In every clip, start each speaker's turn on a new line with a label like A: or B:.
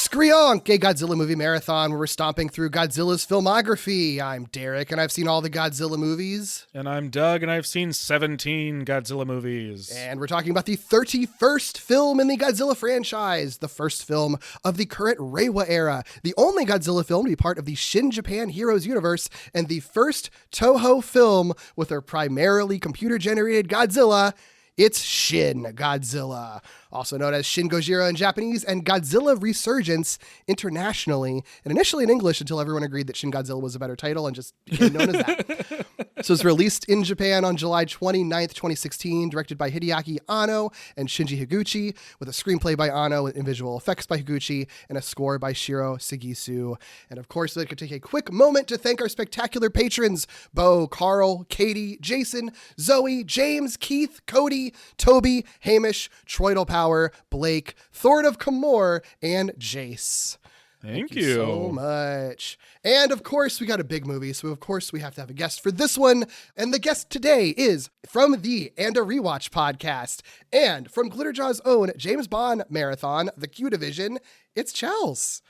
A: Screonk, a Godzilla movie marathon where we're stomping through Godzilla's filmography. I'm Derek, and I've seen all the Godzilla movies.
B: And I'm Doug, and I've seen 17 Godzilla movies.
A: And we're talking about the 31st film in the Godzilla franchise, the first film of the current Reiwa era, the only Godzilla film to be part of the Shin Japan Heroes universe, and the first Toho film with a primarily computer-generated Godzilla. It's Shin Godzilla, also known as Shin Gojira in Japanese and Godzilla Resurgence internationally, and initially in English until everyone agreed that Shin Godzilla was a better title and just became known as that. So it's released in Japan on July 29th, 2016, directed by Hideaki Anno and Shinji Higuchi, with a screenplay by Anno and visual effects by Higuchi, and a score by Shiro Sugisu. And of course, we could take a quick moment to thank our spectacular patrons, Bo, Carl, Katie, Jason, Zoe, James, Keith, Cody, Toby, Hamish, Troidal Power, Blake, Thorn of Camor, and Jace.
B: Thank you
A: so much. And of course, we got a big movie, so of course we have to have a guest for this one. And the guest today is from the And a Rewatch podcast and from Glitterjaw's own James Bond marathon, The Q Division. It's Chels.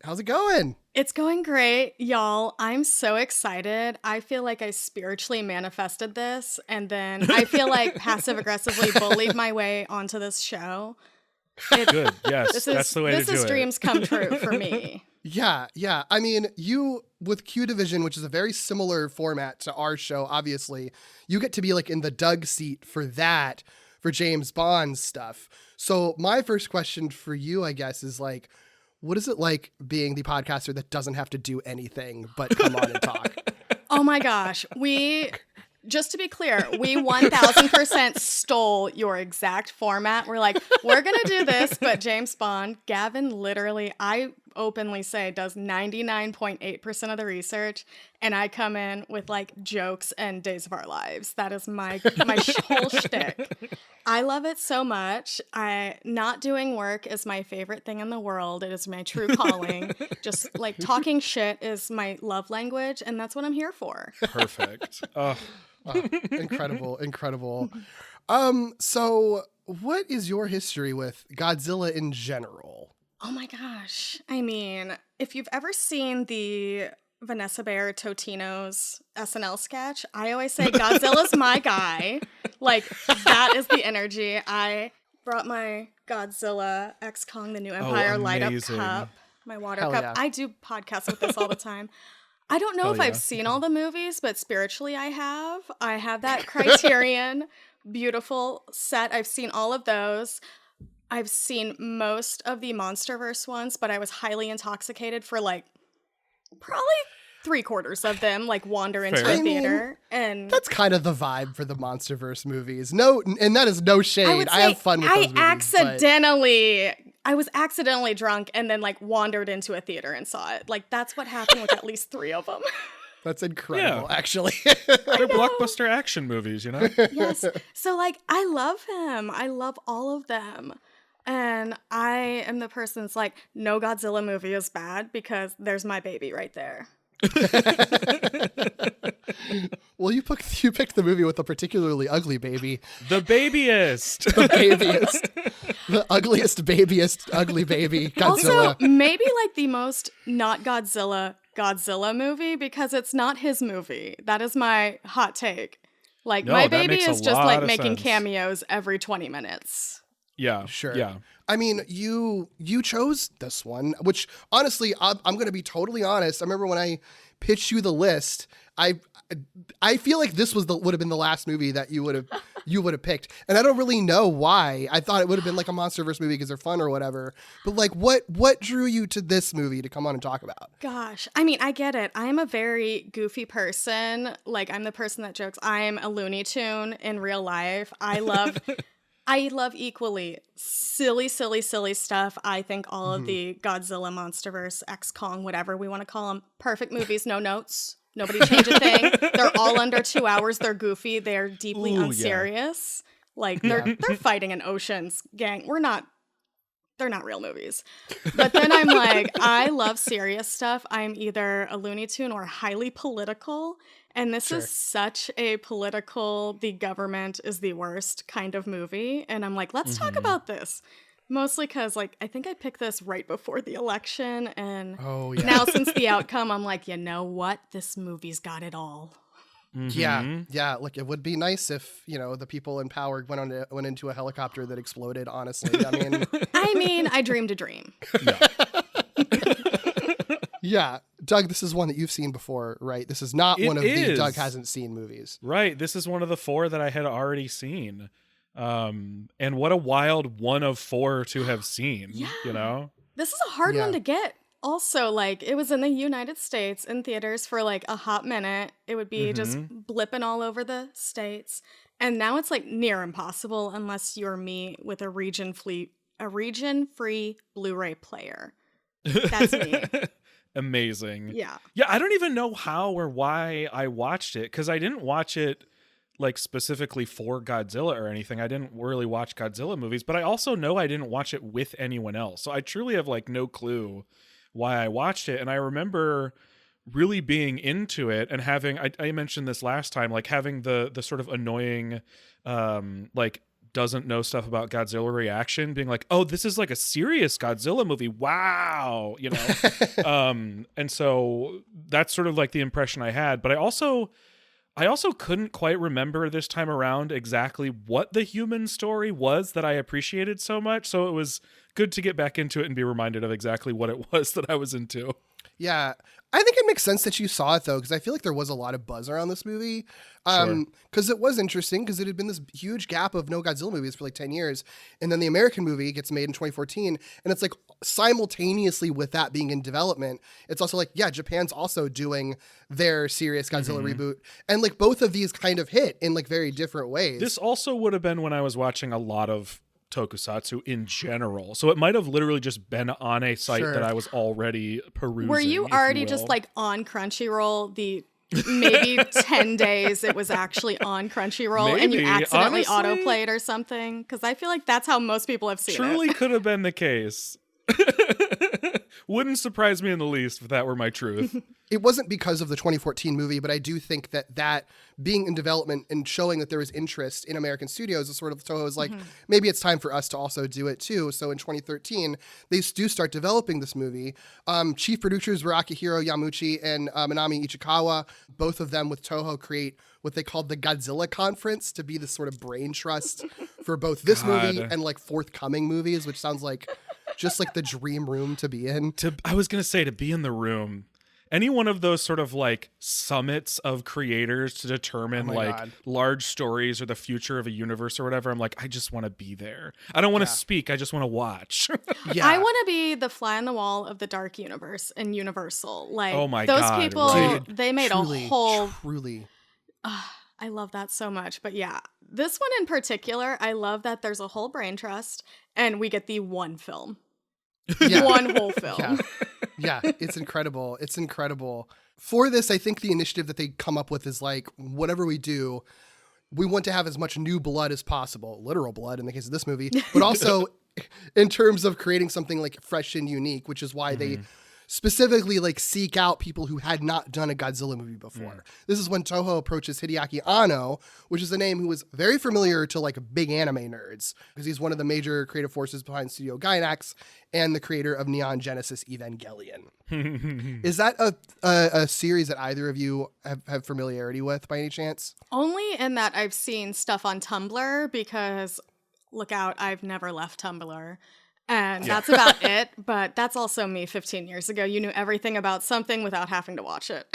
A: How's it going?
C: It's going great, y'all. I'm so excited. I feel like I spiritually manifested this, and then I feel like passive-aggressively bullied my way onto this show.
B: Good, yes, that's the way to do it.
C: This is dreams come true for me.
A: Yeah. I mean, you, with Q Division, which is a very similar format to our show, obviously, you get to be like in the Doug seat for that, for James Bond stuff. So my first question for you, I guess, is like, what is it like being the podcaster that doesn't have to do anything but come on and talk?
C: Oh my gosh. Just to be clear, we 1000% stole your exact format. We're like, we're going to do this, but James Bond, Gavin literally, I openly say, does 99.8% of the research, and I come in with like jokes and Days of Our Lives. That is my whole shtick. I love it so much. Not doing work is my favorite thing in the world. It is my true calling. Just like talking shit is my love language, and that's what I'm here for.
B: Perfect.
A: Incredible. So what is your history with Godzilla in general?
C: Oh my gosh. I mean, if you've ever seen the Vanessa Bayer Totino's SNL sketch, I always say Godzilla's my guy. Like, that is the energy. I brought my Godzilla X Kong the New Empire light up cup, my water cup. Yeah. I do podcasts with this all the time. I don't know if I've seen all the movies, but spiritually I have. I have that Criterion beautiful set. I've seen all of those. I've seen most of the MonsterVerse ones, but I was highly intoxicated for like probably 3/4 of them, like wander into a theater. And
A: that's kind of the vibe for the MonsterVerse movies. No, and that is no shade. I have fun with those movies. I was accidentally drunk and then like wandered into a theater and saw it. Like that's what happened with at least 3 of them. That's incredible, actually.
B: They're blockbuster action movies, you know?
C: Yes. So like, I love him. I love all of them. And I am the person that's like, no Godzilla movie is bad because there's my baby right there.
A: Well, you picked the movie with a particularly ugly baby.
B: The babyest.
A: The ugliest, babyest, ugly baby, Godzilla.
C: Also, maybe like the most not Godzilla movie because it's not his movie. That is my hot take. Like, my baby is just like making cameos every 20 minutes.
B: Yeah,
A: sure.
B: Yeah.
A: I mean, you chose this one, which honestly, I'm going to be totally honest. I remember when I pitched you the list, I feel like this would have been the last movie that you would have picked, and I don't really know why. I thought it would have been like a MonsterVerse movie because they're fun or whatever. But like, what drew you to this movie to come on and talk about?
C: Gosh, I mean, I get it. I'm a very goofy person. Like, I'm the person that jokes. I'm a Looney Tune in real life. I love equally silly stuff. I think all of the Godzilla, MonsterVerse, X Kong, whatever we want to call them, perfect movies, no notes. Nobody change a thing. They're all under 2 hours. They're goofy. They're deeply unserious. Yeah. Like they're fighting an oceans gang. They're not real movies. But then I'm like, I love serious stuff. I'm either a Looney Tune or highly political. And this is such a political, the government is the worst kind of movie. And I'm like, let's talk about this. Mostly because, like, I think I picked this right before the election, and
A: Oh, yeah.
C: now since the outcome, I'm like, you know what? This movie's got it all.
A: Yeah. Look, it would be nice if, the people in power went into a helicopter that exploded, honestly.
C: I mean, I dreamed a dream.
A: Yeah. Doug, this is one that you've seen before, right? This is not one of the Doug hasn't seen movies.
B: Right. This is one of the 4 that I had already seen. And what a wild one of 4 to have seen,
C: This is a hard one to get. Also, like, it was in the United States in theaters for like a hot minute. It would be just blipping all over the States. And now it's like near impossible unless you're me with a region-free Blu-ray player. That's me.
B: Amazing.
C: Yeah.
B: Yeah, I don't even know how or why I watched it, because I didn't watch it like specifically for Godzilla or anything. I didn't really watch Godzilla movies, but I also know I didn't watch it with anyone else. So I truly have like no clue why I watched it. And I remember really being into it and having, I mentioned this last time, like having the sort of annoying, like doesn't know stuff about Godzilla reaction, being like, oh, this is like a serious Godzilla movie. Wow. And so that's sort of like the impression I had. But I also couldn't quite remember this time around exactly what the human story was that I appreciated so much. So it was good to get back into it and be reminded of exactly what it was that I was into.
A: Yeah. I think it makes sense that you saw it, though, because I feel like there was a lot of buzz around this movie. Because it was interesting, because it had been this huge gap of no Godzilla movies for like 10 years. And then the American movie gets made in 2014. And it's like simultaneously with that being in development, it's also like, yeah, Japan's also doing their serious Godzilla reboot. And like both of these kind of hit in like very different ways.
B: This also would have been when I was watching a lot of tokusatsu in general, so it might have literally just been on a site that I was already perusing.
C: Were you already just like on Crunchyroll the maybe 10 days it was actually on Crunchyroll and you accidentally autoplayed or something? Because I feel like that's how most people have seen it.
B: Truly could have been the case. Wouldn't surprise me in the least if that were my truth.
A: It wasn't because of the 2014 movie, but I do think that being in development and showing that there was interest in American studios is sort of Toho's like, maybe it's time for us to also do it too. So in 2013, they do start developing this movie. Chief producers were Akihiro Yamuchi and Minami Ichikawa. Both of them with Toho create what they called the Godzilla Conference to be the sort of brain trust for both this movie and like forthcoming movies, which sounds like just like the dream room to be in.
B: I was going to say, to be in the room. Any one of those sort of like summits of creators to determine large stories or the future of a universe or whatever. I'm like, I just want to be there. I don't want to speak. I just want to watch.
C: I want to be the fly on the wall of the dark universe in Universal. Like,
B: oh my
C: those
B: God,
C: people,
B: right.
C: they made a whole...
A: Truly.
C: I love that so much. But yeah, this one in particular, I love that there's a whole brain trust and we get the one film.
A: Yeah.
C: One whole film.
A: Yeah, it's incredible. It's incredible. For this, I think the initiative that they come up with is like, whatever we do, we want to have as much new blood as possible, literal blood in the case of this movie, but also in terms of creating something like fresh and unique, which is why they specifically like seek out people who had not done a Godzilla movie before. This is when Toho approaches Hideaki Anno, which is a name who was very familiar to like big anime nerds, because he's one of the major creative forces behind Studio Gainax and the creator of Neon Genesis Evangelion. Is that a series that either of you have familiarity with by any chance?
C: Only in that I've seen stuff on Tumblr, because look out, I've never left Tumblr. And that's about it. But that's also me 15 years ago. You knew everything about something without having to watch it.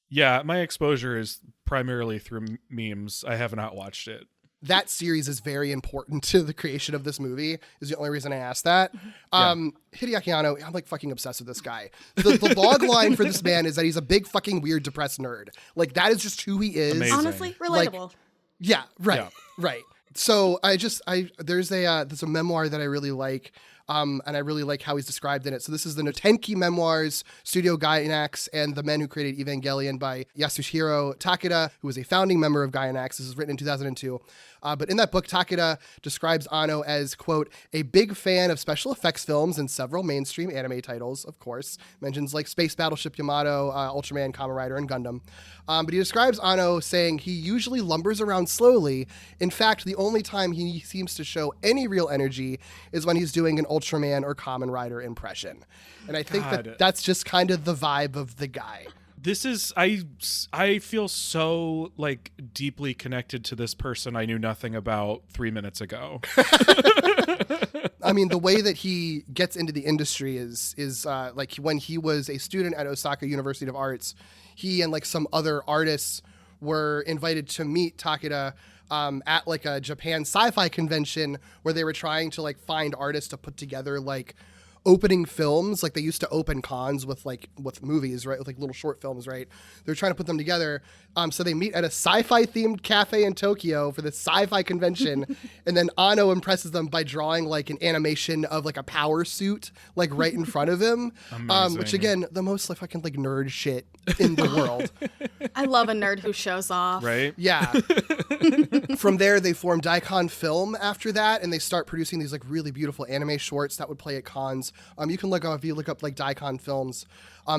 B: Yeah, my exposure is primarily through memes. I have not watched it.
A: That series is very important to the creation of this movie, is the only reason I asked that. Hideaki Anno, I'm like fucking obsessed with this guy. The log line for this man is that he's a big fucking weird depressed nerd. Like, that is just who he is.
B: Amazing.
C: Honestly, relatable.
A: Right. So there's a memoir that I really like And I really like how he's described in it. So this is the Notenki Memoirs, Studio Gainax, and the Men Who Created Evangelion by Yasuhiro Takeda, who was a founding member of Gainax. This was written in 2002. But in that book, Takeda describes Anno as, quote, a big fan of special effects films and several mainstream anime titles, of course. Mentions like Space Battleship Yamato, Ultraman, Kamen Rider, and Gundam. But he describes Anno saying he usually lumbers around slowly. In fact, the only time he seems to show any real energy is when he's doing an Ultraman or Kamen Rider impression. And I think that's just kind of the vibe of the guy.
B: This is I feel so like deeply connected to this person I knew nothing about 3 minutes ago.
A: I mean, the way that he gets into the industry is like when he was a student at Osaka University of Arts, he and like some other artists were invited to meet Takeda at like a Japan sci-fi convention where they were trying to like find artists to put together like opening films. Like they used to open cons with movies, right? With like little short films, right? They're trying to put them together. So they meet at a sci-fi themed cafe in Tokyo for the sci-fi convention. And then Anno impresses them by drawing like an animation of like a power suit, like right in front of him. Which again, the most like fucking like nerd shit in the world.
C: I love a nerd who shows off.
B: Right?
A: Yeah. From there, they formed Daikon Film after that, and they start producing these like really beautiful anime shorts that would play at cons. You can if you look up like Daikon Films.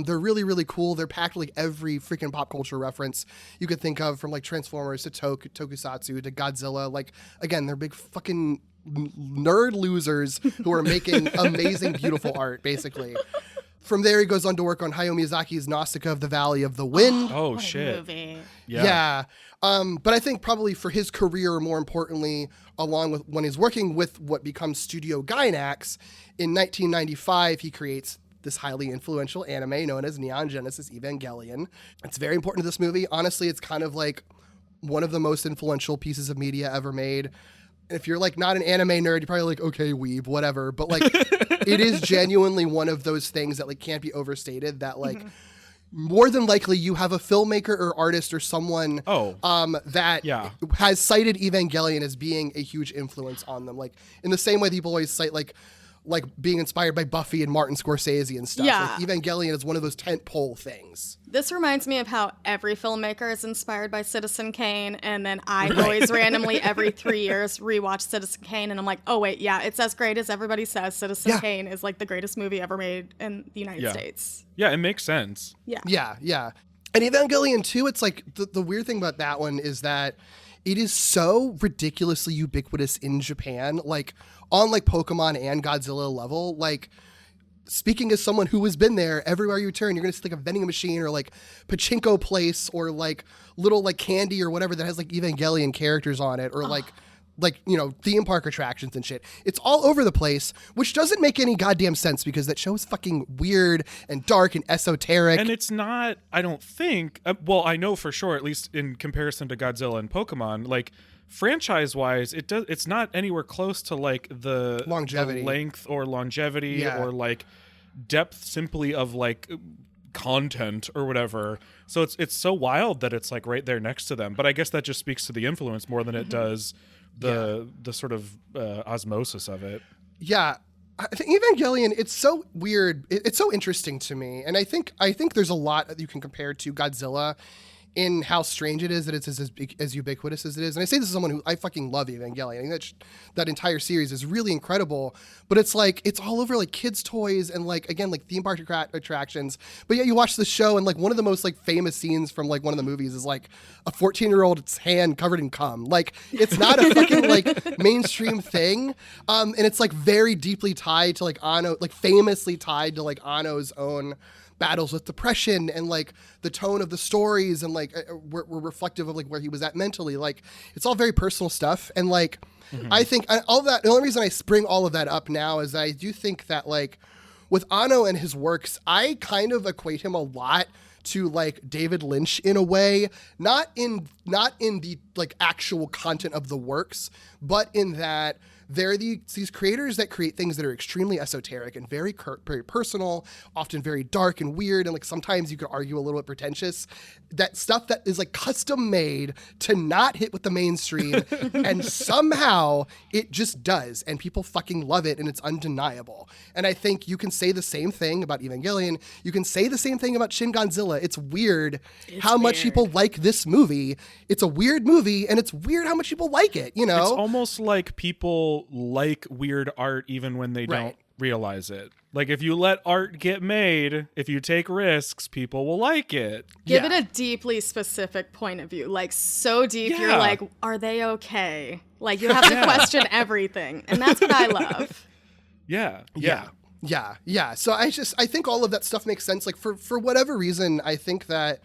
A: They're really, really cool. They're packed with like every freaking pop culture reference you could think of, from like Transformers to Tokusatsu to Godzilla. Like, again, they're big fucking nerd losers who are making amazing, beautiful art, basically. From there, he goes on to work on Hayao Miyazaki's Nausicaa of the Valley of the Wind.
B: Oh,
C: what
B: shit.
C: A movie.
A: Yeah. But I think probably for his career, more importantly, along with when he's working with what becomes Studio Gainax, in 1995, he creates this highly influential anime known as Neon Genesis Evangelion. It's very important to this movie. Honestly, it's kind of like one of the most influential pieces of media ever made. If you're like not an anime nerd, you're probably like, okay, weeb, whatever. But like, it is genuinely one of those things that like can't be overstated, that like more than likely you have a filmmaker or artist or someone that has cited Evangelion as being a huge influence on them. Like in the same way that people always cite like being inspired by Buffy and Martin Scorsese and stuff.
C: Yeah.
A: Like Evangelion is one of those tentpole things.
C: This reminds me of how every filmmaker is inspired by Citizen Kane, and then I always randomly every 3 years rewatch Citizen Kane, and I'm like, oh wait, yeah, it's as great as everybody says. Citizen Kane is like the greatest movie ever made in the United States.
B: Yeah, it makes sense.
A: Yeah. And Evangelion 2, it's like the weird thing about that one is that it is so ridiculously ubiquitous in Japan, like on like Pokemon and Godzilla level. Like, speaking as someone who has been there, everywhere you turn, you're going to see like a vending machine or like pachinko place or like little like candy or whatever that has like Evangelion characters on it, or like, you know, theme park attractions and shit. It's all over the place, which doesn't make any goddamn sense because that show is fucking weird and dark and esoteric.
B: And it's not, I don't think, well, I know for sure, at least in comparison to Godzilla and Pokemon, like franchise-wise, it's not anywhere close to like the
A: longevity,
B: the length or longevity or like depth simply of like content or whatever. So it's so wild that it's like right there next to them. But I guess that just speaks to the influence more than it does the sort of osmosis of it. Yeah.
A: I think Evangelion, it's so weird. It's so interesting to me. And I think there's a lot that you can compare to Godzilla in how strange it is that it's as ubiquitous as it is. And I say this as someone who, I fucking love Evangelion. I think that entire series is really incredible, but it's like, it's all over like kids' toys and like, again, like theme park attractions. But yeah, you watch the show and like one of the most like famous scenes from like one of the movies is like a 14-year-old's hand covered in cum. Like, it's not a fucking like mainstream thing. And it's like very deeply tied to like Anno, like famously tied to like Anno's own battles with depression, and like the tone of the stories and like were reflective of like where he was at mentally. Like, it's all very personal stuff. And like, I think all that, the only reason I bring all of that up now is I do think that like with Anno and his works, I kind of equate him a lot to like David Lynch in a way, not in the like actual content of the works, but in that they're these creators that create things that are extremely esoteric and very very personal, often very dark and weird, and like sometimes you could argue a little bit pretentious. That stuff that is like custom made to not hit with the mainstream, and somehow it just does, and people fucking love it, and it's undeniable. And I think you can say the same thing about Evangelion. You can say the same thing about Shin Godzilla. It's weird how much people like this movie. It's a weird movie, and it's weird how much people like it, you know?
B: It's almost like people like weird art even when they don't realize it. Like, if you let art get made, if you take risks, people will like it.
C: Give it a deeply specific point of view. Like, so deep, you're like, are they okay? Like, you have to question everything. And that's what I love.
A: Yeah. So I think all of that stuff makes sense. Like, for whatever reason, I think that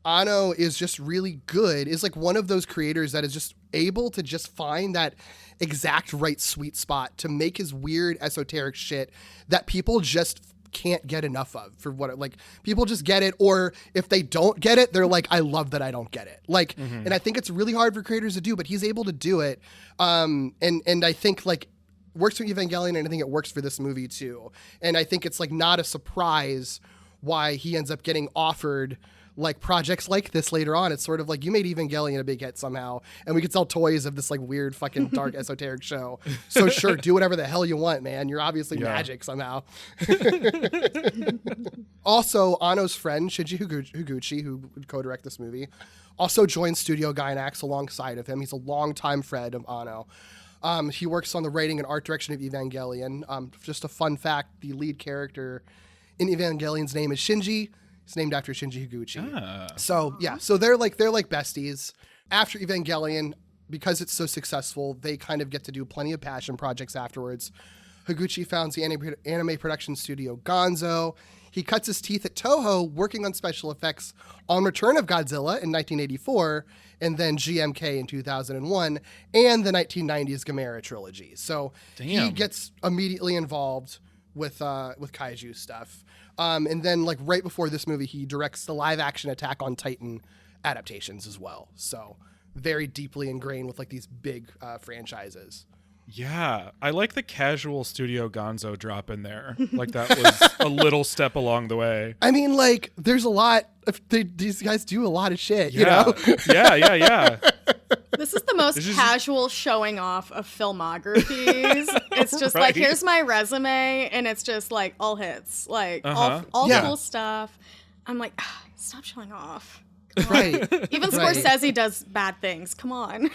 A: Anno is just really good, is like one of those creators that is just able to just find that exact right sweet spot to make his weird esoteric shit that people just can't get enough of. For what, like, people just get it, or if they don't get it, they're like, I love that I don't get it. Like, and I think it's really hard for creators to do, but he's able to do it. And I think like works for Evangelion, and I think it works for this movie too. And I think it's like not a surprise why he ends up getting offered like projects like this later on. It's sort of like, you made Evangelion a big hit somehow, and we could sell toys of this like weird fucking dark esoteric show. So sure, do whatever the hell you want, man. You're obviously magic somehow. Also, Anno's friend, Shinji Higuchi, who would co-direct this movie, also joined Studio Gainax alongside of him. He's a longtime friend of Anno. He works on the writing and art direction of Evangelion. Just a fun fact, the lead character in Evangelion's name is Shinji. It's named after Shinji Higuchi. So they're like besties. After Evangelion, because it's so successful, they kind of get to do plenty of passion projects afterwards. Higuchi founds the anime production studio Gonzo. He cuts his teeth at Toho working on special effects on Return of Godzilla in 1984, and then GMK in 2001, and the 1990s Gamera trilogy. So he gets immediately involved with kaiju stuff. And then like right before this movie, he directs the live action Attack on Titan adaptations as well. So very deeply ingrained with like these big franchises.
B: Yeah, I like the casual Studio Gonzo drop in there. Like that was a little step along the way.
A: I mean, like there's a lot of these guys do a lot of shit, you know?
B: Yeah.
C: This is the most casual showing off of filmographies. It's just like, here's my resume, and it's just like all hits, like all cool stuff. I'm like, stop showing off. Right. Even Scorsese does bad things. Come on.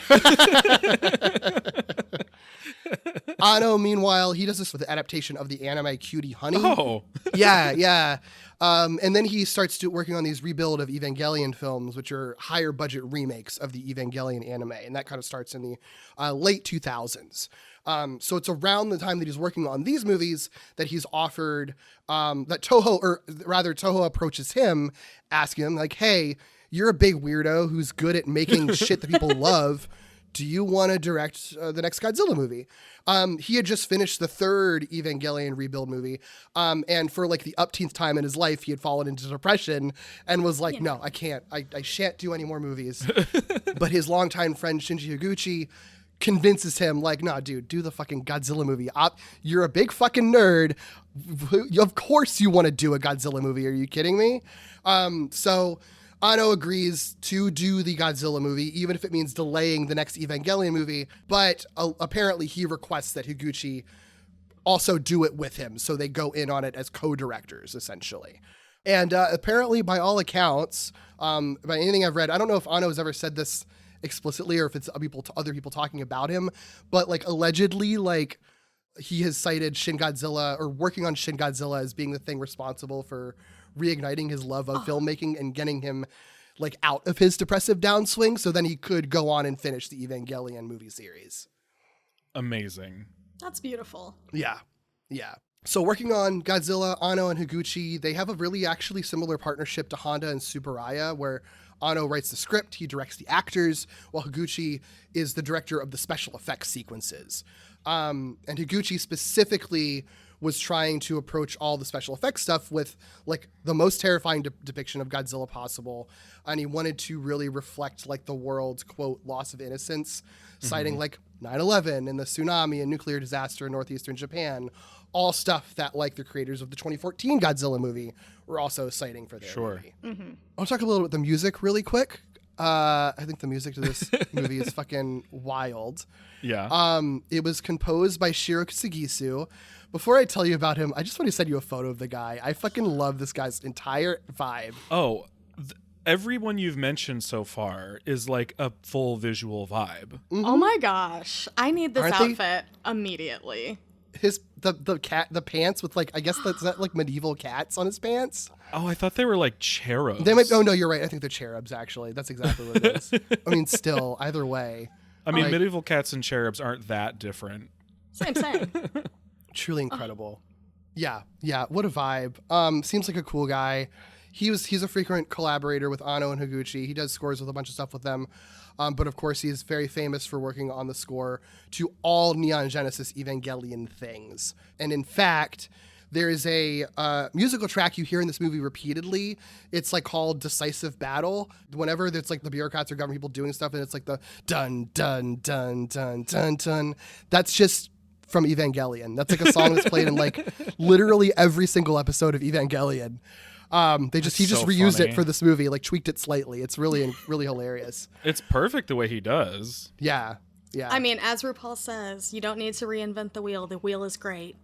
A: Anno, meanwhile, he does this with the adaptation of the anime Cutie Honey.
B: Oh.
A: Yeah. And then he starts working on these rebuild of Evangelion films, which are higher budget remakes of the Evangelion anime. And that kind of starts in the late 2000s. So it's around the time that he's working on these movies that he's offered, that Toho approaches him, asking him like, hey, you're a big weirdo who's good at making shit that people love. Do you want to direct the next Godzilla movie? He had just finished the third Evangelion rebuild movie. And for like the upteenth time in his life, he had fallen into depression and was like, no, I can't. I shan't do any more movies. But his longtime friend, Shinji Higuchi, convinces him like, nah, dude, do the fucking Godzilla movie. You're a big fucking nerd. Of course you want to do a Godzilla movie. Are you kidding me? So Anno agrees to do the Godzilla movie, even if it means delaying the next Evangelion movie. But apparently he requests that Higuchi also do it with him. So they go in on it as co-directors, essentially. And apparently, by all accounts, by anything I've read, I don't know if Anno has ever said this explicitly or if it's other people talking about him, but like allegedly, like he has cited Shin Godzilla or working on Shin Godzilla as being the thing responsible for reigniting his love of filmmaking and getting him like out of his depressive downswing, so then he could go on and finish the Evangelion movie series.
B: Amazing.
C: That's beautiful.
A: Yeah. So working on Godzilla, Anno and Higuchi, they have a really actually similar partnership to Honda and Tsuburaya, where Anno writes the script, he directs the actors, while Higuchi is the director of the special effects sequences. And Higuchi specifically was trying to approach all the special effects stuff with like the most terrifying depiction of Godzilla possible. And he wanted to really reflect like the world's quote loss of innocence, citing like 9/11 and the tsunami and nuclear disaster in northeastern Japan, all stuff that like the creators of the 2014 Godzilla movie were also citing for their movie. I'll talk a little about the music really quick. I think the music to this movie is fucking wild.
B: Yeah.
A: It was composed by Shiro Kusagisu. Before I tell you about him, I just want to send you a photo of the guy. I fucking love this guy's entire vibe.
B: Oh, everyone you've mentioned so far is like a full visual vibe.
C: Oh my gosh. I need this
A: Aren't they?
C: outfit immediately.
A: The pants with like, I guess that's that like medieval cats on his pants.
B: Oh, I thought they were like cherubs.
A: They might. Oh no, you're right. I think they're cherubs. Actually, that's exactly what it is. I mean, still, either way.
B: I mean,
A: like,
B: medieval cats and cherubs aren't that different.
C: Same.
A: truly incredible. Yeah. What a vibe. Seems like a cool guy. He's a frequent collaborator with Anno and Higuchi. He does scores with a bunch of stuff with them. But of course, he's very famous for working on the score to all Neon Genesis Evangelion things. And in fact, there is a musical track you hear in this movie repeatedly. It's like called Decisive Battle. Whenever there's like the bureaucrats or government people doing stuff, and it's like the dun, dun, dun, dun, dun, dun. That's just from Evangelion. That's like a song that's played in like literally every single episode of Evangelion. He just reused
B: funny.
A: it for this movie, like tweaked it slightly. It's really hilarious.
B: It's perfect the way he does.
A: Yeah.
C: I mean, as RuPaul says, you don't need to reinvent the wheel. The wheel is great.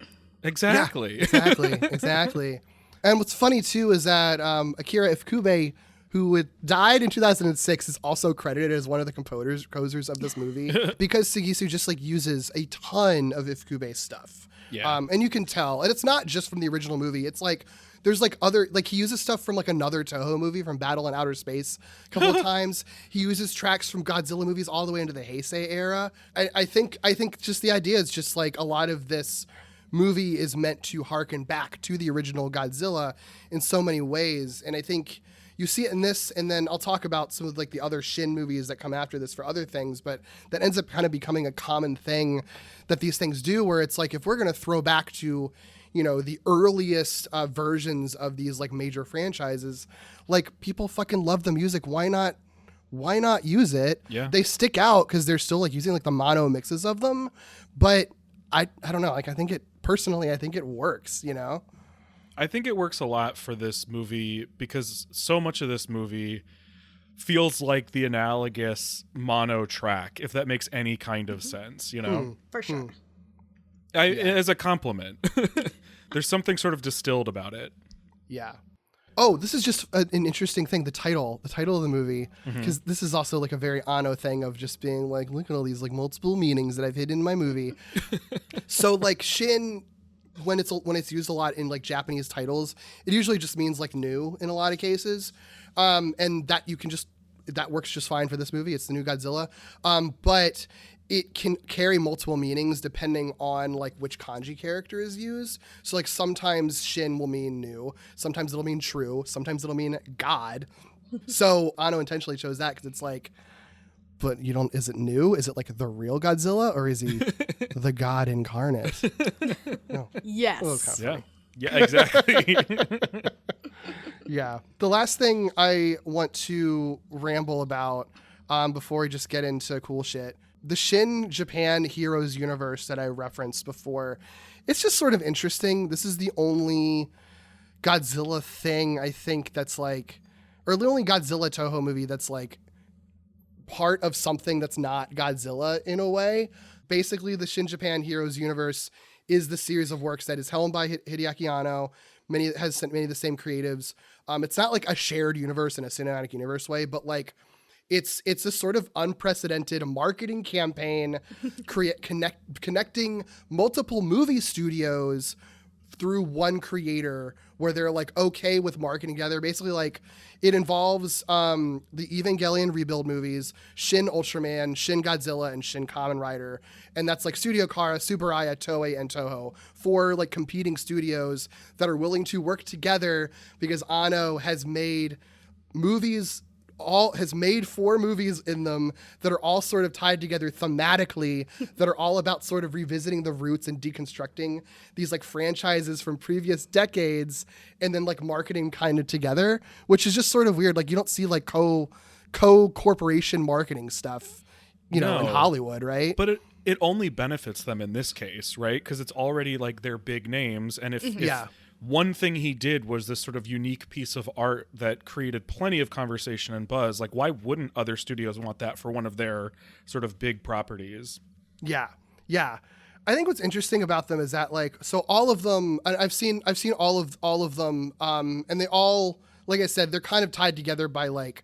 B: Exactly.
A: Yeah, exactly. And what's funny too is that Akira Ifukube, who died in 2006, is also credited as one of the composers of this movie because Sugisu just like uses a ton of Ifukube's stuff.
B: Yeah.
A: And you can tell, and it's not just from the original movie. It's like there's like other, like he uses stuff from like another Toho movie, from Battle in Outer Space, a couple of times. He uses tracks from Godzilla movies all the way into the Heisei era. I think just the idea is just like a lot of this movie is meant to harken back to the original Godzilla in so many ways. And I think you see it in this, and then I'll talk about some of like the other Shin movies that come after this for other things, but that ends up kind of becoming a common thing that these things do, where it's like, if we're going to throw back to, you know, the earliest versions of these like major franchises, like people fucking love the music. Why not use it?
B: Yeah.
A: They stick out because they're still like using like the mono mixes of them, but I don't know. Like I think it works, you know?
B: I think it works a lot for this movie because so much of this movie feels like the analogous mono track, if that makes any kind of sense, you know?
C: For sure.
B: As a compliment. There's something sort of distilled about it.
A: Yeah. Oh, this is just an interesting thing. The title of the movie, because this is also like a very Anno thing of just being like, look at all these like multiple meanings that I've hidden in my movie. So like Shin, when it's used a lot in like Japanese titles, it usually just means like new in a lot of cases, and that works just fine for this movie. It's the new Godzilla, but it can carry multiple meanings depending on like which kanji character is used. So like sometimes Shin will mean new, sometimes it'll mean true, sometimes it'll mean God. So Anno intentionally chose that because it's like, but is it new? Is it like the real Godzilla, or is he the God incarnate? No.
C: Yes.
A: Oh, kind of funny.
B: Yeah, exactly.
A: Yeah. The last thing I want to ramble about before we just get into cool shit, the Shin Japan Heroes universe that I referenced before, it's just sort of interesting. This is the only Godzilla thing I think that's like, or the only Godzilla Toho movie that's like part of something that's not Godzilla in a way. Basically, the Shin Japan Heroes universe is the series of works that is helmed by Hideaki Anno. Has sent many of the same creatives. It's not like a shared universe in a cinematic universe way, but like it's a sort of unprecedented marketing campaign connecting multiple movie studios through one creator, where they're like okay with marketing together. Basically, like it involves the Evangelion rebuild movies, Shin Ultraman, Shin Godzilla, and Shin Kamen Rider, and that's like Studio Kara, Tsuburaya, Toei, and Toho, four like competing studios that are willing to work together because Anno has made movies has made 4 movies in them that are all sort of tied together thematically, that are all about sort of revisiting the roots and deconstructing these like franchises from previous decades, and then like marketing kind of together, which is just sort of weird. Like you don't see like corporation marketing stuff, in Hollywood, right?
B: But it only benefits them in this case, right? Because it's already like their big names, and if one thing he did was this sort of unique piece of art that created plenty of conversation and buzz, like why wouldn't other studios want that for one of their sort of big properties?
A: Yeah. I think what's interesting about them is that like, so all of them, I've seen all of them, and they all, like I said, they're kind of tied together by like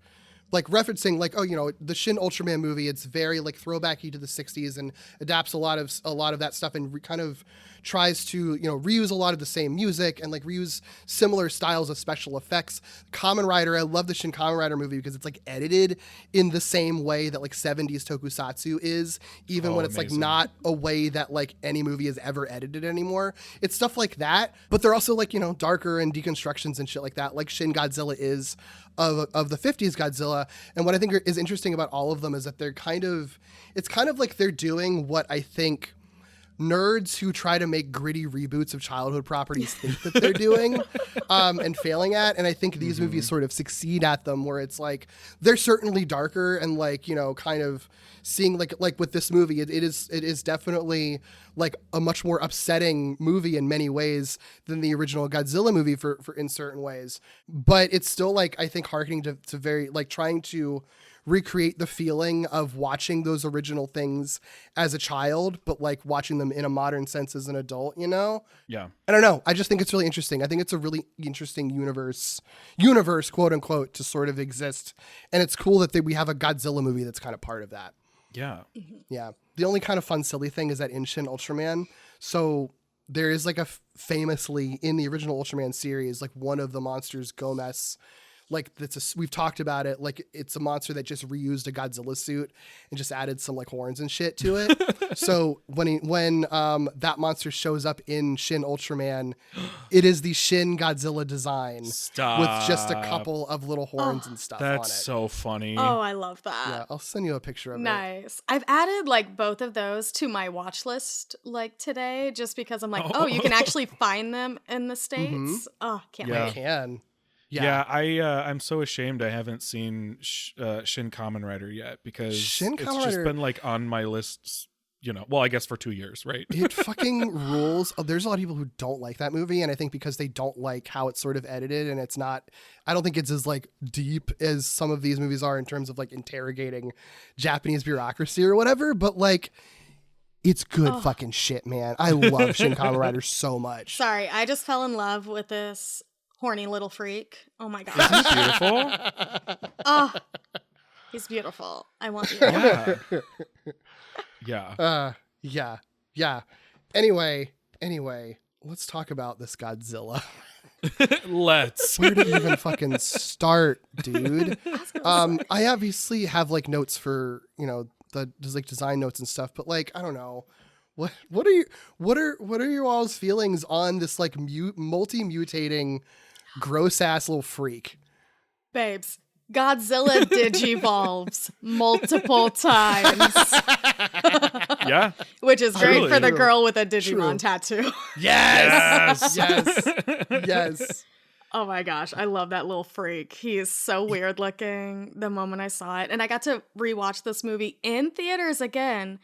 A: referencing like, the Shin Ultraman movie, it's very like throwbacky to the 60s and adapts a lot of that stuff and kind of tries to, reuse a lot of the same music and like reuse similar styles of special effects. Kamen Rider, I love the Shin Kamen Rider movie because it's like edited in the same way that like 70s tokusatsu is, even when it's
B: amazing.
A: like not a way that like any movie is ever edited anymore. It's stuff like that, but they're also like, darker and deconstructions and shit like that, like Shin Godzilla is of the 50s Godzilla. And what I think is interesting about all of them is that it's kind of like they're doing what I think nerds who try to make gritty reboots of childhood properties think that they're doing and failing at. And I think these movies sort of succeed at them, where it's like they're certainly darker and like, kind of seeing like with this movie, it is definitely like a much more upsetting movie in many ways than the original Godzilla movie for in certain ways. But it's still like, I think harkening to very like trying to recreate the feeling of watching those original things as a child, but like watching them in a modern sense as an adult,
B: Yeah.
A: I don't know. I just think it's really interesting. I think it's a really interesting universe, quote unquote, to sort of exist. And it's cool that we have a Godzilla movie that's kind of part of that.
B: Yeah.
A: Yeah. The only kind of fun, silly thing is that in Shin Ultraman, so there is like famously in the original Ultraman series, like one of the monsters, Gomez, like we've talked about it, like it's a monster that just reused a Godzilla suit and just added some like horns and shit to it. So when that monster shows up in Shin Ultraman, it is the Shin Godzilla design with just a couple of little horns and stuff on it.
B: That's so funny.
C: Oh, I love that.
A: Yeah, I'll send you a picture of it.
C: Nice. I've added like both of those to my watch list like today, just because I'm like, you can actually find them in the States. Oh, can't
B: Yeah.
C: wait.
A: I can.
B: Yeah, I'm so ashamed I haven't seen Shin Kamen Rider yet, because
A: Shin
B: it's
A: Kamen
B: just
A: Rider-
B: been like on my list, well, I guess for 2 years, right?
A: It fucking rules. There's a lot of people who don't like that movie, and I think because they don't like how it's sort of edited, and it's not, I don't think it's as like deep as some of these movies are in terms of like interrogating Japanese bureaucracy or whatever, but like it's good fucking shit, man. I love Shin Kamen Rider so much.
C: Sorry, I just fell in love with this horny little freak. Oh my god.
B: Isn't he beautiful?
C: Oh, he's beautiful. I want you.
B: Yeah.
A: Yeah. Anyway, let's talk about this Godzilla.
B: Let's.
A: Where to even fucking start, dude? I obviously have like notes for, there's like design notes and stuff, but like, I don't know. What are your all's feelings on this like multi-mutating gross ass little freak?
C: Babes, Godzilla digivolves multiple times.
B: Yeah.
C: Which is great
B: Truly.
C: for the girl with a Digimon tattoo.
B: Yes.
A: Yes.
C: Oh my gosh, I love that little freak. He is so weird looking the moment I saw it. And I got to rewatch this movie in theaters again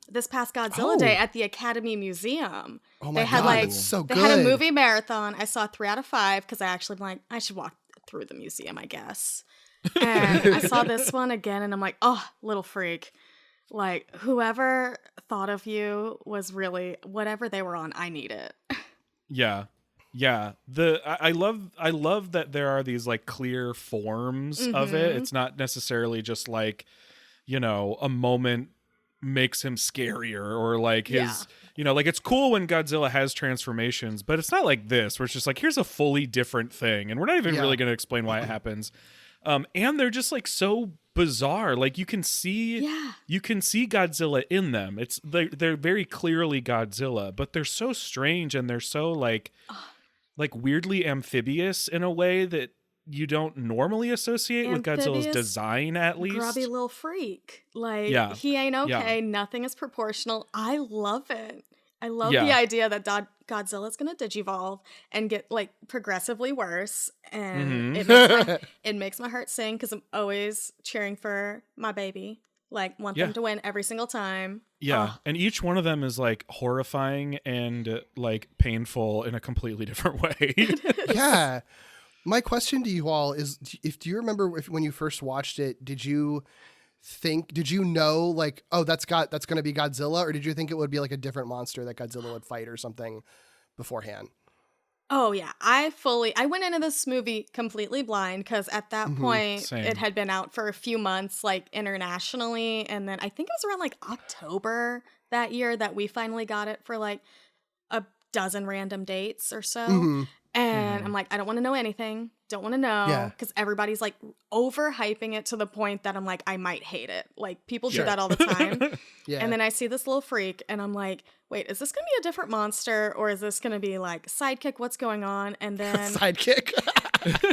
C: this past Godzilla Day at the Academy Museum.
A: Oh my
C: they had
A: God, that's so
C: they
A: good.
C: had a movie marathon. I saw 3 out of 5 because I actually like, I should walk through the museum, I guess. And I saw this one again and I'm like, oh, little freak. Like, whoever thought of you was really, whatever they were on, I need it.
B: Yeah. I love that there are these like clear forms of it. It's not necessarily just like, a moment makes him scarier or like his, like it's cool when Godzilla has transformations, but it's not like this where it's just like, here's a fully different thing. And we're not even really going to explain why it happens. And they're just like so bizarre. Like you can see Godzilla in them. They're very clearly Godzilla, but they're so strange and they're so like weirdly amphibious in a way that you don't normally associate with Godzilla's
C: Amphibious,
B: design, at least.
C: grubby little freak. Like,
B: Yeah.
C: he ain't okay.
B: Yeah.
C: Nothing is proportional. I love it. I love
B: Yeah.
C: the idea that Godzilla's gonna digivolve and get like progressively worse, and it makes my heart sing because I'm always cheering for my baby. Like, want them to win every single time.
B: Yeah, and each one of them is like horrifying and like painful in a completely different way.
A: Yeah. My question to you all is, do you remember when you first watched it, did you know like, oh, that's going to be Godzilla, or did you think it would be like a different monster that Godzilla would fight or something beforehand?
C: Oh yeah, I went into this movie completely blind because at that point
B: Same.
C: it had been out for a few months, like internationally, and then I think it was around like October that year that we finally got it for like a dozen random dates or so. And I'm like, I don't want to know anything. Don't want to know. Because everybody's like overhyping it to the point that I'm like, I might hate it. Like, people do that all the time. And then I see this little freak and I'm like, wait, is this going to be a different monster? Or is this going to be like sidekick? What's going on? And then
A: Sidekick.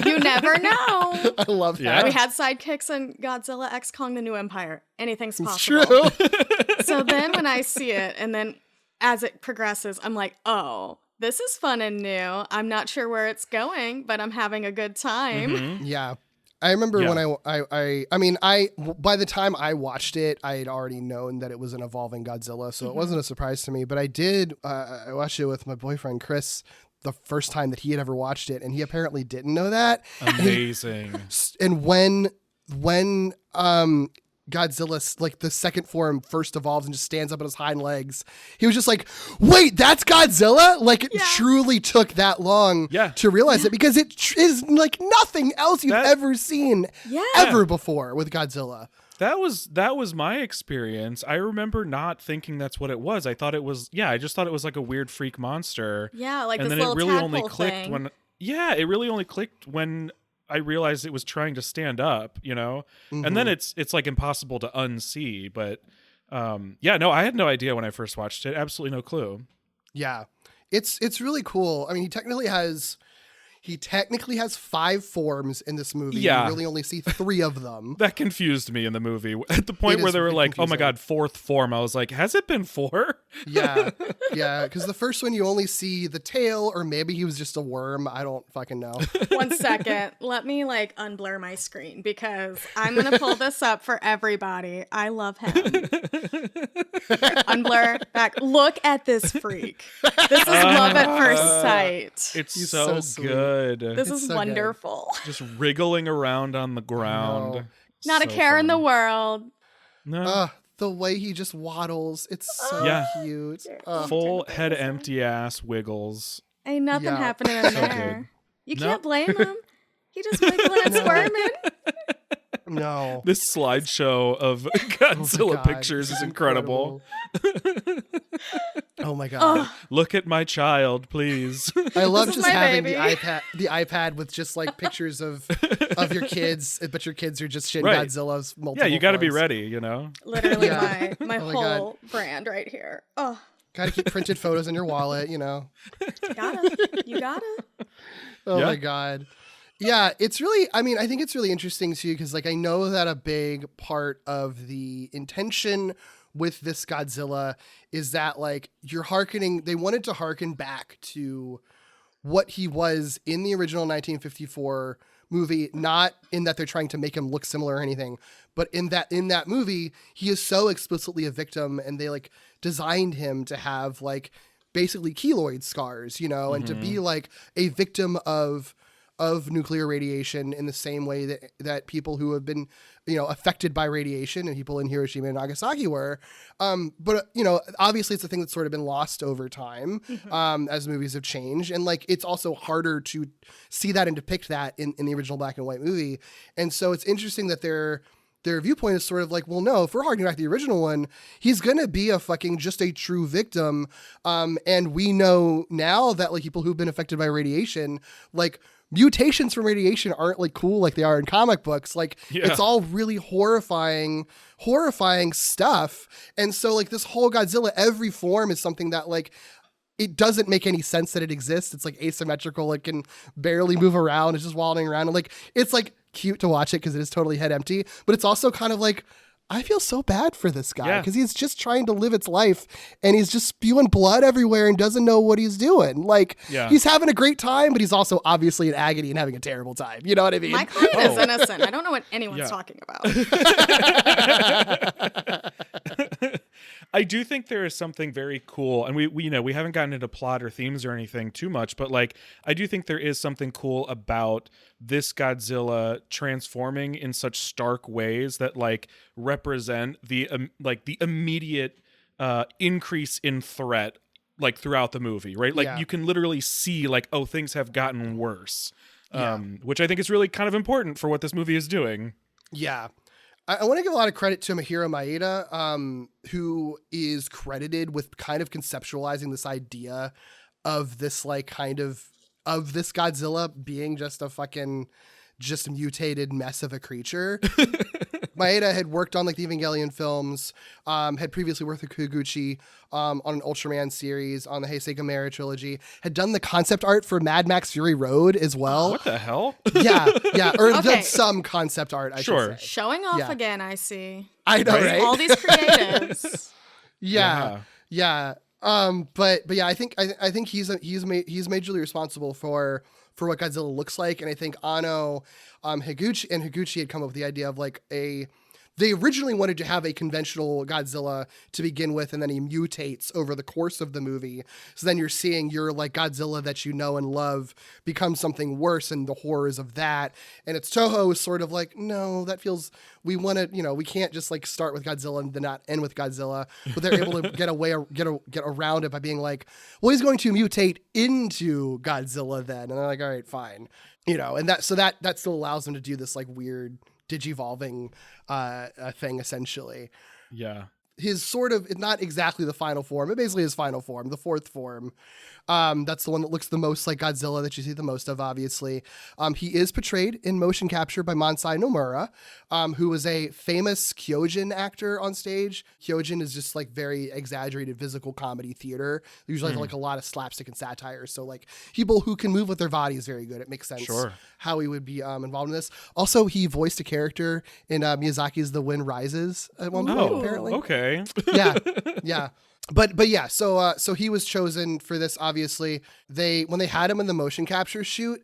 C: you never know.
A: I love that.
B: Yeah.
C: We had sidekicks in Godzilla X Kong the New Empire. Anything's
A: It's
C: possible.
A: true.
C: So then when I see it, and then as it progresses, I'm like, oh, this is fun and new. I'm not sure where it's going, but I'm having a good time.
A: Yeah. I remember when by the time I watched it, I had already known that it was an evolving Godzilla, so it wasn't a surprise to me. But I did, I watched it with my boyfriend, Chris, the first time that he had ever watched it, and he apparently didn't know that.
B: Amazing.
A: And when Godzilla, like the second form, first evolves and just stands up on his hind legs, he was just like, wait, that's Godzilla? Like, it truly took that long to realize it, because it is like nothing else you've ever seen ever before with Godzilla.
B: That was my experience. I remember not thinking that's what it was. I thought it was, I just thought it was like a weird freak monster.
C: Yeah, like
B: and
C: this
B: then
C: little
B: it really
C: tadpole
B: only clicked
C: thing.
B: it really only clicked when I realized it was trying to stand up, and then it's like impossible to unsee. But I had no idea when I first watched it. Absolutely no clue.
A: Yeah, it's really cool. I mean, he technically has 5 forms in this movie.
B: Yeah.
A: You really only see 3 of them.
B: That confused me in the movie. At the point where they were like,
A: confusing.
B: oh my God, 4th form. I was like, has it been 4?
A: Yeah. Because the first one you only see the tail, or maybe he was just a worm. I don't fucking know.
C: 1 second. Let me like unblur my screen because I'm going to pull this up for everybody. I love him. Unblur back. Look at this freak. This is love at first sight.
B: It's
A: so
B: so good.
C: This is
A: so
C: wonderful.
B: Just wriggling around on the ground.
C: Not a care in the world.
B: No.
A: The way he just waddles. It's so cute.
B: Full head empty ass wiggles.
C: Ain't nothing happening in
B: So
C: there.
B: good.
C: You can't blame him. He just wiggling and squirming.
A: No.
B: This slideshow of Godzilla
A: God,
B: pictures
A: it's
B: is incredible.
A: Oh my God.
B: Look at my child, please.
A: I love
C: This is
A: just
C: my
A: having
C: baby.
A: the iPad with just like pictures of your kids, but your kids are just Shin
B: Right.
A: Godzilla's multiple
B: Yeah, you got to be
A: forms.
B: ready,
C: Literally
A: Yeah.
C: my
A: Oh my
C: whole brand right here. Oh,
A: Gotta keep printed photos in your wallet,
C: you gotta.
A: Oh
B: Yeah.
A: my God. Yeah, it's really, I mean, I think it's really interesting too, because like I know that a big part of the intention with this Godzilla is that like they wanted to harken back to what he was in the original 1954 movie, not in that they're trying to make him look similar or anything, but in that movie, he is so explicitly a victim, and they like designed him to have like basically keloid scars, and to be like a victim of nuclear radiation in the same way that people who have been, affected by radiation and people in Hiroshima and Nagasaki were. But obviously it's a thing that's sort of been lost over time as movies have changed. And like, it's also harder to see that and depict that in the original black and white movie. And so it's interesting that their viewpoint is sort of like, well, no, if we're harkening back to the original one, he's going to be just a true victim. And we know now that like people who've been affected by radiation, like mutations from radiation aren't like cool like they are in comic books. Like it's all really horrifying stuff. And so like this whole Godzilla, every form is something that like it doesn't make any sense that it exists. It's like asymmetrical. It can barely move around. It's just wandering around. And like, it's like cute to watch it because it is totally head empty, but it's also kind of like, I feel so bad for this guy because he's just trying to live its life and he's just spewing blood everywhere and doesn't know what he's doing. Like, he's having a great time, but he's also obviously in agony and having a terrible time. You know what I mean?
C: My client is innocent. I don't know what anyone's talking about.
B: I do think there is something very cool, and we haven't gotten into plot or themes or anything too much, but like I do think there is something cool about this Godzilla transforming in such stark ways that like represent the immediate increase in threat like throughout the movie, right? Like you can literally see like, oh, things have gotten worse, which I think is really kind of important for what this movie is doing.
A: Yeah. I want to give a lot of credit to Mahiro Maeda, who is credited with kind of conceptualizing this idea of this like kind of this Godzilla being just a fucking just mutated mess of a creature. Maeda had worked on like the Evangelion films, had previously worked with Higuchi on an Ultraman series, on the Heisei Gamera trilogy, had done the concept art for Mad Max Fury Road as well.
B: What the hell?
A: Yeah, or done some concept art, I should say.
C: Showing off again, I see.
A: I know, right?
C: All these creatives.
A: Yeah. But yeah, I think he's majorly responsible for what Godzilla looks like, and I think Anno, Higuchi had come up with the idea of like they originally wanted to have a conventional Godzilla to begin with, and then he mutates over the course of the movie. So then you're seeing your like Godzilla that you know and love become something worse, and the horrors of that. And it's Toho is sort of like, no, that feels, we want to, we can't just like start with Godzilla and then not end with Godzilla. But they're able to get around it by being like, well, he's going to mutate into Godzilla then, and they're like, all right, fine, and that still allows them to do this like weird digivolving thing essentially.
B: Yeah.
A: His sort of, not exactly the final form, but basically his final form, the fourth form. That's the one that looks the most like Godzilla that you see the most of, obviously. He is portrayed in motion capture by Mansai Nomura, who was a famous Kyojin actor on stage. Kyojin is just like very exaggerated physical comedy theater. They usually have like a lot of slapstick and satire. So like people who can move with their body is very good. It makes sense how he would be involved in this. Also, he voiced a character in Miyazaki's The Wind Rises at one point, apparently.
B: Okay.
A: Yeah. But yeah, so he was chosen for this. Obviously, when they had him in the motion capture suit,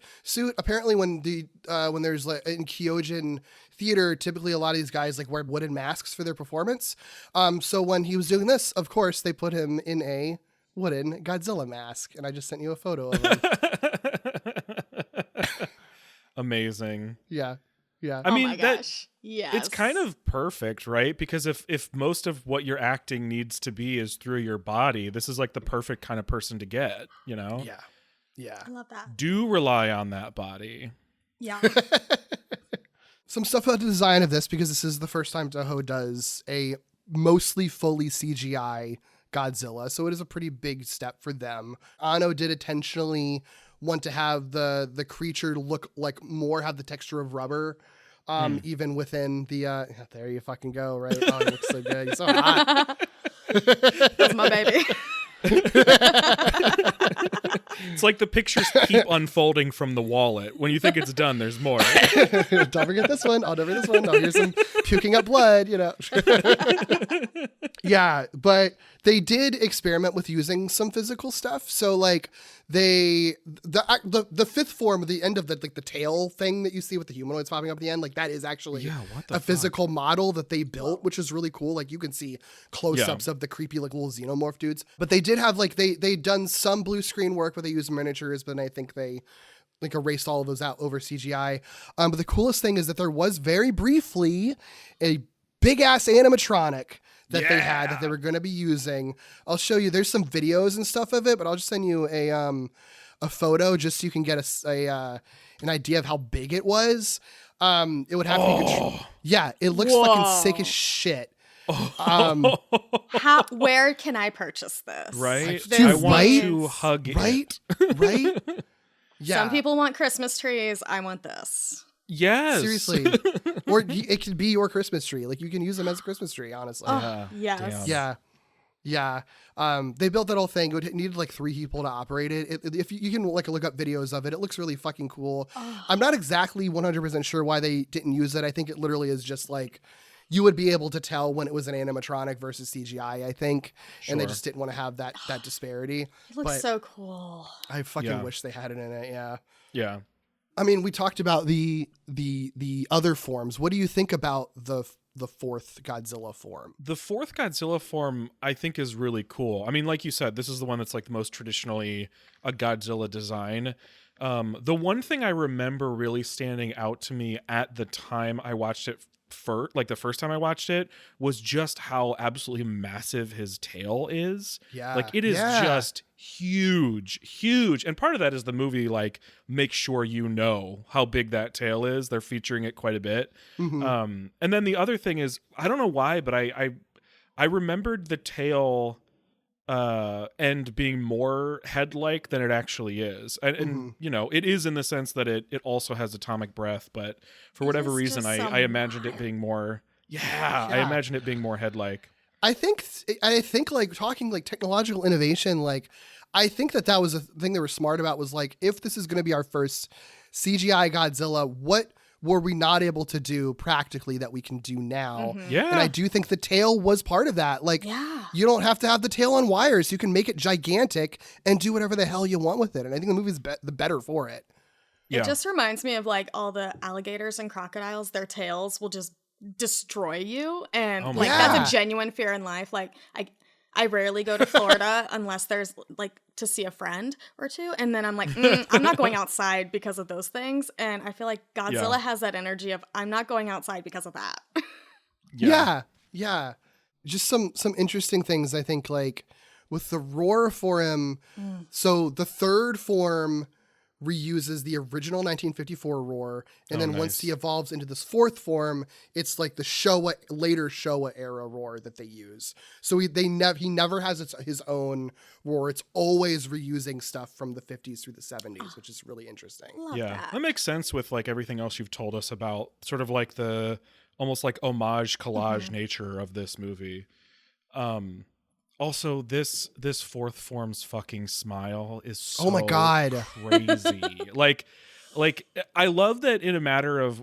A: apparently when there's like in Kyojin theater, typically a lot of these guys like wear wooden masks for their performance. So when he was doing this, of course, they put him in a wooden Godzilla mask, and I just sent you a photo of him.
B: Amazing.
A: Yeah.
B: I mean,
C: my gosh. Yes.
B: It's kind of perfect, right? Because if most of what your acting needs to be is through your body, this is like the perfect kind of person to get, Yeah.
C: I love that.
B: Do rely on that body.
C: Yeah.
A: Some stuff about the design of this, because this is the first time Toho does a mostly fully CGI Godzilla, so it is a pretty big step for them. Anno did intentionally want to have the creature look like have the texture of rubber, even within the there you fucking go, right? Oh, he looks so good. He's so hot.
C: That's my baby.
B: It's like the pictures keep unfolding from the wallet. When you think it's done, there's more.
A: Don't forget this one. I'll never this one. Oh, here's some puking up blood, Yeah, but they did experiment with using some physical stuff. So like the fifth form at the end of the tail thing that you see with the humanoids popping up at the end, like that is actually a physical model that they built, which is really cool. Like you can see close-ups of the creepy like little xenomorph dudes. But they did have like they done some blue screen work where they used miniatures, but then I think they like erased all of those out over CGI. But the coolest thing is that there was very briefly a big ass animatronic that they had that they were going to be using. I'll show you. There's some videos and stuff of it, but I'll just send you a photo just so you can get an idea of how big it was. It would have to be yeah, it looks fucking sick as shit.
C: Where can I purchase this?
B: Right?
A: I
B: want to hug it.
A: Right? Yeah.
C: Some people want Christmas trees. I want this.
B: Yes.
A: Seriously. Or it could be your Christmas tree. Like you can use them as a Christmas tree, honestly.
C: Yes.
A: Yeah. Yeah. They built that whole thing. It needed like 3 people to operate it. If you can like look up videos of it, it looks really fucking cool. I'm not exactly 100% sure why they didn't use it. I think it literally is just like you would be able to tell when it was an animatronic versus CGI, I think. And they just didn't want to have that disparity.
C: It looks so cool.
A: I fucking wish they had it in it. Yeah.
B: Yeah.
A: I mean, we talked about the other forms. What do you think about the 4th Godzilla form?
B: The 4th Godzilla form, I think, is really cool. I mean, like you said, this is the one that's like the most traditionally a Godzilla design. The one thing I remember really standing out to me at the time I watched it the first time I watched it, was just how absolutely massive his tail is.
A: Yeah.
B: Like it is just huge. And part of that is the movie, like, make sure you know how big that tail is. They're featuring it quite a bit. And then the other thing is, I don't know why, but I remembered the tail end being more head-like than it actually is. And you know, it is in the sense that it also has atomic breath, but for whatever reason, I imagined it being more, I imagined it being more head-like.
A: I think like talking like technological innovation, like I think that was a thing they were smart about, was like, if this is going to be our first CGI Godzilla, what were we not able to do practically that we can do now?
B: Yeah.
A: And I do think the tail was part of that. Like, you don't have to have the tail on wires. You can make it gigantic and do whatever the hell you want with it. And I think the movie's the better for it.
C: It just reminds me of like all the alligators and crocodiles. Their tails will just destroy you. And that's a genuine fear in life. Like I rarely go to Florida unless there's like to see a friend or two. And then I'm like, I'm not going outside because of those things. And I feel like Godzilla has that energy of, I'm not going outside because of that.
A: Yeah. Just some interesting things, I think, like with the roar form. So the 3rd form reuses the original 1954 roar, and then once he evolves into this 4th form, it's like the later Showa era roar that they use. So he never has his own roar. It's always reusing stuff from the 50s through the 70s, which is really interesting.
B: That makes sense with like everything else you've told us about sort of like the almost like homage collage nature of this movie. Also, this 4th form's fucking smile is so
A: oh my god
B: crazy. like I love that in a matter of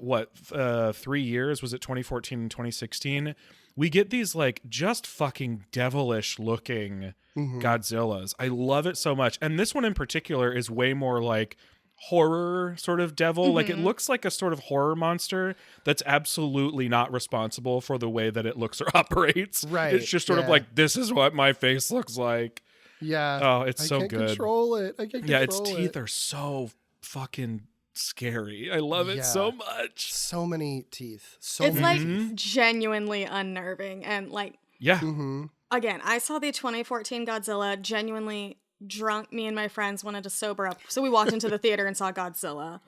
B: 3 years, was it 2014 and 2016, we get these like just fucking devilish looking Godzillas. I love it so much. And this one in particular is way more like horror sort of devil. Like it looks like a sort of horror monster that's absolutely not responsible for the way that it looks or operates.
A: Right.
B: It's just sort of like, this is what my face looks like.
A: Yeah.
B: Oh, it's so good.
A: I can't control it.
B: Its teeth are so fucking scary. I love it so much.
A: So many teeth.
C: It's like genuinely unnerving. And like, again, I saw the 2014 Godzilla genuinely drunk. Me and my friends wanted to sober up, so we walked into the theater and saw Godzilla.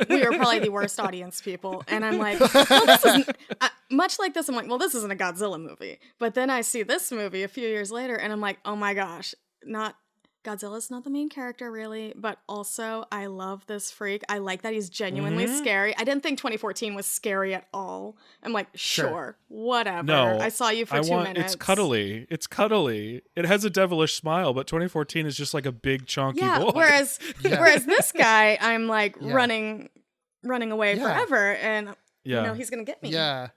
C: We were probably the worst audience people, and I'm like, well, this isn't much like this. I'm like, well, this isn't a Godzilla movie. But then I see this movie a few years later, and I'm like, oh my gosh, Godzilla's not the main character really, but also I love this freak. I like that he's genuinely scary. I didn't think 2014 was scary at all. I'm like, sure. Whatever. No, I saw you for 2 minutes.
B: It's cuddly. It has a devilish smile, but 2014 is just like a big chunky boy.
C: Whereas this guy, I'm like running away forever, and you know he's gonna get me.
A: Yeah.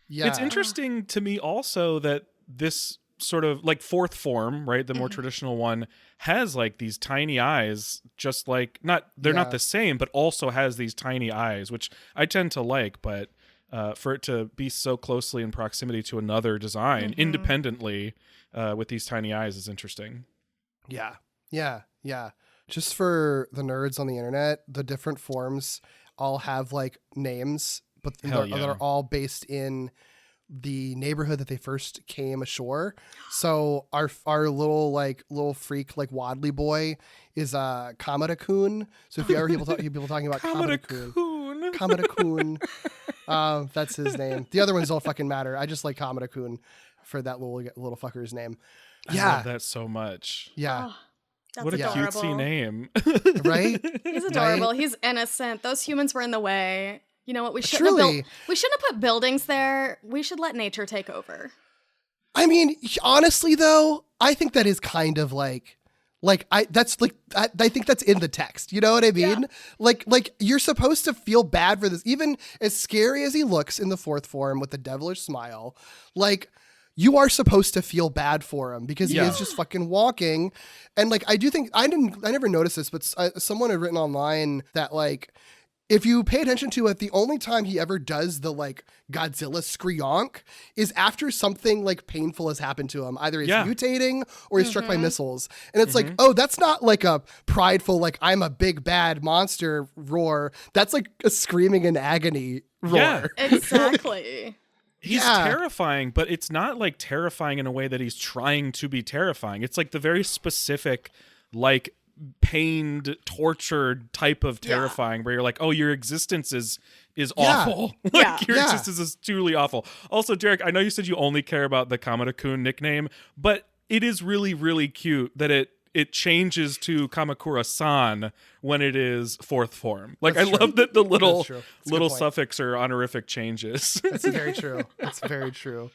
B: It's interesting to me also that this sort of like 4th form, right, the more traditional one, has like these tiny eyes, just like they're not the same, but also has these tiny eyes, which I tend to like, but for it to be so closely in proximity to another design independently with these tiny eyes is interesting.
A: Yeah. Just for the nerds on the internet, the different forms all have like names, but they're all based in the neighborhood that they first came ashore. So our little freak like Wadley boy is Kamada-kun. So if you ever hear people talking about Kamada-kun, that's his name. The other ones don't fucking matter. I just like Kamada-kun for that little fucker's name.
B: I love that so much.
A: Yeah.
B: What a cutesy name.
A: Right?
C: He's adorable. Right? He's innocent. Those humans were in the way. You know what? We shouldn't have put buildings there. We should let nature take over.
A: I mean, honestly, though, I think that is kind of I think that's in the text. You know what I mean?
C: Yeah.
A: Like you're supposed to feel bad for this, even as scary as he looks in the fourth form with the devilish smile. Like, you are supposed to feel bad for him because he is just fucking walking. And like, I do think I never noticed this, but someone had written online that like, if you pay attention to it, the only time he ever does the like Godzilla screonk is after something like painful has happened to him. Either he's mutating or he's struck by missiles. And it's like, oh, that's not like a prideful, like I'm a big bad monster roar. That's like a screaming in agony roar.
B: Yeah.
C: Exactly.
B: He's terrifying, but it's not like terrifying in a way that he's trying to be terrifying. It's like the very specific, like pained, tortured type of terrifying where you're like, oh, your existence is awful. Like your existence is truly awful. Also, Derek, I know you said you only care about the Kamada-kun nickname, but it is really, really cute that it changes to Kamakura-san when it is fourth form. Like, I love that the little suffix or honorific changes.
A: That's very true. That's very true.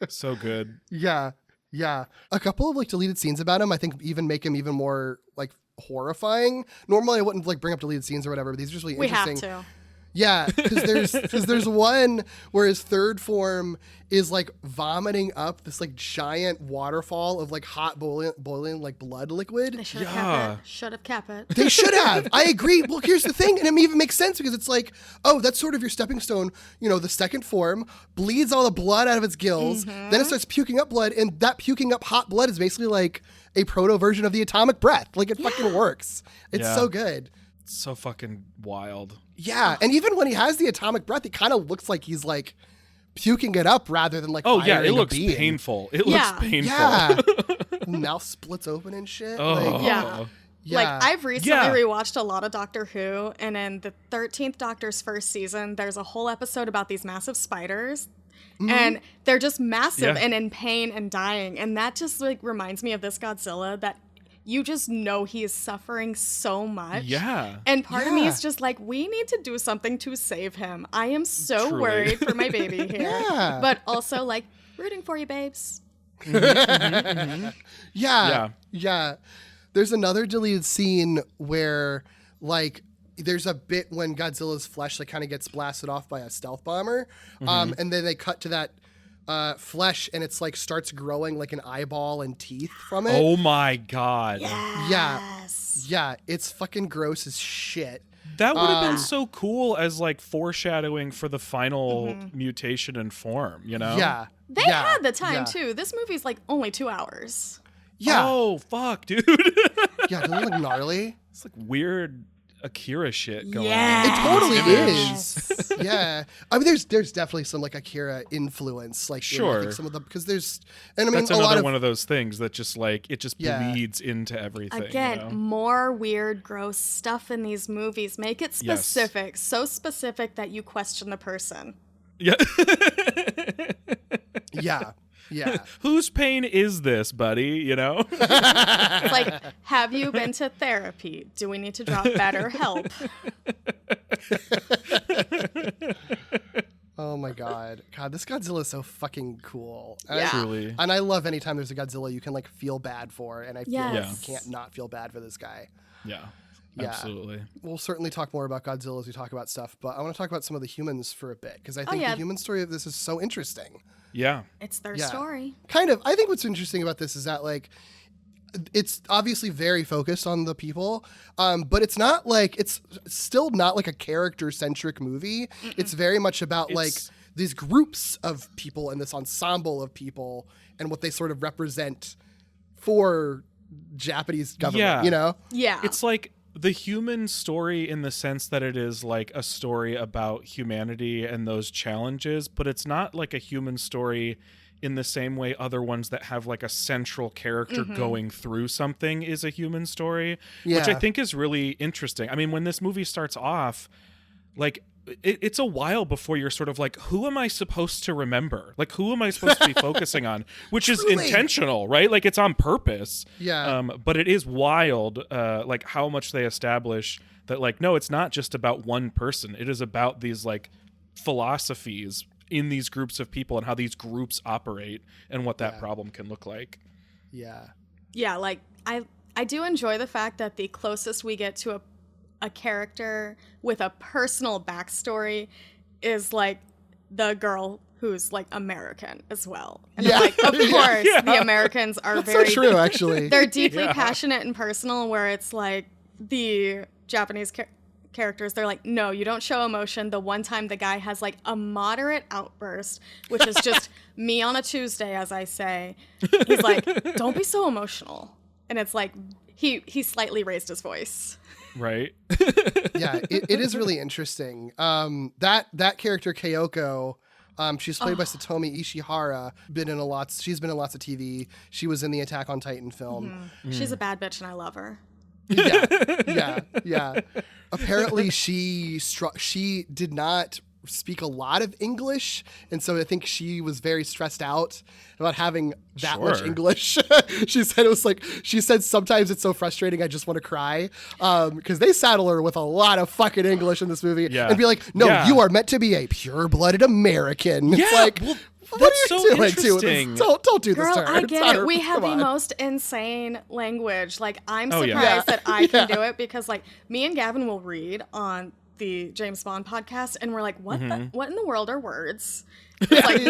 B: So good.
A: Yeah. Yeah. A couple of like deleted scenes about him, I think even make him even more like horrifying. Normally I wouldn't like bring up deleted scenes or whatever, but these are just really interesting.
C: We have to.
A: Yeah, because there's one where his third form is like vomiting up this like giant waterfall of like hot boiling like blood liquid.
C: They should have kept it.
A: They should have. I agree. Well, here's the thing, and it even makes sense because it's like, oh, that's sort of your stepping stone. You know, the second form bleeds all the blood out of its gills, then it starts puking up blood, and that puking up hot blood is basically like a proto version of the atomic breath. Like, it fucking works. It's so good.
B: So fucking wild.
A: Yeah, and even when he has the atomic breath, it kind of looks like he's like puking it up rather than like
B: it looks painful. It looks painful.
A: Yeah. Mouth splits open and shit.
B: Oh.
A: Like,
C: Yeah. Like, I've recently rewatched a lot of Doctor Who, and in the 13th Doctor's first season, there's a whole episode about these massive spiders. And they're just massive and in pain and dying. And that just like reminds me of this Godzilla, that you just know he is suffering so much.
B: Yeah.
C: And part of me is just like, we need to do something to save him. I am so worried for my baby here. But also like rooting for you, babes.
A: Yeah. There's another deleted scene where like there's a bit when Godzilla's flesh like kind of gets blasted off by a stealth bomber. And then they cut to that flesh and it's like starts growing like an eyeball and teeth from it.
B: Oh my God.
C: Yes.
A: Yeah, it's fucking gross as shit.
B: That would have been so cool as like foreshadowing for the final mutation and form, you know?
A: Yeah.
C: They had the time too. This movie's like only 2 hours.
A: Yeah.
B: Oh, fuck, dude.
A: Yeah, doesn't it look gnarly?
B: It's like weird Akira shit going
C: Yeah.
B: on.
A: It totally
C: Yes.
A: is. Yeah. I mean, there's definitely some like Akira influence, like
B: Sure.
A: in, like, some of the, because there's, and I mean,
B: That's
A: a lot
B: another
A: of
B: one of those things that just like it just bleeds into everything.
C: Again,
B: you know?
C: more weird, gross stuff in these movies. Make it specific. So specific that you question the person.
B: Yeah.
A: Yeah. Yeah.
B: Whose pain is this, buddy? You know?
C: It's like, have you been to therapy? Do we need to drop better help?
A: Oh my God. God, this Godzilla is so fucking cool.
B: Truly.
A: And I love anytime there's a Godzilla you can like feel bad for, and I feel like
C: Yes.
A: you can't not feel bad for this guy.
B: Yeah.
A: Yeah.
B: Absolutely.
A: We'll certainly talk more about Godzilla as we talk about stuff, but I want to talk about some of the humans for a bit, because I think the human story of this is so interesting.
B: Yeah.
C: It's their story.
A: Kind of. I think what's interesting about this is that like it's obviously very focused on the people, but it's not like it's still not like a character-centric movie. It's very much about like these groups of people and this ensemble of people and what they sort of represent for Japanese government, you know?
C: Yeah.
B: It's like the human story in the sense that it is like a story about humanity and those challenges, but it's not like a human story in the same way other ones that have like a central character going through something is a human story, which I think is really interesting. I mean, when this movie starts off, like it's a while before you're sort of like, who am I supposed to remember? Like, who am I supposed to be focusing on? Which is intentional, right? Like, it's on purpose.
A: Yeah.
B: But it is wild, like, how much they establish that, like, no, it's not just about one person. It is about these, like, philosophies in these groups of people and how these groups operate and what that problem can look like.
A: Yeah.
C: Yeah, like I do enjoy the fact that the closest we get to a character with a personal backstory is like the girl who's like American as well. And I'm like, of course, the Americans are
A: That's
C: very
A: so true, actually.
C: They're deeply passionate and personal, where it's like the Japanese characters, they're like, no, you don't show emotion. The one time the guy has like a moderate outburst, which is just me on a Tuesday, as I say, he's like, don't be so emotional. And it's like he slightly raised his voice.
B: Right.
A: Yeah, it is really interesting. That character Kyoko, she's played by Satomi Ishihara. She's been in lots of TV. She was in the Attack on Titan film.
C: She's a bad bitch, and I love her.
A: Yeah. Apparently, she did not speak a lot of English, and so I think she was very stressed out about having that much English. She said sometimes it's so frustrating I just want to cry, because they saddle her with a lot of fucking English in this movie and be like, no, you are meant to be a pure-blooded American. It's like,
B: well,
A: what
B: that's
A: are you
B: so
A: doing
B: interesting.
A: Don't do
C: Girl,
A: this to her.
C: I get it. We have
A: Come
C: the
A: on.
C: most insane language. Like, I'm
B: Oh,
C: surprised
B: yeah.
C: that I can do it, because like me and Gavin will read on the James Bond podcast, and we're like, what in the world are words? It's like,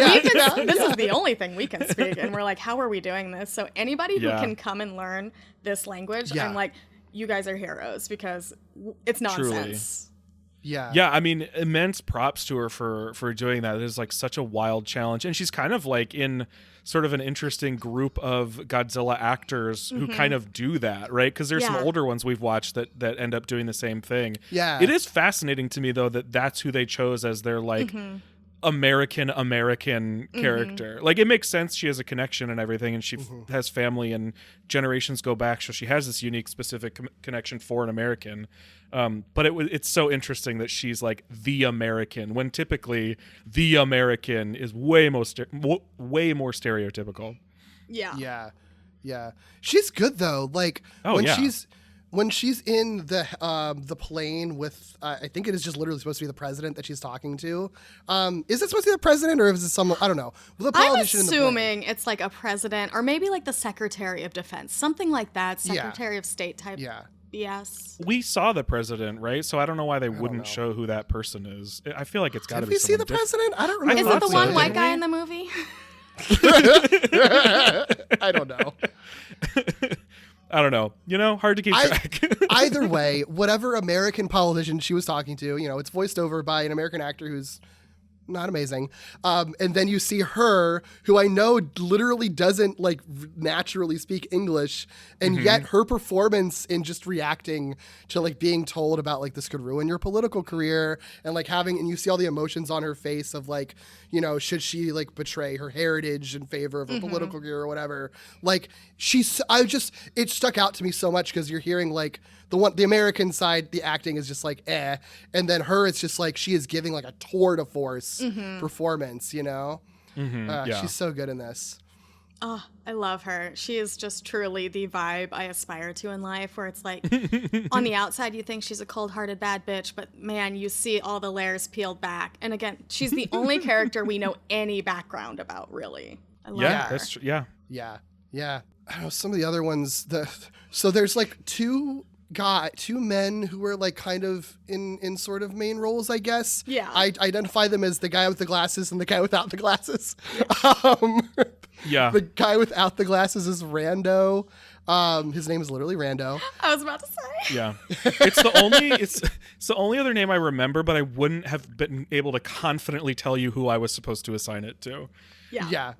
C: this is the only thing we can speak, and we're like, how are we doing this? So anybody who can come and learn this language, I'm like, you guys are heroes, because it's nonsense.
A: Yeah.
B: Yeah, I mean, immense props to her for doing that. It is like such a wild challenge. And she's kind of like in sort of an interesting group of Godzilla actors who kind of do that, right? Because there's some older ones we've watched that end up doing the same thing.
A: Yeah.
B: It is fascinating to me, though, that that's who they chose as their like American character. Like, it makes sense. She has a connection and everything, and she has family and generations go back, so she has this unique specific connection for an American. But it's so interesting that she's like the American, when typically the American is way more stereotypical.
A: Yeah. She's good though. Like when she's in the plane with, I think it is just literally supposed to be the president that she's talking to. Is it supposed to be the president, or is it some, I don't know. The politician
C: I'm assuming it's like a president, or maybe like the Secretary of Defense, something like that. Secretary of State type.
A: Yeah.
C: BS.
B: We saw the president, right? So I don't know why they wouldn't show who that person is. I feel like it's got to be.
A: Did we see the president? I don't remember.
C: Is it the one white guy in the movie?
A: I don't know.
B: I don't know. You know, hard to keep track.
A: Either way, whatever American politician she was talking to, you know, it's voiced over by an American actor who's not amazing. And then you see her, who I know literally doesn't like naturally speak English, and yet her performance in just reacting to like being told about like this could ruin your political career, and like and you see all the emotions on her face of like, you know, should she like betray her heritage in favor of her political career or whatever. Like it stuck out to me so much, because you're hearing like the American side, the acting is just like and then her, it's just like she is giving like a tour de force performance, you know. She's so good in this.
C: Oh, I love her. She is just truly the vibe I aspire to in life, where it's like on the outside you think she's a cold-hearted bad bitch, but man, you see all the layers peeled back. And again, she's the only character we know any background about, really. I love her.
B: That's true. Yeah.
A: I don't know, some of the other ones, so there's like two men who were like kind of in sort of main roles, I guess.
C: Yeah.
A: I identify them as the guy with the glasses and the guy without the glasses.
B: Yeah.
A: The guy without the glasses is Rando. His name is literally Rando.
C: I was about to say.
B: Yeah. It's the only other name I remember, but I wouldn't have been able to confidently tell you who I was supposed to assign it to.
A: Yeah.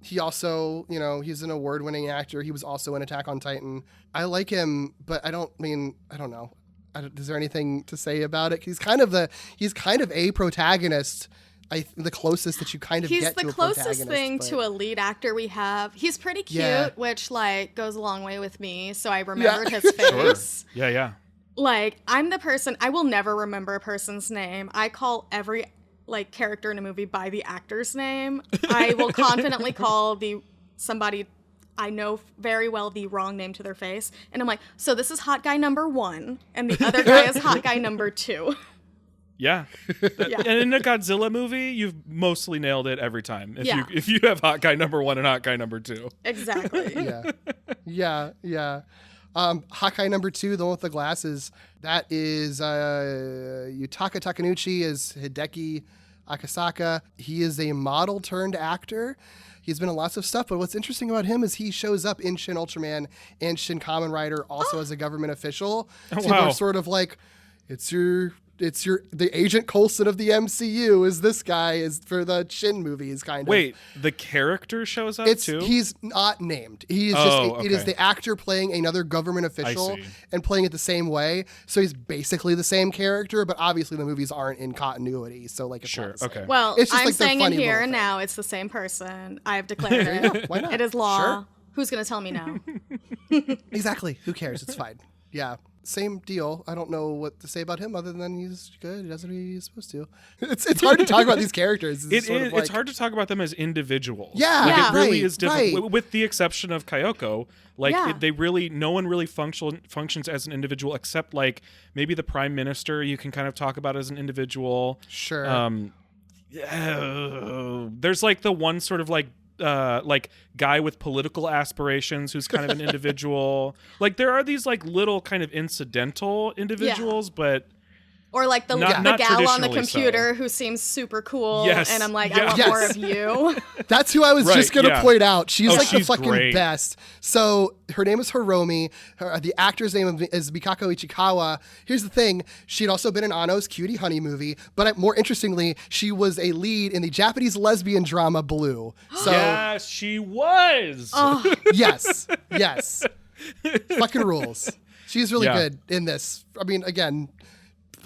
A: He also, you know, he's an award-winning actor. He was also in Attack on Titan. I like him, but I don't know. Is there anything to say about it? He's kind of a protagonist. The closest that you kind of get to a protagonist.
C: He's the closest thing to a lead actor we have. He's pretty cute, which like goes a long way with me. So I remembered his face.
B: Sure. Yeah.
C: Like, I'm the person, I will never remember a person's name. I call every like character in a movie by the actor's name. I will confidently call somebody I know very well the wrong name to their face, and I'm like, so this is hot guy number 1, and the other guy is hot guy number 2.
B: Yeah.
C: Yeah.
B: And in a Godzilla movie, you've mostly nailed it every time. If you have hot guy number 1 and hot guy number 2.
C: Exactly.
A: Yeah. Hawkeye number 2, the one with the glasses, that is Yutaka Takanouchi as Hideki Akasaka. He is a model turned actor. He's been in lots of stuff, but what's interesting about him is he shows up in Shin Ultraman and Shin Kamen Rider also as a government official.
B: Oh,
A: People
B: wow.
A: are sort of like, the Agent Coulson of the MCU is this guy is for the Shin movies kind of.
B: Wait, the character shows up too?
A: He's not named. He is it is the actor playing another government official
B: see.
A: and playing it the same way. So he's basically the same character, but obviously the movies aren't in continuity. So like it's
B: Sure,
A: not the same.
B: okay.
C: Well,
A: It's just
C: I'm
A: like their
C: saying in
A: funny
C: here
A: little
C: and
A: thing.
C: now it's the same person. I've declared it.
A: Why not?
C: It is law.
A: Sure.
C: Who's going to tell me no?
A: Exactly. Who cares? It's fine. Yeah. Same deal. I don't know what to say about him other than he's good. He does what he's supposed to. It's hard to talk about these characters.
B: It's hard to talk about them as individuals.
A: Yeah,
C: Yeah.
B: It really
A: right,
B: is different.
A: right.
B: With the exception of Kyoko, like
C: Yeah.
B: no one really functions as an individual except like maybe the prime minister. You can kind of talk about as an individual.
A: Sure.
B: There's like the one sort of like guy with political aspirations who's kind of an individual. Like there are these like little kind of incidental individuals, but
C: Or like the
B: Not
C: gal on the
B: traditionally
C: computer who seems super cool.
B: Yes.
C: And I'm like,
B: Yeah.
C: I want
A: Yes.
C: more of you.
A: That's who I was
B: Right,
A: just going to
B: yeah.
A: point out. She's
B: Oh,
A: like the
B: she's
A: fucking
B: great.
A: best. So her name is Hiromi. The actor's name is Mikako Ichikawa. Here's the thing. She'd also been in Ano's Cutie Honey movie. But more interestingly, she was a lead in the Japanese lesbian drama Blue. So
B: yes, she was.
A: yes. Fucking rules. She's really
B: Yeah.
A: good in this. I mean, again,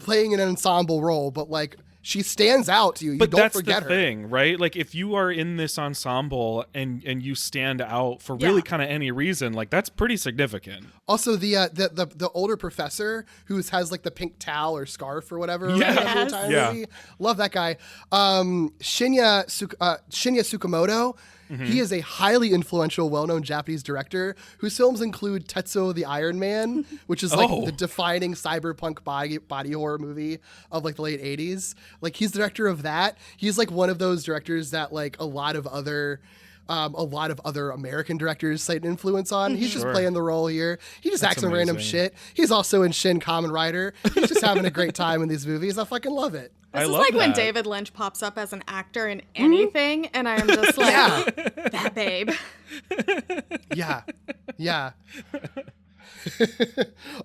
A: playing an ensemble role, but like she stands out to you. You
B: But
A: don't
B: that's
A: forget
B: the
A: her.
B: thing, right? Like if you are in this ensemble and you stand out for really
C: Yeah.
B: kind of any reason, like that's pretty significant.
A: Also, the older professor who has like the pink towel or scarf or whatever. around
B: Yes.
A: the entire
B: Yeah.
A: movie. Love that guy. Shinya Tsukamoto.
B: Mm-hmm.
A: He is a highly influential, well-known Japanese director whose films include Tetsuo the Iron Man, which is like
B: Oh.
A: the defining cyberpunk body horror movie of like the late 80s. Like he's the director of that. He's like one of those directors that like a lot of other American directors cite an influence on. He's just
B: Sure.
A: playing the role here. He just acts in random
B: amazing.
A: shit. He's also in Shin Kamen Rider. He's just having a great time in these movies. I fucking love it.
B: I
C: This is
B: love
C: like when
B: that.
C: David Lynch pops up as an actor in anything, and I'm just like, that babe.
A: Yeah.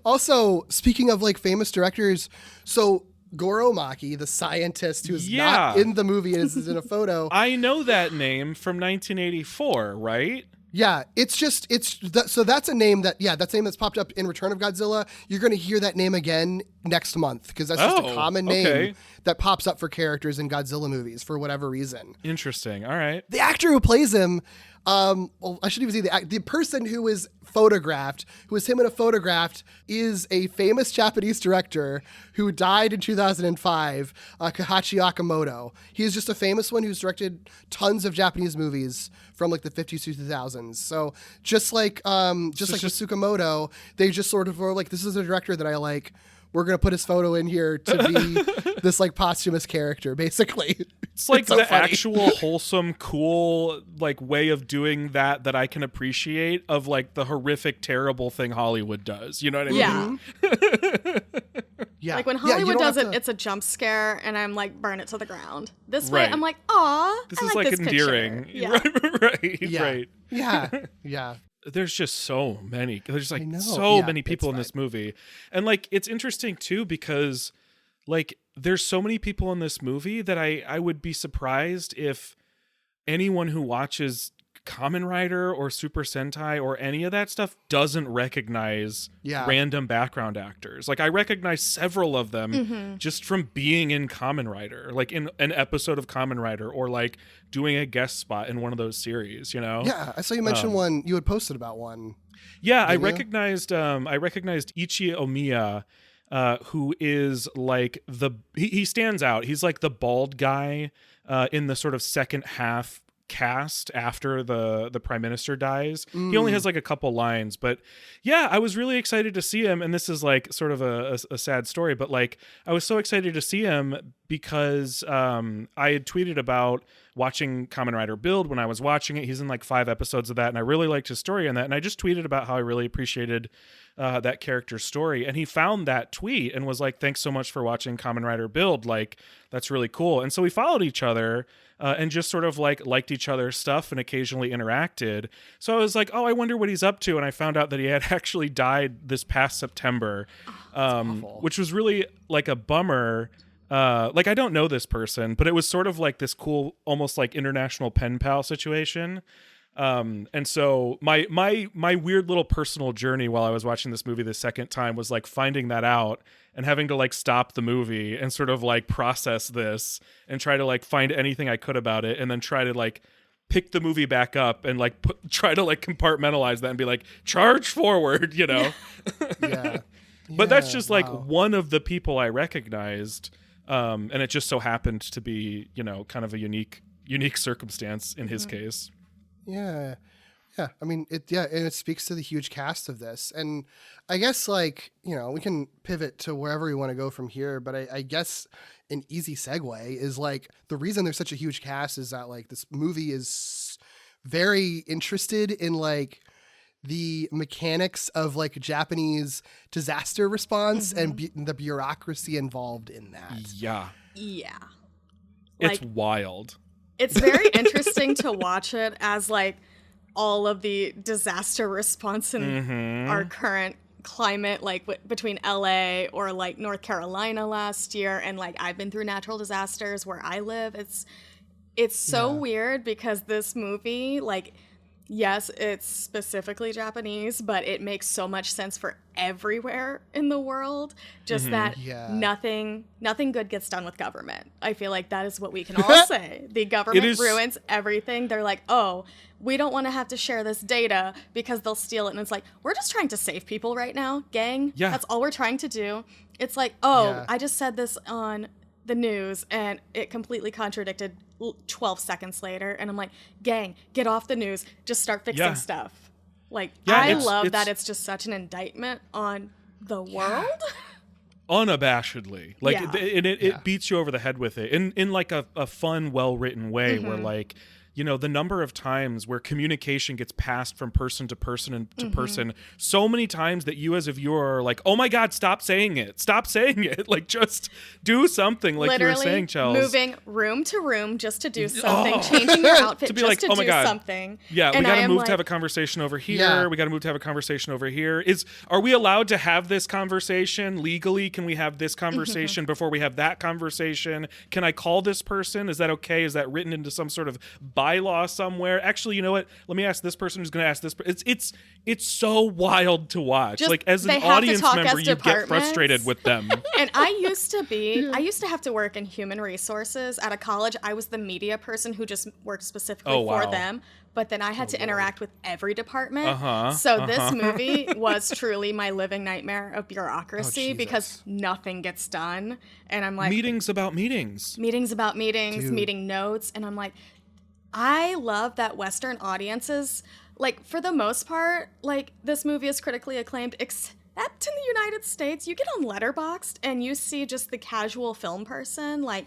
A: Also, speaking of like famous directors, so Goro Maki, the scientist who's not
B: Yeah.
A: in the movie and is in a photo.
B: I know that name from 1984, right?
A: Yeah, so that's a name that's a name that's popped up in Return of Godzilla. You're going to hear that name again next month because that's just a
B: Oh,
A: common name
B: okay.
A: that pops up for characters in Godzilla movies for whatever reason.
B: Interesting. All right.
A: The actor who plays him, well, I shouldn't even say the person who is photographed, who is him in a photograph, is a famous Japanese director who died in 2005, Kahachi Akamoto. He is just a famous one who's directed tons of Japanese movies from like the 50s to 2000s. So just like with Tsukamoto, they just sort of were like, this is a director that I like. We're going to put his photo in here to be this like posthumous character, basically.
B: It's like
A: so
B: the
A: funny.
B: actual wholesome, cool like way of doing that I can appreciate of like the horrific, terrible thing Hollywood does. You know what I mean?
C: Yeah.
A: Yeah.
C: Like when
A: Yeah, you
C: Hollywood
A: don't
C: does
A: have
C: it,
A: to-
C: it's a jump scare, and I'm like, burn it to the ground. This
B: Right.
C: way, I'm like, aw,
B: This
C: I
B: is
C: like
B: like
C: this
B: endearing.
C: picture. Yeah.
B: right.
A: Yeah.
B: Right.
A: Yeah.
B: There's just so many. There's like
A: I know.
B: so
A: Yeah,
B: many people in
A: it's
B: this movie. And like it's interesting too because like there's so many people in this movie that I would be surprised if anyone who watches Kamen Rider or Super Sentai or any of that stuff doesn't recognize random background actors. Like I recognize several of them just from being in Kamen Rider, like in an episode of Kamen Rider or like doing a guest spot in one of those series, you know?
A: Yeah, I saw you mention one. You had posted about one.
B: Yeah, I
A: Didn't you?
B: recognized Ichi Omiya, who is like he stands out. He's like the bald guy in the sort of second half cast after the prime minister dies. He only has like a couple lines, but yeah, I was really excited to see him. And this is like sort of a sad story, but like I was so excited to see him because I had tweeted about watching Kamen Rider Build when I was watching it. He's in like 5 episodes of that, and I really liked his story in that. And I just tweeted about how I really appreciated that character's story, and he found that tweet and was like, thanks so much for watching Kamen Rider Build, like that's really cool. And so we followed each other and just sort of like liked each other's stuff and occasionally interacted. So I was like, oh, I wonder what he's up to. And I found out that he had actually died this past September, which was really like a bummer. Like I don't know this person, but it was sort of like this cool, almost like international pen pal situation. And so my weird little personal journey while I was watching this movie the second time was like finding that out and having to like stop the movie and sort of like process this and try to like find anything I could about it, and then try to like pick the movie back up and like try to like compartmentalize that and be like, charge forward, you know?
A: Yeah.
B: But that's just like one of the people I recognized. And it just so happened to be, you know, kind of a unique circumstance in his case.
A: Yeah. Yeah. I mean, and it speaks to the huge cast of this. And I guess, like, you know, we can pivot to wherever we want to go from here. But I guess an easy segue is like the reason there's such a huge cast is that like this movie is very interested in like the mechanics of like Japanese disaster response and the bureaucracy involved in that.
B: Yeah.
C: Yeah.
B: It's wild.
C: It's very interesting to watch it as like all of the disaster response in our current climate, like between LA or like North Carolina last year. And like I've been through natural disasters where I live. It's so weird because this movie, like, yes, it's specifically Japanese, but it makes so much sense for everywhere in the world. Just that nothing good gets done with government. I feel like that is what we can all say. The government ruins everything. They're like, oh, we don't want to have to share this data because they'll steal it. And it's like, we're just trying to save people right now, gang. Yeah. That's all we're trying to do. It's like, I just said this on the news and it completely contradicted 12 seconds later, and I'm like, gang, get off the news, just start fixing stuff. Like, I love that it's just such an indictment on the world.
B: Unabashedly. Like, it beats you over the head with it in like a fun, well-written way where like, you know, the number of times where communication gets passed from person to person and to person so many times that you as a viewer are like, oh my God, stop saying it. Like, just do something, like literally, you were saying, Chels.
C: Moving room to room just to do something, changing your outfit to be just like, to do something.
B: Yeah, and we got to move to have a conversation over here. Yeah. We got to move to have a conversation over here. Are we allowed to have this conversation legally? Can we have this conversation before we have that conversation? Can I call this person? Is that okay? Is that written into some sort of bylaw somewhere? Actually, you know what? Let me ask this person who's going to ask this. It's so wild to watch.
C: Just,
B: like as an audience member, you get frustrated with them.
C: And I used to have to work in human resources at a college. I was the media person who just worked specifically for them. But then I had to interact with every department. So this movie was truly my living nightmare of bureaucracy because nothing gets done. And I'm like,
B: meetings about meetings,
C: meeting notes. And I'm like, I love that Western audiences, like, for the most part, like, this movie is critically acclaimed, except in the United States. You get on Letterboxd and you see just the casual film person, like,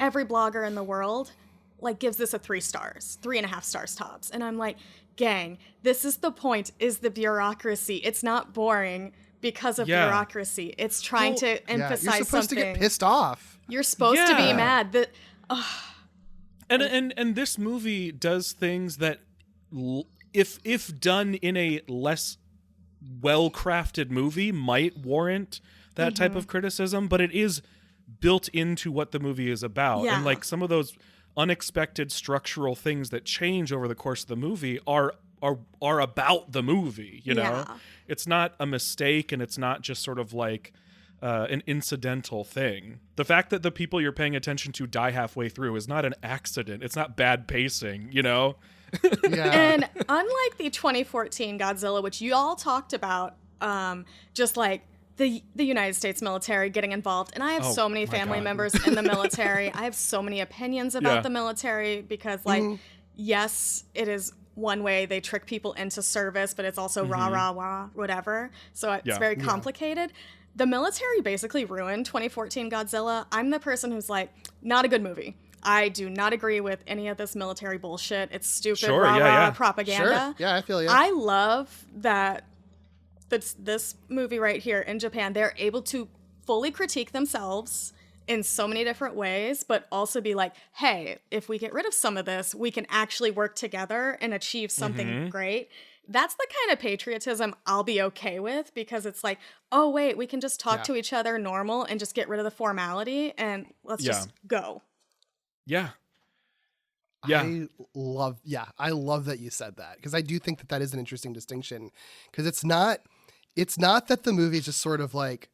C: every blogger in the world, like, gives this a 3 stars, 3.5 stars tops. And I'm like, gang, this is the point, is the bureaucracy. It's not boring because of bureaucracy. It's trying to emphasize something.
A: You're supposed to get pissed off.
C: You're supposed to be mad.
B: And this movie does things that, if done in a less well-crafted movie, might warrant that type of criticism, but it is built into what the movie is about. And like some of those unexpected structural things that change over the course of the movie are about the movie, you know? It's not a mistake, and it's not just sort of like an incidental thing. The fact that the people you're paying attention to die halfway through is not an accident. It's not bad pacing, you know?
C: And unlike the 2014 Godzilla, which you all talked about, just like the United States military getting involved. And I have so many family members in the military. I have so many opinions about the military because, like, yes, it is one way they trick people into service, but it's also rah, rah, rah, whatever. So it's very complicated. The military basically ruined 2014 Godzilla. I'm the person who's like, not a good movie. I do not agree with any of this military bullshit. It's stupid, rah-rah propaganda.
A: Sure. Yeah, I feel you.
C: I love that this movie right here in Japan, they're able to fully critique themselves in so many different ways, but also be like, hey, if we get rid of some of this, we can actually work together and achieve something great. That's the kind of patriotism I'll be okay with, because it's like, oh, wait, we can just talk to each other normal and just get rid of the formality and let's just go.
B: Yeah.
A: I love that you said that, because I do think that is an interesting distinction, because it's not that the movie is just sort of like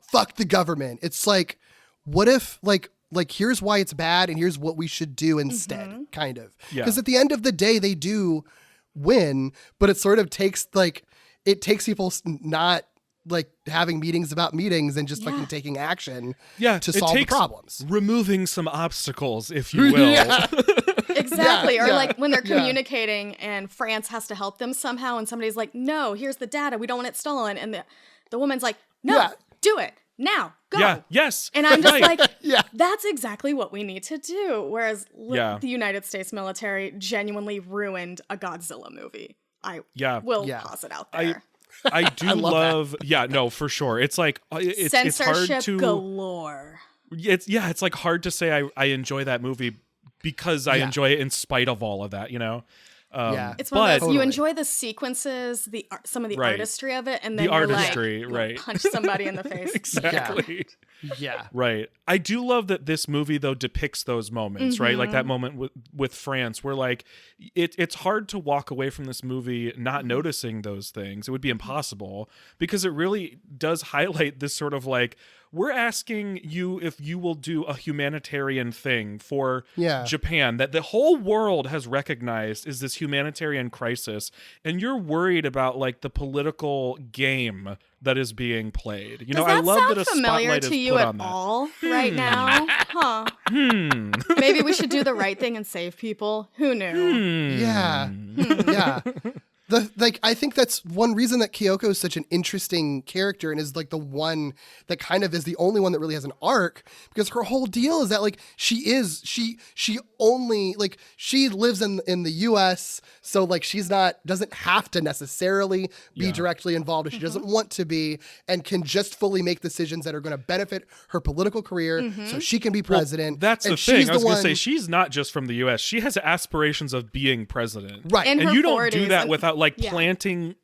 A: fuck the government. It's like, what if like here's why it's bad and here's what we should do instead, kind of. Because at the end of the day, they do win, but it sort of takes people not like having meetings about meetings and just fucking taking action to solve the problems.
B: Removing some obstacles, if you will.
C: Exactly. Or like when they're communicating and France has to help them somehow and somebody's like, no, here's the data, we don't want it stolen. And the woman's like, no, do it. Now, go.
B: Yeah, yes.
C: And I'm just like, that's exactly what we need to do. Whereas the United States military genuinely ruined a Godzilla movie. I will pause it out there.
B: I do love for sure. It's like,
C: censorship
B: it's hard to,
C: galore.
B: It's like hard to say I enjoy that movie because I enjoy it in spite of all of that, you know?
C: It's one of those, you enjoy the sequences, some of the artistry of it, and then you'll punch somebody in the face.
B: Exactly. Yeah. Right. I do love that this movie, though, depicts those moments, right? Like that moment with France where, like, it's hard to walk away from this movie not noticing those things. It would be impossible, because it really does highlight this sort of like, we're asking you if you will do a humanitarian thing for Japan that the whole world has recognized is this humanitarian crisis, and you're worried about like the political game that is being played. You know, I love that a spotlight is put on that.
C: All right now? Huh. Maybe we should do the right thing and save people. Who knew?
A: Yeah. Yeah. I think that's one reason that Kyoko is such an interesting character and is like the one that kind of is the only one that really has an arc, because her whole deal is that like she only like she lives in the US, so like doesn't have to necessarily be directly involved if she doesn't want to be, and can just fully make decisions that are going to benefit her political career so she can be president.
B: Well, that's the thing. I was going to say, she's not just from the US. She has aspirations of being president.
A: Right.
B: And you don't do that without planting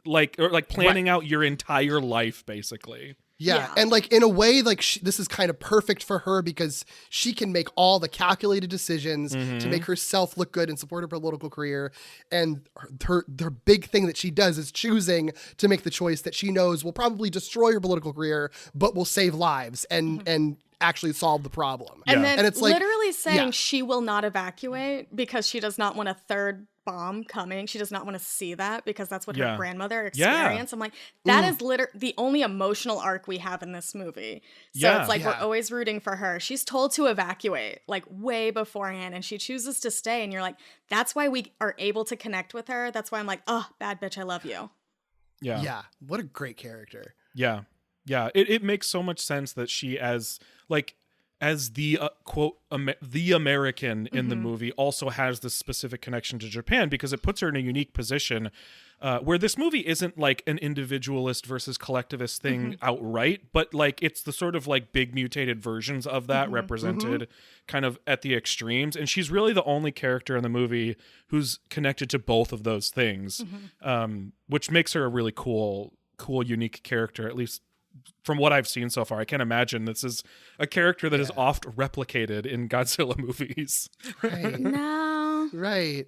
B: planning out your entire life, basically.
A: Yeah. And like in a way, like this is kind of perfect for her, because she can make all the calculated decisions to make herself look good and support her political career. And her big thing that she does is choosing to make the choice that she knows will probably destroy her political career, but will save lives and actually solve the problem.
C: And then it's like, literally saying she will not evacuate because she does not want a third bomb coming. She does not want to see that, because that's what her grandmother experienced. I'm like, that is the only emotional arc we have in this movie. So it's like we're always rooting for her. She's told to evacuate like way beforehand, and she chooses to stay, and you're like, that's why we are able to connect with her. That's why I'm like, oh, bad bitch, I love you.
A: Yeah. What a great character.
B: Yeah. It makes so much sense that she, as the quote the American in the movie, also has this specific connection to Japan, because it puts her in a unique position where this movie isn't like an individualist versus collectivist thing outright, but like it's the sort of like big mutated versions of that represented kind of at the extremes. And she's really the only character in the movie who's connected to both of those things, which makes her a really cool, unique character, at least from what I've seen so far. I can't imagine this is a character that is oft replicated in Godzilla movies.
A: Right.
C: No.
A: Right.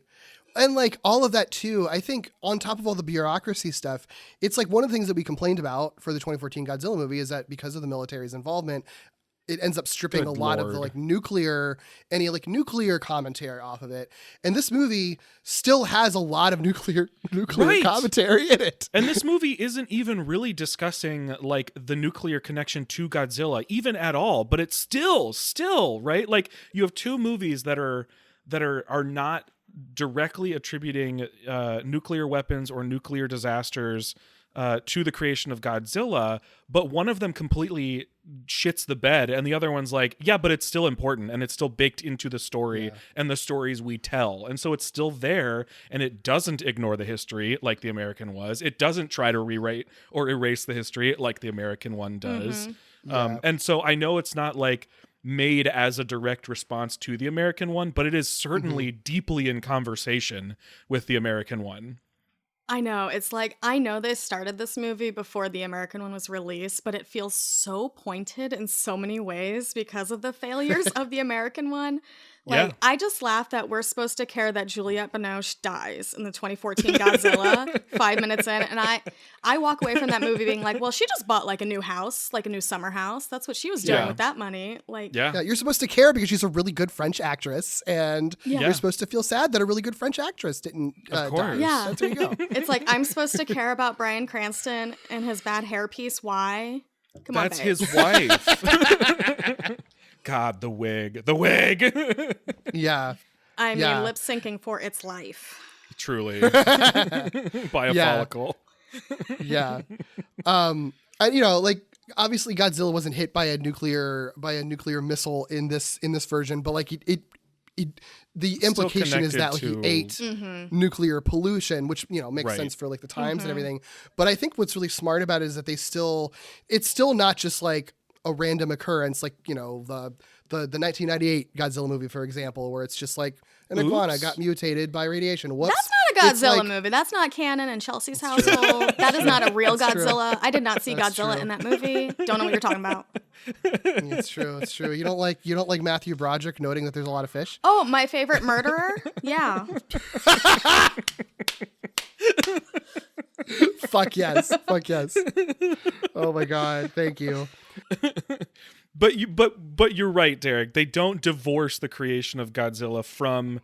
A: And like all of that too, I think on top of all the bureaucracy stuff, it's like one of the things that we complained about for the 2014 Godzilla movie is that because of the military's involvement, it ends up stripping a lot of the like nuclear commentary off of it. And this movie still has a lot of nuclear commentary in it.
B: And this movie isn't even really discussing like the nuclear connection to Godzilla even at all, but it's still right? Like you have two movies that are not directly attributing nuclear weapons or nuclear disasters to the creation of Godzilla, but one of them completely shits the bed and the other one's like, yeah, but it's still important and it's still baked into the story and the stories we tell. And so it's still there, and it doesn't ignore the history like the American was. It doesn't try to rewrite or erase the history like the American one does. And so I know it's not like made as a direct response to the American one, but it is certainly deeply in conversation with the American one.
C: I know. It's like, I know they started this movie before the American one was released, but it feels so pointed in so many ways because of the failures of the American one. Like, I just laugh that we're supposed to care that Juliette Binoche dies in the 2014 Godzilla 5 minutes in. And I walk away from that movie being like, well, she just bought like a new house, like a new summer house. That's what she was doing with that money. Like,
A: yeah, you're supposed to care because she's a really good French actress. And you're supposed to feel sad that a really good French actress didn't die.
C: Yeah.
A: There you go.
C: It's like, I'm supposed to care about Bryan Cranston and his bad hairpiece. Why? Come on,
B: That's
C: babe.
B: his wife. God, the wig.
A: Yeah.
C: I mean, lip syncing for its life.
B: Truly. By a follicle.
A: Yeah. And, you know, like, obviously Godzilla wasn't hit by a nuclear missile in this version, but like the implication is that like, he ate nuclear pollution, which, you know, makes sense for like the times and everything. But I think what's really smart about it is that it's still not just like a random occurrence, like, you know, the 1998 Godzilla movie, for example, where it's just like an iguana got mutated by radiation. Whoops.
C: That's not a Godzilla movie. That's not canon in Chelsea's household. That is not a real Godzilla. True. I did not see Godzilla in that movie. Don't know what you're talking about.
A: It's true. It's true. You don't like Matthew Broderick noting that there's a lot of fish?
C: Oh, my favorite murderer? Yeah.
A: Fuck yes. Fuck yes. Oh my God. Thank you.
B: But you're right, Derek. They don't divorce the creation of Godzilla from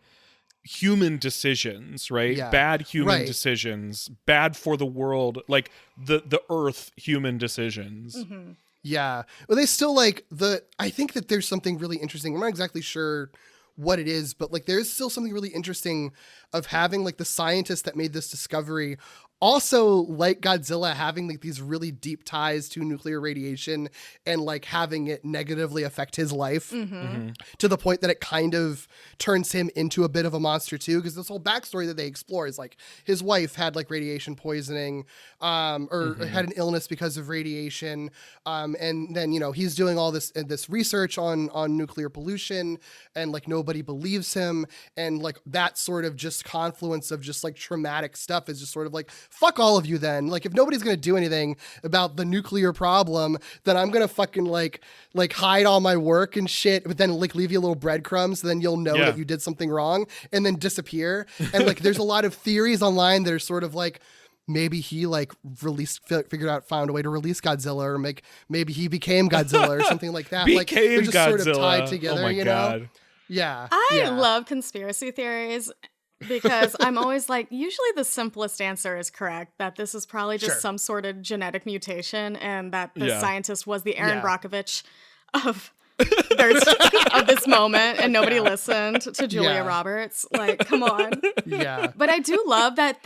B: human decisions, right?
A: Yeah.
B: Bad human decisions, bad for the world, like the Earth human decisions.
A: Yeah. Well, they still like I think that there's something really interesting. I'm not exactly sure what it is, but like there's still something really interesting of having like the scientists that made this discovery also, like Godzilla, having like these really deep ties to nuclear radiation and like having it negatively affect his life to the point that it kind of turns him into a bit of a monster too. Because this whole backstory that they explore is like his wife had like radiation poisoning or had an illness because of radiation. And then, you know, he's doing all this research on nuclear pollution and like nobody believes him. And like that sort of just confluence of just like traumatic stuff is just sort of like, fuck all of you then. Like, if nobody's going to do anything about the nuclear problem, then I'm going to fucking like hide all my work and shit, but then like leave you little breadcrumbs, so then you'll know that you did something wrong and then disappear. And like, there's a lot of theories online that are sort of like, maybe he like found a way to release Godzilla, or maybe he became Godzilla or something like that. Like they're just
B: Godzilla.
A: sort of tied together,
B: oh my
A: you
B: God.
A: know? Yeah.
C: I love conspiracy theories. Because I'm always like, usually the simplest answer is correct, that this is probably just some sort of genetic mutation and that the scientist was the Aaron Brockovich of this moment and nobody listened to Julia Roberts. Like, come on.
A: Yeah.
C: But I do love that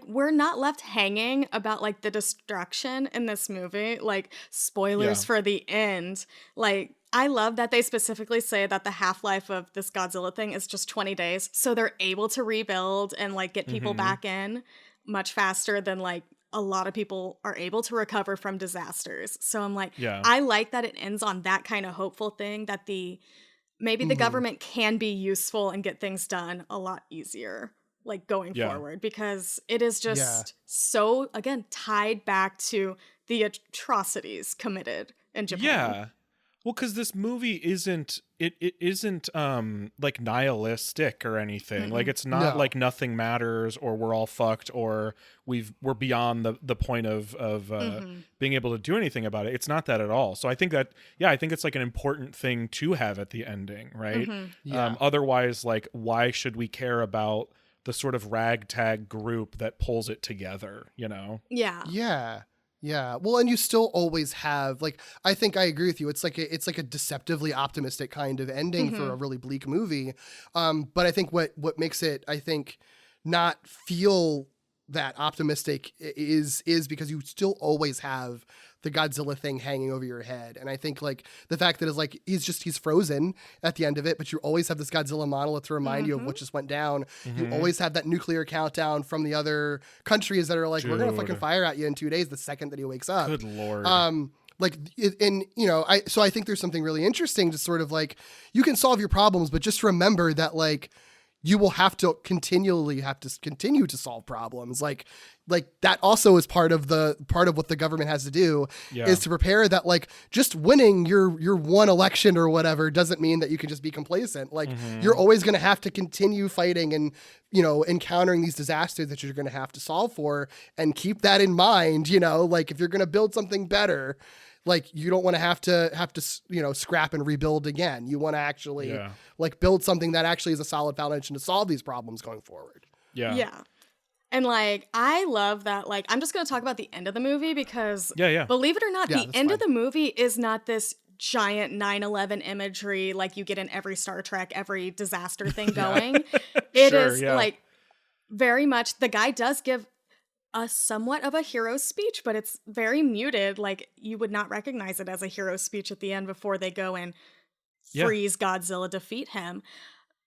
C: we're not left hanging about like the destruction in this movie. Like, spoilers for the end. Like, I love that they specifically say that the half-life of this Godzilla thing is just 20 days. So they're able to rebuild and like get people back in much faster than like a lot of people are able to recover from disasters. So I'm like, I like that it ends on that kind of hopeful thing, that maybe the government can be useful and get things done a lot easier, like going forward, because it is just so, again, tied back to the atrocities committed in Japan.
B: Yeah. Well, because this movie isn't like nihilistic or anything. Like, it's not like nothing matters or we're all fucked or we're beyond the point of being able to do anything about it. It's not that at all. So I think it's like an important thing to have at the ending, right? Otherwise, like, why should we care about the sort of ragtag group that pulls it together, you know?
C: Yeah.
A: Yeah. Yeah. Well, and you still always have, like, I think I agree with you. It's like a deceptively optimistic kind of ending for a really bleak movie. But I think what makes it, I think, not feel that optimistic is because you still always have the Godzilla thing hanging over your head. And I think, like, the fact that it's like he's frozen at the end of it, but you always have this Godzilla monolith to remind you of what just went down. You always have that nuclear countdown from the other countries that are like, we're gonna fucking fire at you in 2 days the second that he wakes up.
B: Good Lord.
A: Like, and you know, so I think there's something really interesting to sort of like, you can solve your problems, but just remember that, like, you will have to continue to solve problems. Like that also is part of what the government has to do is to prepare that, like, just winning your one election or whatever doesn't mean that you can just be complacent. Like, you're always going to have to continue fighting and, you know, encountering these disasters that you're going to have to solve for, and keep that in mind. You know, like, if you're going to build something better, like, you don't want to have to, you know, scrap and rebuild again. You want to actually like build something that actually is a solid foundation to solve these problems going forward.
B: Yeah.
C: Yeah. And, like, I love that. Like, I'm just going to talk about the end of the movie because believe it or not, the end of the movie is not this giant 9/11 imagery like you get in every Star Trek, every disaster thing going. It is like very much, the guy does give a somewhat of a hero speech, but it's very muted. Like, you would not recognize it as a hero speech at the end before they go and freeze Godzilla, defeat him.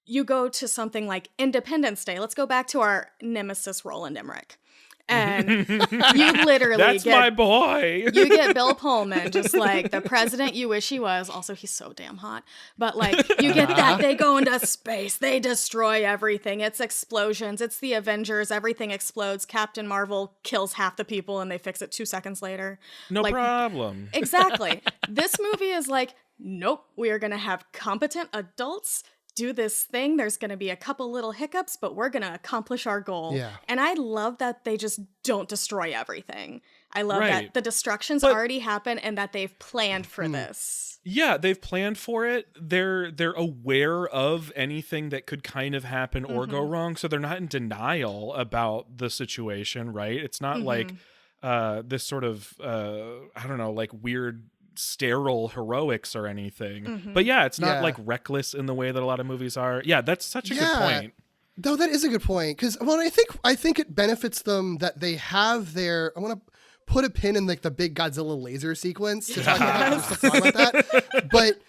C: You go to something like Independence Day. Let's go back to our nemesis, Roland Emmerich. And you literally
B: That's my boy.
C: You get Bill Pullman, just like the president you wish he was. Also, he's so damn hot. But, like, you get that. They go into space. They destroy everything. It's explosions. It's the Avengers. Everything explodes. Captain Marvel kills half the people and they fix it 2 seconds later.
B: No problem.
C: Exactly. This movie is like, nope, we are going to have competent adults do this thing. There's going to be a couple little hiccups, but we're going to accomplish our goal.
A: Yeah.
C: And I love that they just don't destroy everything. I love that the destructions already happen and that they've planned for this.
B: Yeah, they've planned for it. They're aware of anything that could kind of happen or go wrong, so they're not in denial about the situation, right? It's not like this sort of I don't know, like weird sterile heroics or anything. But yeah, it's not like reckless in the way that a lot of movies are. Yeah, that's such a good point.
A: No, that is a good point. Because, well, I think it benefits them that they have their, I want to put a pin in, like, the big Godzilla laser sequence to talk about stuff like that. But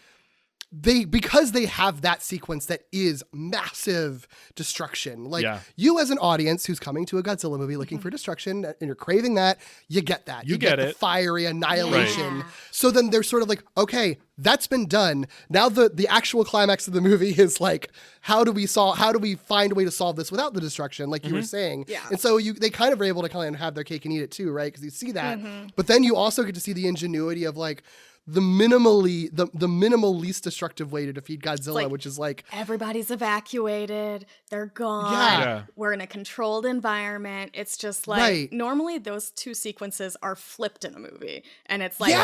A: because they have that sequence that is massive destruction, like, you as an audience who's coming to a Godzilla movie looking for destruction and you're craving that, you get that. You get the fiery annihilation.
C: Yeah.
A: So then they're sort of like, okay, that's been done. Now the actual climax of the movie is like, how do we find a way to solve this without the destruction, like you were saying? Yeah. And so they kind of are able to kind of have their cake and eat it too, right? Because you see that. But then you also get to see the ingenuity of, like, the minimal least destructive way to defeat Godzilla, like, which is like,
C: everybody's evacuated, they're gone.
A: Yeah.
C: We're in a controlled environment. It's just like normally those two sequences are flipped in a movie, and it's like,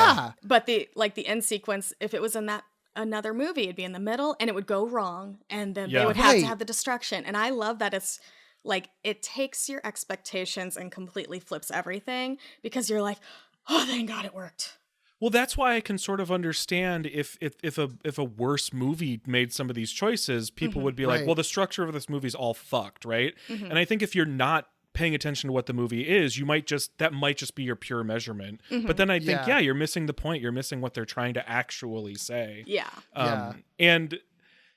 C: but the end sequence, if it was in that another movie, it'd be in the middle, and it would go wrong, and then they would have to have the destruction. And I love that it's like it takes your expectations and completely flips everything, because you're like, oh, thank God it worked.
B: Well, that's why I can sort of understand if a worse movie made some of these choices, people would be like, well, the structure of this movie's all fucked, right? And I think if you're not paying attention to what the movie is, that might just be your pure measurement. But then I think, you're missing the point. You're missing what they're trying to actually say. And,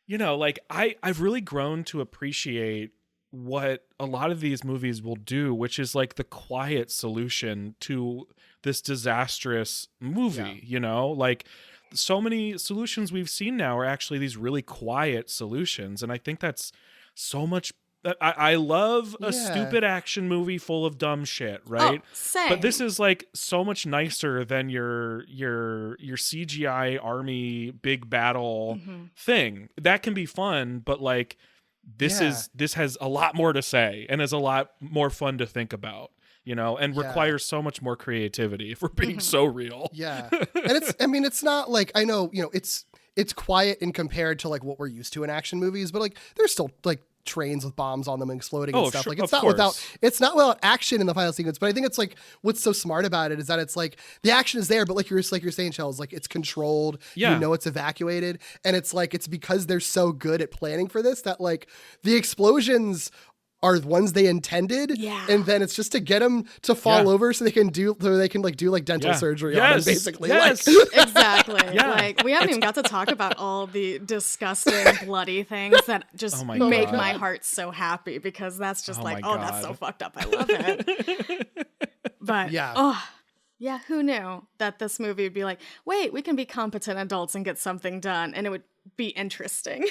B: you know, like, I've really grown to appreciate what a lot of these movies will do, which is like the quiet solution to this disastrous movie. You know, like, so many solutions we've seen now are actually these really quiet solutions, and I think that's so much. I love a stupid action movie full of dumb shit, right?
C: Oh, same.
B: But this is like so much nicer than your CGI army big battle thing. That can be fun, but like this has a lot more to say and is a lot more fun to think about, you know, and requires so much more creativity if we're being so real.
A: Yeah. And it's not like, I know, you know, it's quiet in compared to like what we're used to in action movies, but like there's still like trains with bombs on them and exploding and stuff.
B: Sure,
A: Like it's not without action in the final sequence, but I think it's like what's so smart about it is that it's like the action is there, but like you're saying, Chels, like it's controlled.
B: Yeah.
A: You know it's evacuated, and it's like it's because they're so good at planning for this that like the explosions are the ones they intended, and then it's just to get them to fall over so they can do like dental surgery on them, basically.
B: Yes.
A: Like,
C: exactly. Like we haven't even got to talk about all the disgusting, bloody things that just make my heart so happy, because that's just that's so fucked up. I love it. But who knew that this movie would be like, wait, we can be competent adults and get something done, and it would be interesting.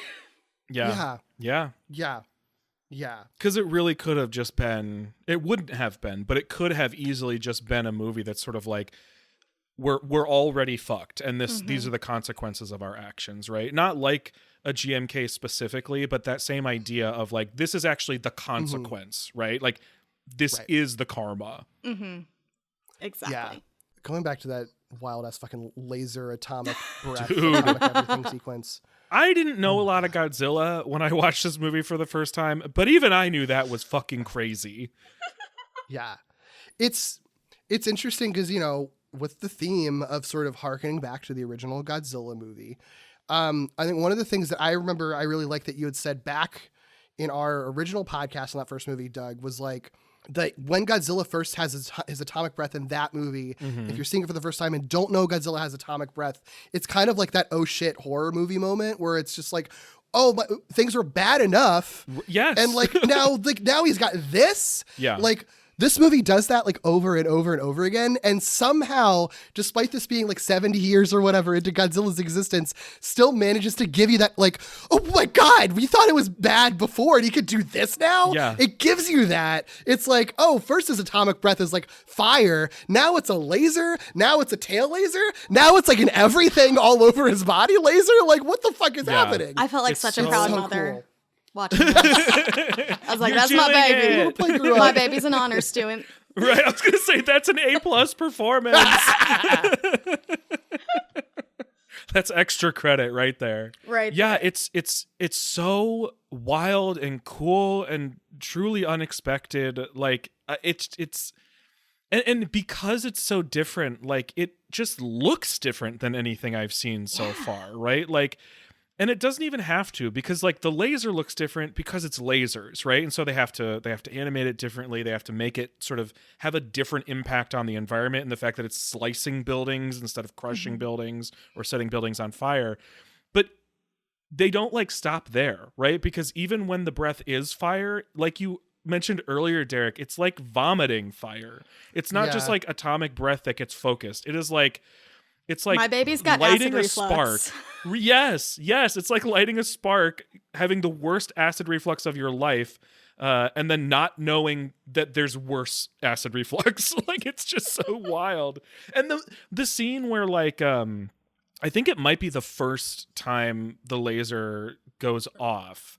B: Yeah.
A: Yeah.
B: Because it really could have just been, it wouldn't have been, but it could have easily just been a movie that's sort of like, we're already fucked, and these are the consequences of our actions, right? Not like a GMK specifically, but that same idea of like, this is actually the consequence, right? Like, this is the karma.
C: Exactly.
A: Yeah. Going back to that wild ass fucking laser atomic breath, atomic everything sequence.
B: I didn't know a lot of Godzilla when I watched this movie for the first time, but even I knew that was fucking crazy.
A: Yeah. It's interesting because, you know, with the theme of sort of harkening back to the original Godzilla movie, I think one of the things that I remember I really like that you had said back in our original podcast on that first movie, Doug, was like, that when Godzilla first has his atomic breath in that movie, if you're seeing it for the first time and don't know Godzilla has atomic breath, it's kind of like that oh shit horror movie moment where it's just like, oh, but things were bad enough.
B: Yes.
A: And now he's got this.
B: Yeah.
A: Like this movie does that like over and over and over again. And somehow, despite this being like 70 years or whatever into Godzilla's existence, still manages to give you that like, oh my God, we thought it was bad before and he could do this now.
B: Yeah.
A: It gives you that. It's like, oh, first his atomic breath is like fire. Now it's a laser. Now it's a tail laser. Now it's like an everything all over his body laser. Like what the fuck is happening?
C: I felt like such a proud mother.
A: Cool.
C: Watching this. I was like, that's my baby. My baby's an honor student.
B: Right, I was going to say, that's an A+ performance. That's extra credit right there.
C: Right.
B: Yeah, it's so wild and cool and truly unexpected. Like, it's and because it's so different, like, it just looks different than anything I've seen so far, right? Like, and it doesn't even have to, because like the laser looks different because it's lasers, right? And so they have to animate it differently. They have to make it sort of have a different impact on the environment, and the fact that it's slicing buildings instead of crushing buildings or setting buildings on fire. But they don't like stop there, right? Because even when the breath is fire, like you mentioned earlier, Derek, it's like vomiting fire. It's not just like atomic breath that gets focused. It's like
C: my baby's got
B: lighting
C: acid
B: a spark. Yes. It's like lighting a spark, having the worst acid reflux of your life, and then not knowing that there's worse acid reflux. Like, it's just so wild. And the scene where like I think it might be the first time the laser goes off.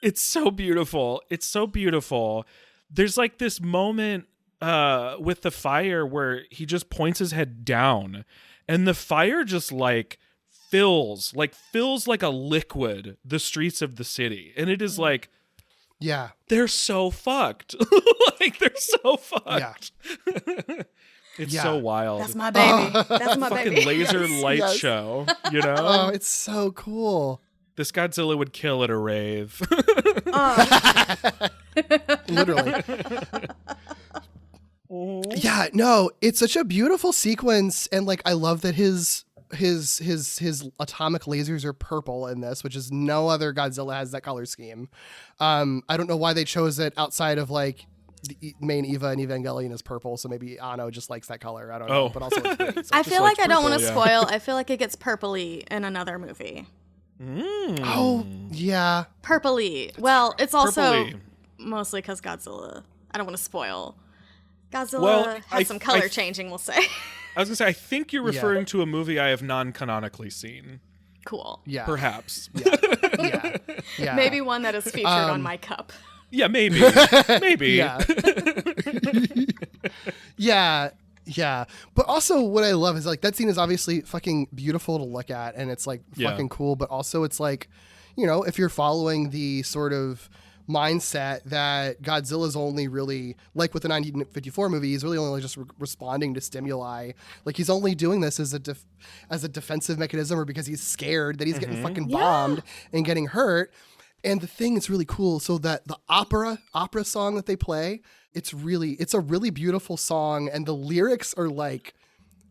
B: It's so beautiful. It's so beautiful. There's like this moment with the fire where he just points his head down, and the fire just like fills like a liquid the streets of the city, and it is like, they're so fucked. Like, they're so fucked. It's so wild.
C: That's my baby. That's my
B: fucking
C: baby.
B: Laser light show, you know?
A: Oh, it's so cool.
B: This Godzilla would kill at a rave.
A: Literally. Yeah, no, it's such a beautiful sequence, and like I love that his atomic lasers are purple in this, which is no other Godzilla has that color scheme. I don't know why they chose it outside of like the main Eva and Evangelion is purple, so maybe Anno just likes that color. I don't know, but also it's pretty, so
C: I feel like I don't want to spoil. I feel like it gets purpley in another movie.
A: Oh yeah,
C: purpley. Well, it's also
B: Purpley.
C: Mostly because Godzilla. I don't want to spoil. Godzilla has some color changing, we'll say.
B: I was gonna say, I think you're referring to a movie I have non-canonically seen.
C: Cool.
A: Yeah,
B: Perhaps.
A: Yeah.
C: Maybe one that is featured on my cup.
B: Yeah, maybe. Maybe.
A: Yeah. But also what I love is like that scene is obviously fucking beautiful to look at, and it's like fucking cool, but also it's like, if you're following the sort of mindset that Godzilla's only really, like with the 1954 movie, he's really only just responding to stimuli. Like he's only doing this as a defensive mechanism, or because he's scared that he's getting fucking bombed and getting hurt. And the thing that's really cool, so that the opera song that they play, it's a really beautiful song, and the lyrics are like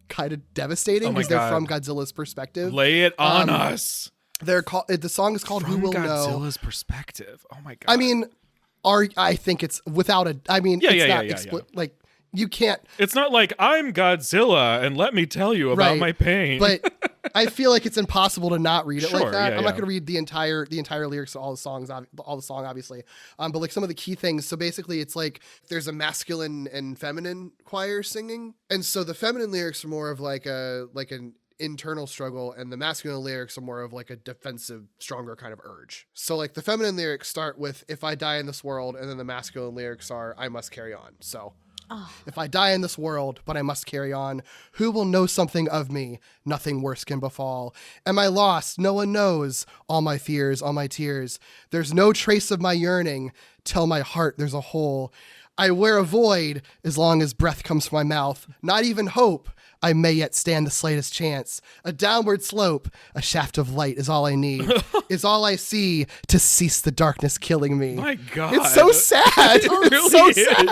A: kind of devastating because they're from Godzilla's perspective.
B: Lay it on us.
A: The song is called
B: From
A: "Who Will Know."
B: Godzilla's perspective. Oh my god.
A: I mean, I think it's without a. I mean, it's not like you can't.
B: It's not like I'm Godzilla and let me tell you about my pain.
A: But I feel like it's impossible to not read it like that.
B: Yeah,
A: I'm not going to read the entire lyrics to all the song, obviously. But like some of the key things. So basically, it's like there's a masculine and feminine choir singing, and so the feminine lyrics are more of like an internal struggle, and the masculine lyrics are more of like a defensive, stronger kind of urge. So like the feminine lyrics start with "If I die in this world," and then the masculine lyrics are "I must carry on." So if I die in this world, but I must carry on, who will know something of me? Nothing worse can befall. Am I lost? No one knows. All my fears, all my tears. There's no trace of my yearning. Tell my heart there's a hole. I wear a void as long as breath comes from my mouth. Not even hope. I may yet stand the slightest chance. A downward slope, a shaft of light is all I need. Is all I see to cease the darkness killing me.
B: My God.
A: It's so sad. It's so sad.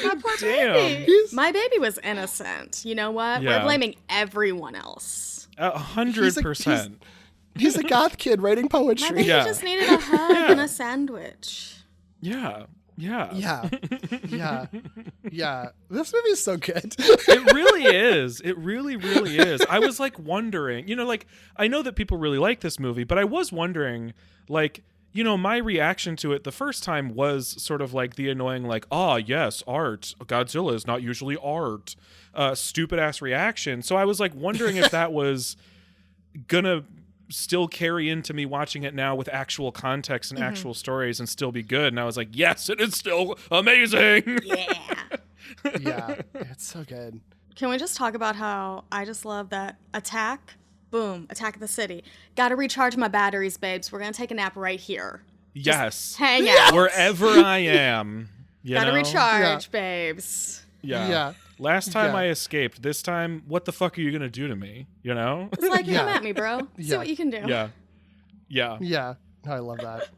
C: My poor
B: Damn.
C: baby. My baby was innocent. You know what?
B: Yeah.
C: We're blaming everyone else.
B: 100%.
A: He's a goth kid writing
C: My
A: poetry.
C: baby just needed a hug and a sandwich.
B: Yeah.
A: Yeah. This movie is so good.
B: It really is. It really, really is. I was like wondering, like I know that people really like this movie, but I was wondering, like, my reaction to it the first time was sort of like the annoying, like, yes, art. Godzilla is not usually art. Stupid ass reaction. So I was like wondering if that was gonna still carry into me watching it now with actual context and actual stories and still be good. And I was like, yes, it is still amazing.
A: Yeah, it's so good.
C: Can we just talk about how I just love that attack? Boom, attack the city. Gotta recharge my batteries, babes. We're gonna take a nap right here.
B: Yes.
C: Hang out.
B: Wherever I am.
C: Gotta recharge, babes.
B: Yeah. Last time I escaped. This time, what the fuck are you going to do to me?
C: It's like, come at me, bro. See what you can do.
B: Yeah.
A: I love that.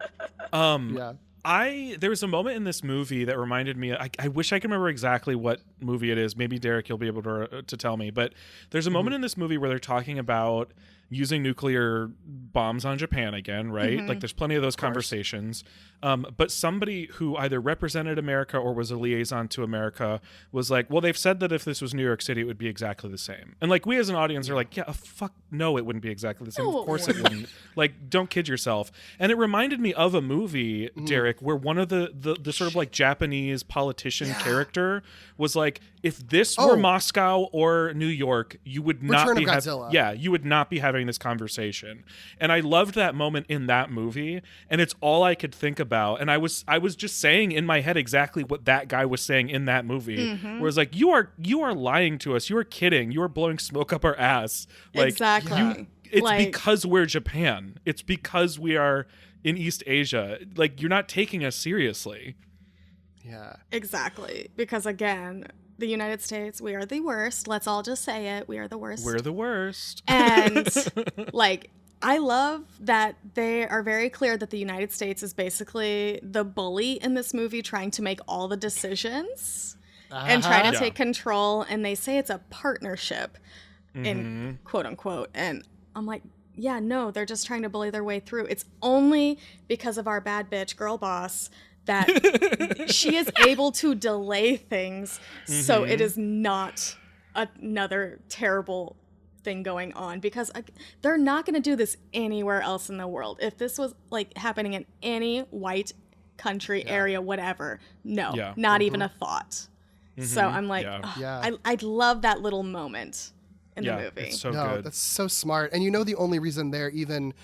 B: There was a moment in this movie that reminded me, I wish I could remember exactly what movie it is. Maybe Derek, you'll be able to tell me. But there's a moment in this movie where they're talking about using nuclear bombs on Japan again, right? Like there's plenty of those conversations. But somebody who either represented America or was a liaison to America was like, well, they've said that if this was New York City, it would be exactly the same. And like we as an audience are like, yeah, fuck no, it wouldn't be exactly the same. Of course it wouldn't. Like, don't kid yourself. And it reminded me of a movie, Derek, where one of the sort of like Japanese politician character was like, if this were Moscow or New York, you would not
A: Return
B: be
A: of Godzilla.
B: you would not be having this conversation. And I loved that moment in that movie, and it's all I could think about. And I was just saying in my head exactly what that guy was saying in that movie. Where it's like, you are lying to us, you are kidding, you are blowing smoke up our ass. Like,
C: exactly.
B: It's because we're Japan. It's because we are in East Asia. Like, you're not taking us seriously.
A: Yeah.
C: Exactly. Because again, the United States, we are the worst. Let's all just say it. We are the worst.
B: We're the worst.
C: And like, I love that they are very clear that the United States is basically the bully in this movie, trying to make all the decisions and try to take control. And they say it's a partnership in quote unquote. And I'm like, yeah, no, they're just trying to bully their way through. It's only because of our bad bitch girl boss that she is able to delay things so it is not another terrible thing going on, because they're not going to do this anywhere else in the world. If this was like happening in any white country area, whatever, not even a thought. So I'm like, I love that little moment in the movie.
B: It's so
A: No,
B: good.
A: that's so smart. And the only reason they're even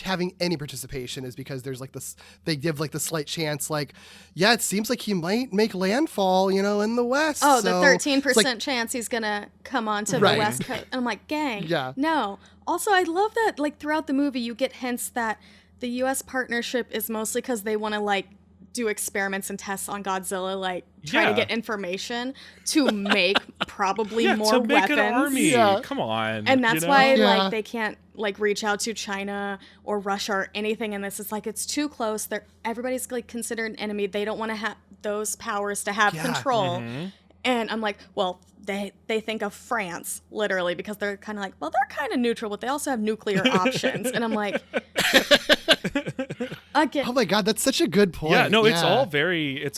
A: having any participation is because there's like this, they give like the slight chance, like, yeah, it seems like he might make landfall, you know, in the West.
C: Oh,
A: so
C: the 13%
A: like,
C: chance he's gonna come onto
A: Right.
C: the West Coast. And I'm like, gang,
A: Yeah.
C: no. Also, I love that, like, throughout the movie, you get hints that the U.S. partnership is mostly because they want to, like, do experiments and tests on Godzilla, like, try to get information to make probably more
B: to make
C: weapons.
B: an army.
A: Yeah.
B: Come on.
C: And that's
B: you know?
C: why,
A: Yeah.
C: like, they can't, like, reach out to China or Russia or anything in this. It's like, it's too close. Everybody's, like, considered an enemy. They don't want to have those powers to have
A: Yeah.
C: control.
B: Mm-hmm.
C: And I'm like, well, they think of France, literally, because they're kind of like, well, they're kind of neutral, but they also have nuclear options. And I'm like, again,
A: oh my God, that's such a good point.
B: Yeah, no, it's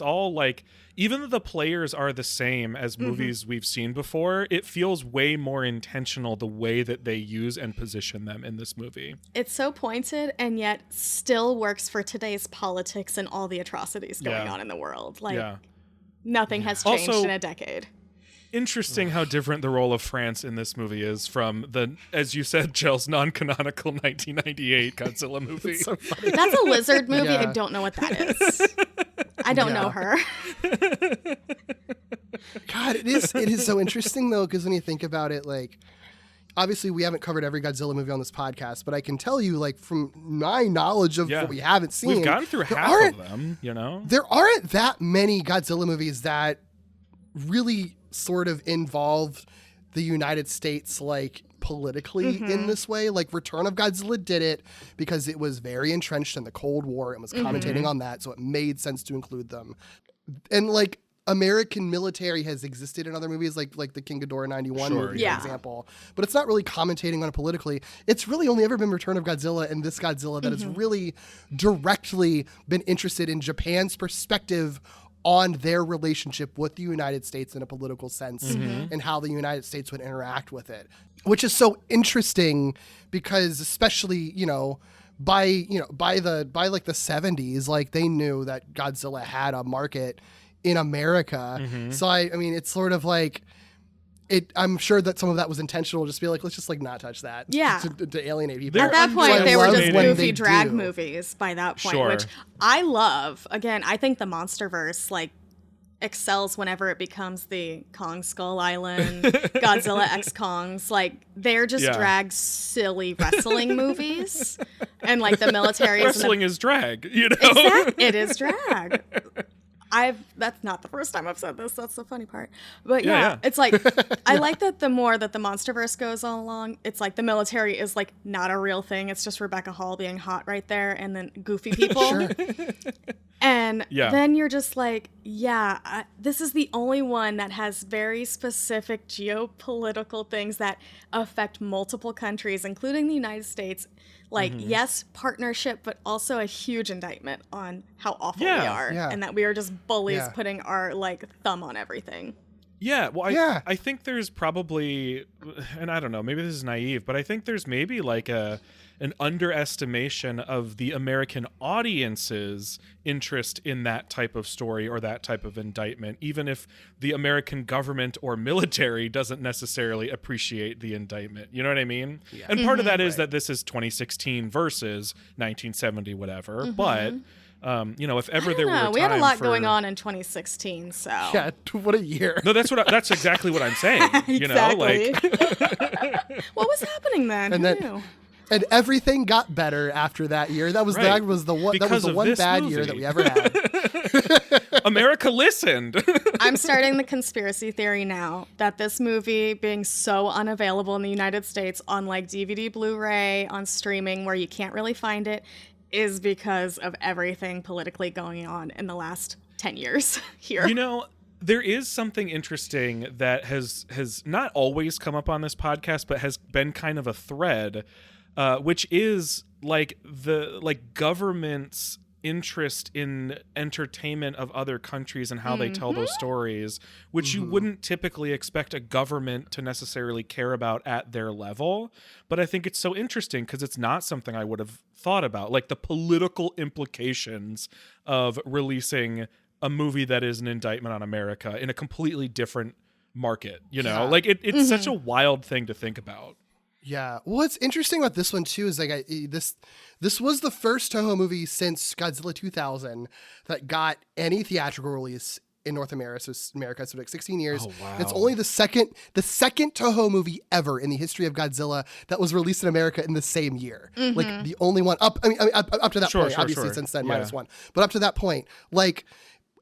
B: all like, even though the players are the same as movies we've seen before, it feels way more intentional the way that they use and position them in this movie.
C: it's so pointed and yet still works for today's politics and all the atrocities going on in the world. Like, nothing has changed
B: Also,
C: in a decade.
B: Interesting how different the role of France in this movie is from the, as you said, Chels, non-canonical 1998 Godzilla movie.
A: So funny.
C: That's a lizard movie.
A: Yeah.
C: I don't know what that is. I don't know her.
A: God, it is so interesting though, because when you think about it, like, obviously we haven't covered every Godzilla movie on this podcast, but I can tell you, like, from my knowledge of what we haven't seen,
B: We've gone through half of them, you know?
A: there aren't that many Godzilla movies that really sort of involve the United States, like, politically in this way. Like, Return of Godzilla did it because it was very entrenched in the Cold War and was commentating on that, so it made sense to include them. And, like, American military has existed in other movies, like the King Ghidorah 91 movie,
C: Yeah.
A: for example. But it's not really commentating on it politically. It's really only ever been Return of Godzilla and this Godzilla that has really directly been interested in Japan's perspective on their relationship with the United States in a political sense and how the United States would interact with it, which is so interesting because, especially, by like the 70s, like, they knew that Godzilla had a market in America. So I mean, it's sort of like, I'm sure that some of that was intentional, just be like, let's just, like, not touch that.
C: Yeah.
A: To alienate people.
C: At that
A: So
C: point,
A: I
C: they were
A: love
C: just
A: when
C: goofy
A: they
C: drag
A: do.
C: movies by that point,
B: Sure.
C: which I love. Again, I think the MonsterVerse, like, excels whenever it becomes the Kong Skull Island, Godzilla X Kongs. Like, they're just drag silly wrestling movies. And, like, the military
B: Wrestling is drag, you know?
C: It is drag. That's not the first time I've said this. That's the funny part. But
B: Yeah.
C: it's like, I like that the more that the MonsterVerse goes along, it's like the military is, like, not a real thing. It's just Rebecca Hall being hot right there and then goofy people.
A: Sure.
C: And
B: Yeah.
C: then you're just like, this is the only one that has very specific geopolitical things that affect multiple countries, including the United States. Like, yes, partnership, but also a huge indictment on how awful we are.
A: Yeah.
C: And that we are just bullies
A: Yeah.
C: putting our, like, thumb on everything.
B: Yeah, well,
A: Yeah.
B: I think there's probably, and I don't know, maybe this is naive, but I think there's maybe like an underestimation of the American audience's interest in that type of story or that type of indictment, even if the American government or military doesn't necessarily appreciate the indictment. You know what I mean? Yeah. And part of that is that this is 2016 versus 1970, whatever. But if ever there were a time
C: we had a lot
B: for,
C: going on in 2016, so.
A: Yeah, what a year.
B: No, that's exactly what I'm saying. You know, like
C: What was happening then?
A: And
C: Who
A: then-
C: knew?
A: And everything got better after that year. That was
B: Right.
A: the one
B: Because of
A: one
B: this
A: bad
B: movie.
A: year that we ever had.
B: America listened.
C: I'm starting the conspiracy theory now that this movie being so unavailable in the United States on, like, DVD, Blu-ray, on streaming where you can't really find it is because of everything politically going on in the last 10 years here.
B: You know, there is something interesting that has not always come up on this podcast, but has been kind of a thread, which is like the government's interest in entertainment of other countries and how they tell those stories, which you wouldn't typically expect a government to necessarily care about at their level. But I think it's so interesting because it's not something I would have thought about, like the political implications of releasing a movie that is an indictment on America in a completely different market, you know?
A: Yeah.
B: Like it's such a wild thing to think about.
A: Yeah. What's interesting about this one too is like this was the first Toho movie since Godzilla 2000 that got any theatrical release in North America. So like 16 years.
B: Oh, wow.
A: It's only the second Toho movie ever in the history of Godzilla that was released in America in the same year. Like the only one up to that point. Obviously, since then -1, but up to that point, like.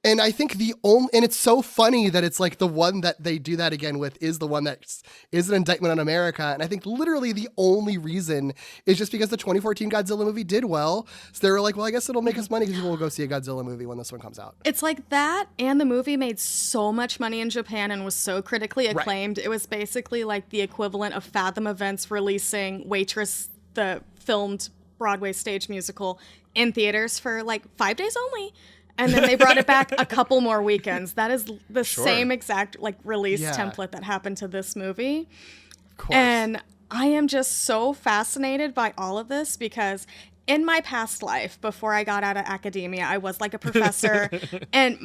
A: And I think and it's so funny that it's like the one that they do that again with is the one that is an indictment on America. And I think literally the only reason is just because the 2014 Godzilla movie did well. So they were like, well, I guess it'll make us money because people will go see a Godzilla movie when this one comes out.
C: It's like that, and the movie made so much money in Japan and was so critically acclaimed. Right. It was basically like the equivalent of Fathom Events releasing Waitress, the filmed Broadway stage musical, in theaters for like 5 days only. And then they brought it back a couple more weekends. That is the same exact like release template that happened to this movie.
A: Of course.
C: And I am just so fascinated by all of this because in my past life, before I got out of academia, I was like a professor. And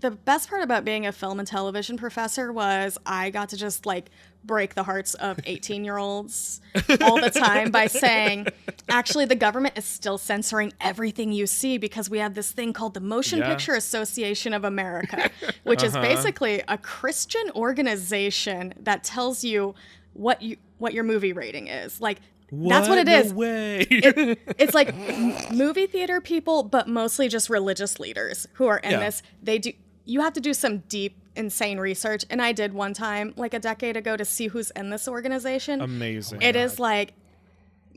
C: the best part about being a film and television professor was I got to just like break the hearts of 18-year-olds all the time by saying, actually, the government is still censoring everything you see because we have this thing called the Motion Picture Association of America, which is basically a Christian organization that tells you what your movie rating is. Like, that's what it is. It's like movie theater people, but mostly just religious leaders who are in this. You have to do some deep, insane research. And I did one time, like a decade ago, to see who's in this organization.
B: Amazing.
C: It is like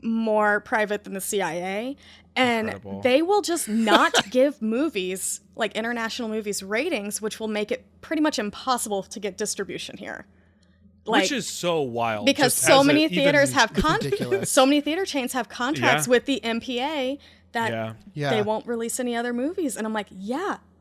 C: more private than the CIA. And they will just not give movies, like international movies, ratings, which will make it pretty much impossible to get distribution here.
B: Like, which is so wild.
C: Because so many theaters have so many theater chains have contracts with the MPA that they won't release any other movies. And I'm like,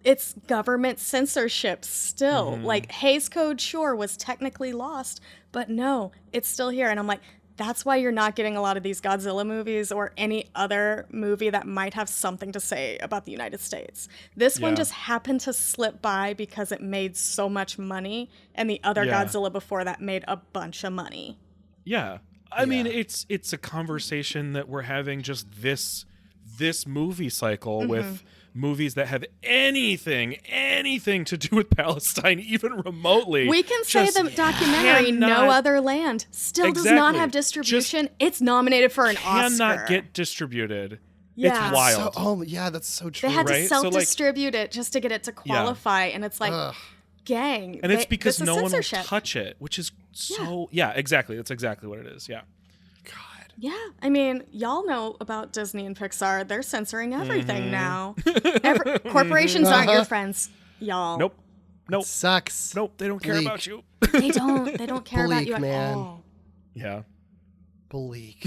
C: it's government censorship still. Like Hays Code, sure, was technically lost, but no, it's still here. And I'm like, that's why you're not getting a lot of these Godzilla movies or any other movie that might have something to say about the United States. This one just happened to slip by because it made so much money, and the other Godzilla before that made a bunch of money.
B: Yeah. I mean, it's a conversation that we're having just this movie cycle with movies that have anything to do with Palestine, even remotely.
C: We can say the documentary No Other Land still does not have distribution. It's nominated for an Oscar.
B: Cannot get distributed. Yeah. It's wild.
A: That's so true.
C: They had to self-distribute it just to get it to qualify, and it's like, gang.
B: And it's because no one will touch it, which is so... Yeah, exactly. That's exactly what it is. Yeah.
C: Yeah, I mean, y'all know about Disney and Pixar. They're censoring everything now. Corporations aren't your friends, y'all.
B: Nope.
A: It sucks.
B: Nope, they don't care about you.
C: They don't care about you at all.
B: Yeah.
A: Bleak.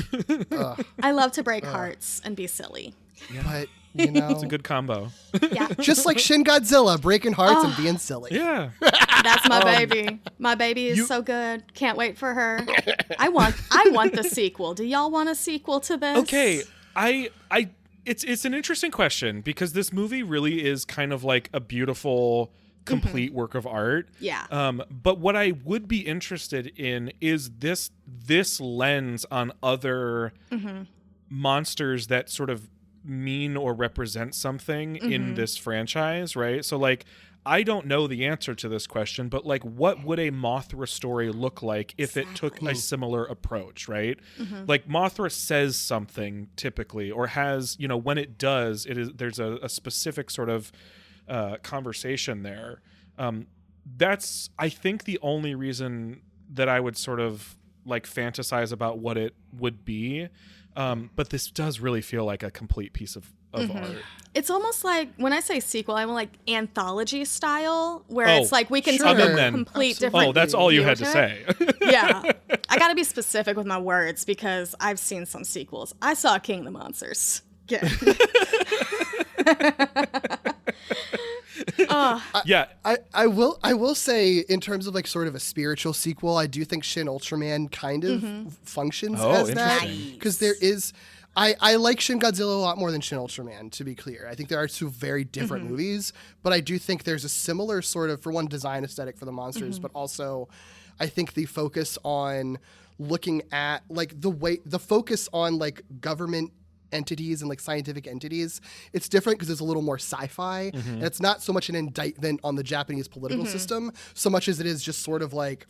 C: I love to break hearts and be silly.
A: Yeah. But, you know...
B: It's a good combo.
C: Yeah.
A: Just like Shin Godzilla, breaking hearts and being silly.
B: Yeah.
C: That's my baby. My baby is so good. Can't wait for her. I want the sequel. Do y'all want a sequel to this?
B: Okay. It's an interesting question because this movie really is kind of like a beautiful, complete work of art.
C: Yeah.
B: But what I would be interested in is this lens on other monsters that sort of mean or represent something in this franchise, right? So like, I don't know the answer to this question, but like, what would a Mothra story look like if it took a similar approach, right? Like Mothra says something typically, or has, when it does, there's a specific sort of conversation there. That's, I think, the only reason that I would sort of like fantasize about what it would be. But this does really feel like a complete piece of art.
C: It's almost like, when I say sequel, I want like anthology style, where it's like we can take a complete different...
B: Oh, that's all you had to say.
C: Yeah. I got to be specific with my words because I've seen some sequels. I saw King of the Monsters. Yeah.
A: I will say, in terms of like sort of a spiritual sequel, I do think Shin Ultraman kind of functions as that, because there is... I like Shin Godzilla a lot more than Shin Ultraman, to be clear. I think there are two very different movies, but I do think there's a similar sort of, for one, design aesthetic for the monsters, but also I think the focus on looking at like the focus on like government entities and like scientific entities, it's different because it's a little more sci-fi. And it's not so much an indictment on the Japanese political system so much as it is just sort of like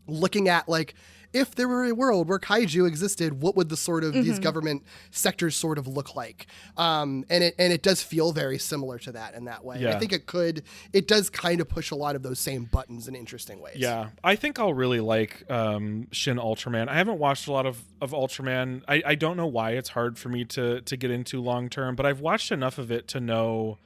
A: looking at like, if there were a world where kaiju existed, what would the sort of these government sectors sort of look like? And it does feel very similar to that in that way.
B: Yeah.
A: I think it does kind of push a lot of those same buttons in interesting ways.
B: Yeah, I think I'll really like Shin Ultraman. I haven't watched a lot of Ultraman. I don't know why it's hard for me to get into long term, but I've watched enough of it to know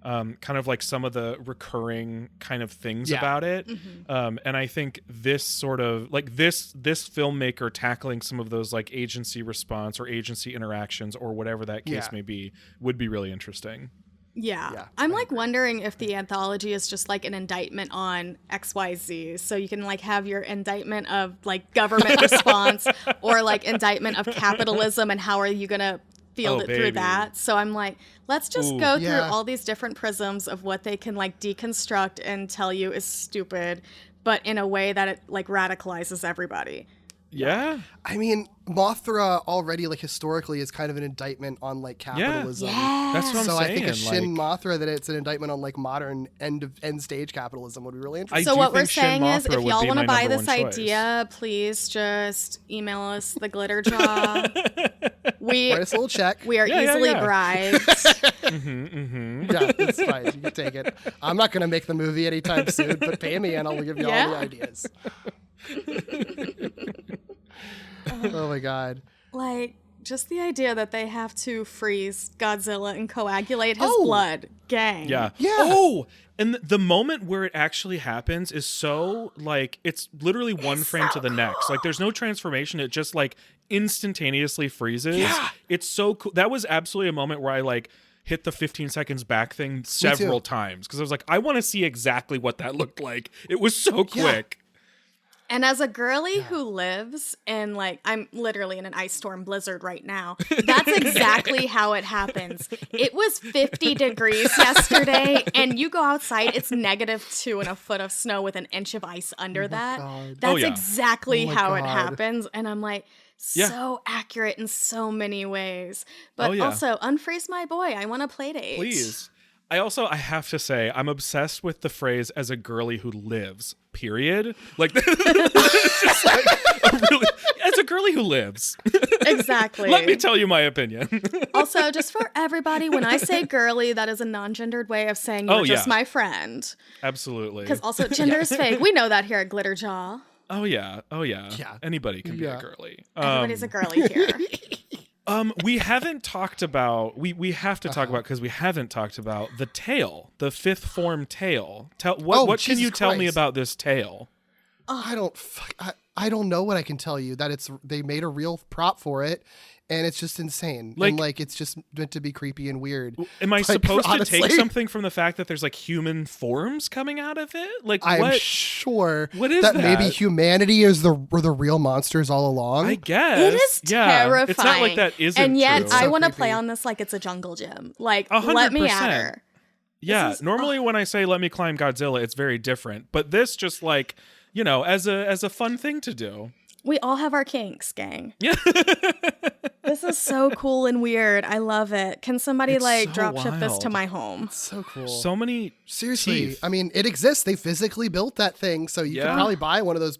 B: kind of like some of the recurring kind of things about it. And I think this sort of like this filmmaker tackling some of those like agency response or agency interactions or whatever that case may be would be really interesting.
C: Yeah. I'm like wondering if the anthology is just like an indictment on XYZ. So you can like have your indictment of like government response or like indictment of capitalism and how are you going to field it through that. So I'm like, let's just go through all these different prisms of what they can like deconstruct and tell you is stupid, but in a way that it like radicalizes everybody.
B: Yeah.
A: I mean, Mothra already like historically is kind of an indictment on like capitalism.
B: That's what I'm saying.
A: I think a Shin Mothra that it's an indictment on like modern end stage capitalism would be really interesting.
C: So what we're saying is, if y'all want to buy this idea, please just email us the glitter jaw.
A: Write us a little check.
C: We are easily bribed.
A: Yeah, it's fine. You can take it. I'm not going to make the movie anytime soon, but pay me and I'll give you all the ideas. Oh my god.
C: Like, just the idea that they have to freeze Godzilla and coagulate his blood. Gang.
B: Yeah. Oh, and the moment where it actually happens is so, like, it's literally one frame to the next. Like, there's no transformation. It just, like, instantaneously freezes. Yeah. It's so cool. That was absolutely a moment where I, like, hit the 15 seconds back thing several times. Because I was like, I want to see exactly what that looked like. It was so quick.
C: And as a girly who lives in, like, I'm literally in an ice storm blizzard right now. That's exactly how it happens. It was 50 degrees yesterday, and you go outside, it's -2 and a foot of snow with an inch of ice under that.
A: God.
C: That's exactly how it happens. And I'm like, so accurate in so many ways. But also, unfreeze my boy. I want a play date.
B: Please. I have to say, I'm obsessed with the phrase "as a girly who lives." Period. Like, it's just like as a girly who lives.
C: Exactly.
B: Let me tell you my opinion.
C: Also, just for everybody, when I say girly, that is a non-gendered way of saying you're just my friend.
B: Absolutely.
C: Because also, gender is fake. We know that here at Glitterjaw.
B: Oh yeah. Anybody can be a girly.
C: Everybody's a girly here.
B: We haven't talked about we have to talk about because we haven't talked about the tail, the fifth form tail. What can you tell me about this tail?
A: I don't know what I can tell you. That they made a real prop for it, and it's just insane.
B: Like,
A: and like it's just meant to be creepy and weird.
B: Am I
A: Like,
B: supposed
A: honestly,
B: to take something from the fact that there's like human forms coming out of it? Like,
A: I'm sure
B: what is
A: that
B: that?
A: maybe humanity were the real monsters all along.
B: I guess
C: it is terrifying.
B: It's not like that isn't
C: and yet
B: true.
C: I want to
A: creepy.
C: play on this like it's a jungle gym. Like
B: 100%.
C: let me at her.
B: Yeah, normally when I say "let me climb Godzilla," it's very different. But this just like, you know, as a fun thing to do.
C: We all have our kinks, gang.
B: Yeah.
C: This is so cool and weird. I love it. Can somebody
B: It's
C: like
B: so
C: drop ship this to
B: wild.
C: my home?
A: So cool.
B: So many
A: Seriously,
B: teeth.
A: I mean, it exists. They physically built that thing, so you could probably buy one of those.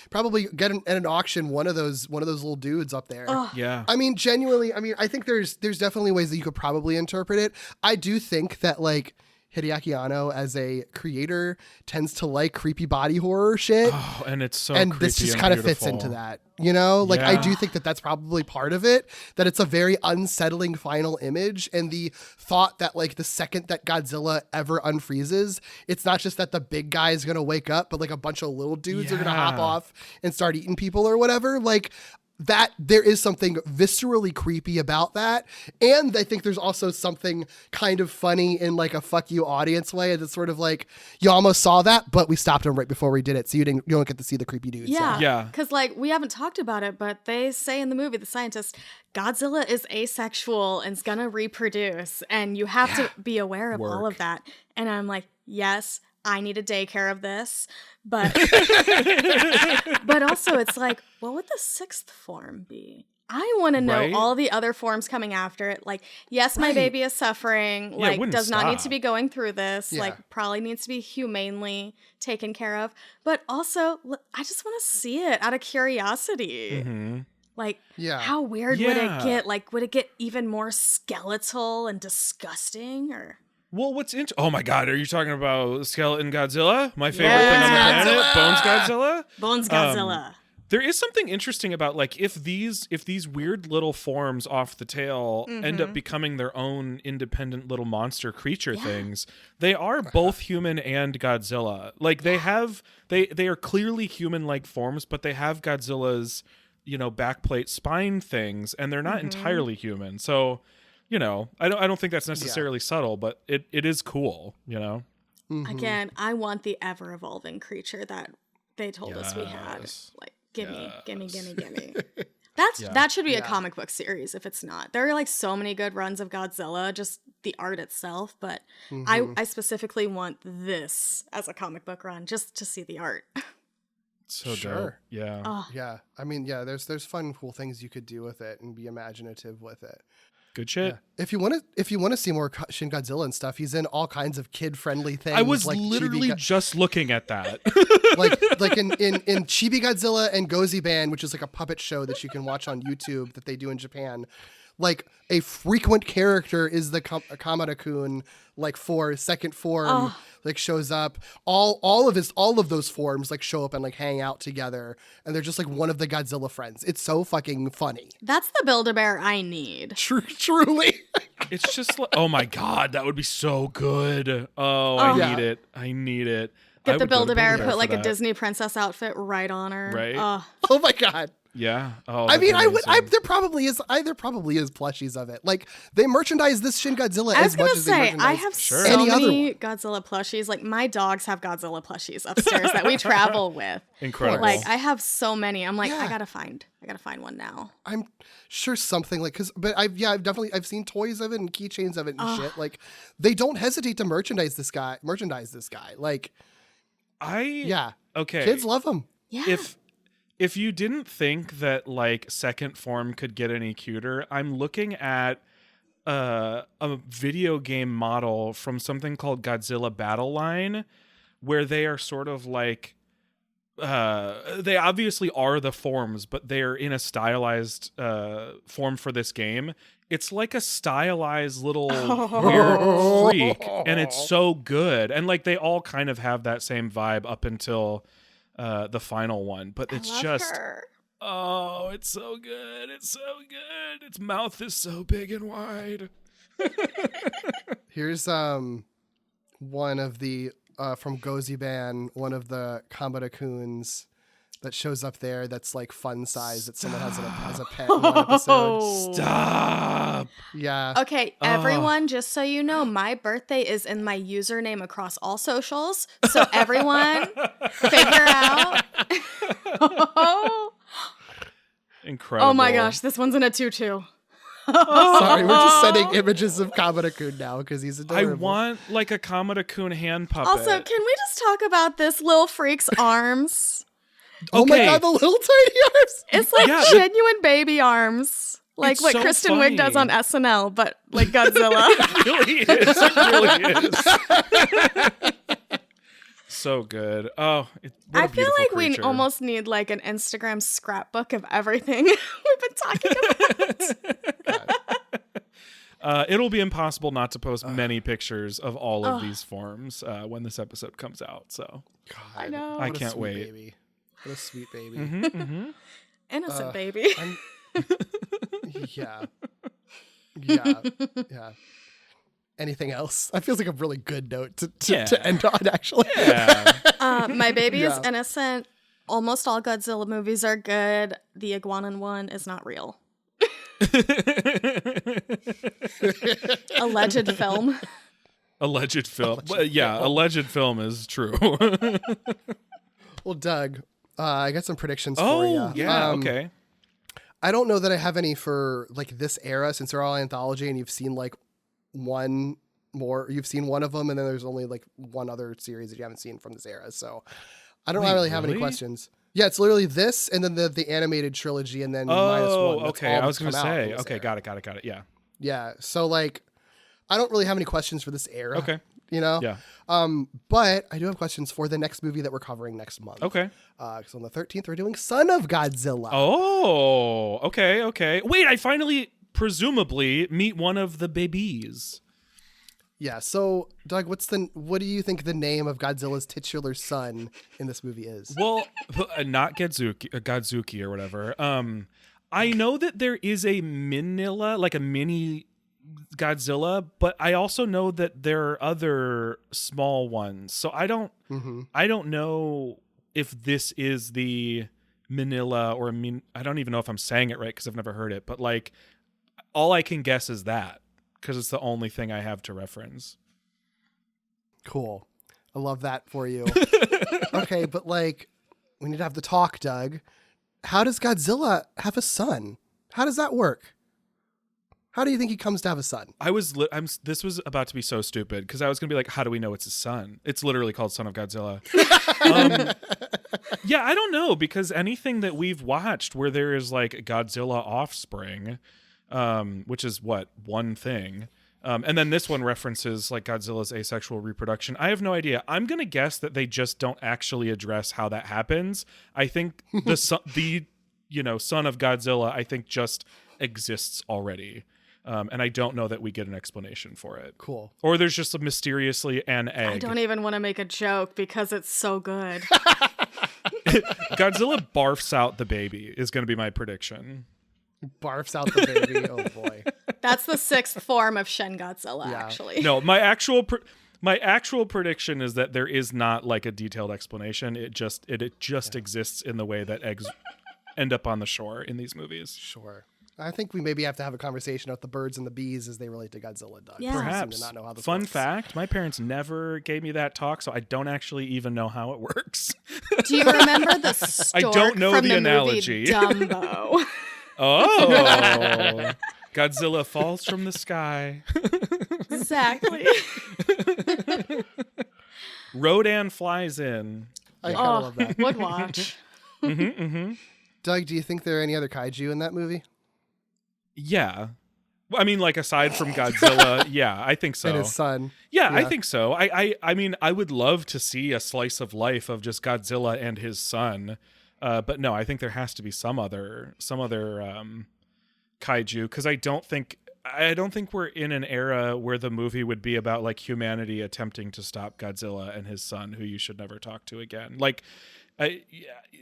A: Probably get at an auction one of those little dudes up there.
B: Yeah.
A: I mean, genuinely. I mean, I think there's definitely ways that you could probably interpret it. I do think that like Hideaki Anno as a creator tends to like creepy body horror shit.
B: Oh, and it's so
A: and
B: creepy
A: this just
B: and
A: kind of fits
B: beautiful.
A: into that, you know? Like, I
B: Yeah.
A: do think that that's probably part of it, that it's a very unsettling final image, and the thought that, like, the second that Godzilla ever unfreezes, it's not just that the big guy is going to wake up, but, like, a bunch of little dudes are going to hop off and start eating people or whatever. Like, that there is something viscerally creepy about that. And I think there's also something kind of funny in like a fuck you audience way. That's sort of like, you almost saw that, but we stopped him right before we did it. So you don't get to see the creepy dudes.
C: Yeah.
B: Yeah.
C: Because, like, we haven't talked about it, but they say in the movie, the scientists, Godzilla is asexual and is going to reproduce. And you have to be aware of all of that. And I'm like, yes, I need a daycare of this. But but also it's like, what would the sixth form be? I want to know
B: Right?
C: all the other forms coming after it. Like, yes, my
A: Right.
C: baby is suffering.
B: Yeah, it
C: Like,
B: wouldn't
C: does not need to
B: stop.
C: be going through this.
A: Yeah.
C: Like, probably needs to be humanely taken care of. But also, I just want to see it out of curiosity.
B: Mhm.
C: Like,
A: Yeah.
C: how weird would
B: Yeah.
C: it get? Like, would it get even more skeletal and disgusting? Or
B: Well, oh my God, are you talking about Skeleton Godzilla? My favorite
C: Yes,
B: thing on the planet,
A: Godzilla!
B: Bones Godzilla.
C: Bones Godzilla?
B: There is something interesting about like if these weird little forms off the tail end up becoming their own independent little monster creature things, they are both human and Godzilla. Like they are clearly human-like forms, but they have Godzilla's, backplate spine things, and they're not entirely human. So, I don't think that's necessarily subtle, but it is cool,
C: Again, I want the ever-evolving creature that they told us we had.
B: Yes.
C: Like, gimme.
B: Yeah.
C: That should be a
A: Yeah.
C: comic book series if it's not. There are like so many good runs of Godzilla, just the art itself, but I specifically want this as a comic book run just to see the art.
B: So
A: Sure.
B: dope. Yeah.
C: Oh,
A: Yeah. I mean, yeah, there's fun, cool things you could do with it and be imaginative with it.
B: Good shit.
A: Yeah. If you want to see more Shin Godzilla and stuff, he's in all kinds of kid-friendly things.
B: I was
A: like
B: literally just looking at that.
A: like in Chibi Godzilla and Gozi Band, which is like a puppet show that you can watch on YouTube that they do in Japan. Like a frequent character is the Kamada-kun, like for second form, like shows up. All of those forms like show up and like hang out together, and they're just like one of the Godzilla friends. It's so fucking funny.
C: that's the Build-A-Bear I need.
A: Truly.
B: It's just like, oh my God, that would be so good. Oh, I
A: Yeah.
B: need it. I need it. I
C: Get the
B: would go to
C: Build-A-Bear,
B: Build-A-Bear
C: put like
B: for
C: a
B: that.
C: Disney princess outfit right on her.
B: Right.
A: Oh my god.
B: Yeah. Oh,
A: I mean,
B: that'd be amazing.
A: there probably is plushies of it. Like they merchandise this Shin Godzilla
C: I was
A: as much
C: gonna
A: as they
C: say,
A: merchandise
C: I have
B: Sure.
C: so
A: any other
C: many Godzilla plushies. Like my dogs have Godzilla plushies upstairs that we travel with.
B: Incredible.
C: Like I have so many. I'm like,
A: Yeah.
C: I gotta find one now.
A: I'm sure something like I've seen toys of it and keychains of it and shit. Like they don't hesitate to merchandise this guy. Like
B: Okay.
A: kids love him.
C: Yeah.
B: If you didn't think that like second form could get any cuter, I'm looking at a video game model from something called Godzilla Battle Line, where they are sort of like they obviously are the forms, but they're in a stylized form for this game. It's like a stylized little weird freak, and it's so good. And like they all kind of have that same vibe up until the final one, but it's
C: I love
B: just
C: her.
B: oh, it's so good. It's so good. Its mouth is so big and wide.
A: Here's one of the from Gozi Band, one of the Kamada-kuns that shows up there that's like fun size that someone has as a pet in one episode.
B: Stop.
A: Yeah.
C: Okay, everyone, just so you know, my birthday is in my username across all socials. So everyone, figure out.
B: Incredible.
C: Oh my gosh, this one's in a tutu.
A: Sorry, we're just sending images of Kamada-kun now because he's
B: I
A: adorable.
B: want like a Kamada-kun hand puppet.
C: Also, can we just talk about this little freak's arms?
A: Oh my
B: Okay.
A: god, the little tiny arms!
C: It's like
B: Yeah,
C: genuine baby arms. Like
B: It's
C: what
B: so
C: Kristen Wiig does on
B: funny.
C: SNL, but like Godzilla.
B: It really is. It really is. So good. Oh, what a
C: I feel
B: beautiful
C: like
B: creature.
C: we almost need like an Instagram scrapbook of everything we've been talking about.
B: It'll be impossible not to post many pictures of all of these forms when this episode comes out. So
A: God,
C: I know.
A: what
B: I
A: a
B: can't
A: sweet
B: wait.
A: Baby. What a sweet baby.
C: Innocent baby.
A: Yeah. Anything else? That feels like a really good note to end on, actually.
B: yeah.
C: My baby is
A: Yeah.
C: innocent. Almost all Godzilla movies are good. The iguanan one is not real. Alleged film.
B: Alleged film. Well, yeah, alleged film is true.
A: Well, Doug, I got some predictions for
B: Oh,
A: you.
B: yeah, okay.
A: I don't know that I have any for like this era since they're all anthology and you've seen like one You've seen one of them, and then there's only like one other series that you haven't seen from this era. So I don't
B: Wait,
A: really have any
B: really?
A: questions. Yeah, it's literally this, and then the animated trilogy, and then minus
B: Oh,
A: one. That's
B: okay.
A: all
B: I was
A: that's
B: going to
A: come out in
B: say.
A: this
B: Okay,
A: era.
B: got it. Yeah.
A: Yeah, so like, I don't really have any questions for this era.
B: Okay.
A: You know?
B: Yeah.
A: But I do have questions for the next movie that we're covering next month.
B: Okay.
A: Because on the 13th, we're doing Son of Godzilla.
B: Oh, okay. Wait, I finally, presumably, meet one of the babies.
A: Yeah, so, Doug, what do you think the name of Godzilla's titular son in this movie is?
B: Well, not Godzuki or whatever. I know that there is a Minilla, like a mini Godzilla, but I also know that there are other small ones. So I don't know if this is the Manila or I don't even know if I'm saying it right because I've never heard it, but like all I can guess is that because it's the only thing I have to reference.
A: Cool. I love that for you. Okay, but like, we need to have the talk, Doug. How does Godzilla have a son? How does that work? How do you think he comes to have a son?
B: This was about to be so stupid because I was gonna be like, how do we know it's his son? It's literally called Son of Godzilla. Yeah, I don't know because anything that we've watched where there is like Godzilla offspring, which is one thing. And then this one references like Godzilla's asexual reproduction. I have no idea. I'm going to guess that they just don't actually address how that happens. I think the son of Godzilla, I think just exists already. And I don't know that we get an explanation for it.
A: Cool.
B: Or there's just mysteriously an egg.
C: I don't even want to make a joke because it's so good.
B: Godzilla barfs out the baby is going to be my prediction.
A: Barfs out the baby. Oh boy.
C: That's the sixth form of Shin Godzilla,
A: Yeah.
C: actually.
B: No, my actual prediction is that there is not like a detailed explanation. It just exists in the way that eggs end up on the shore in these movies.
A: Sure. I think we maybe have to have a conversation about the birds and the bees as they relate to Godzilla, Doug.
C: Yeah.
A: You seem
B: Perhaps.
A: to not know how this
B: Fun
A: works.
B: fact, my parents never gave me that talk, so I don't actually even know how it works.
C: Do you remember the stork
B: don't know
C: from
B: the
C: the
B: analogy.
C: movie Dumbo?
B: Oh. Godzilla falls from the sky.
C: Exactly.
B: Rodan flies in.
A: I kind of love that.
C: Would watch.
A: Doug, do you think there are any other kaiju in that movie?
B: Yeah. Well, I mean, like aside from Godzilla, yeah, I think so.
A: And his son.
B: Yeah, I
A: Yeah.
B: think so. I mean, I would love to see a slice of life of just Godzilla and his son. But no, I think there has to be some other kaiju because I don't think we're in an era where the movie would be about like humanity attempting to stop Godzilla and his son, who you should never talk to again. Like,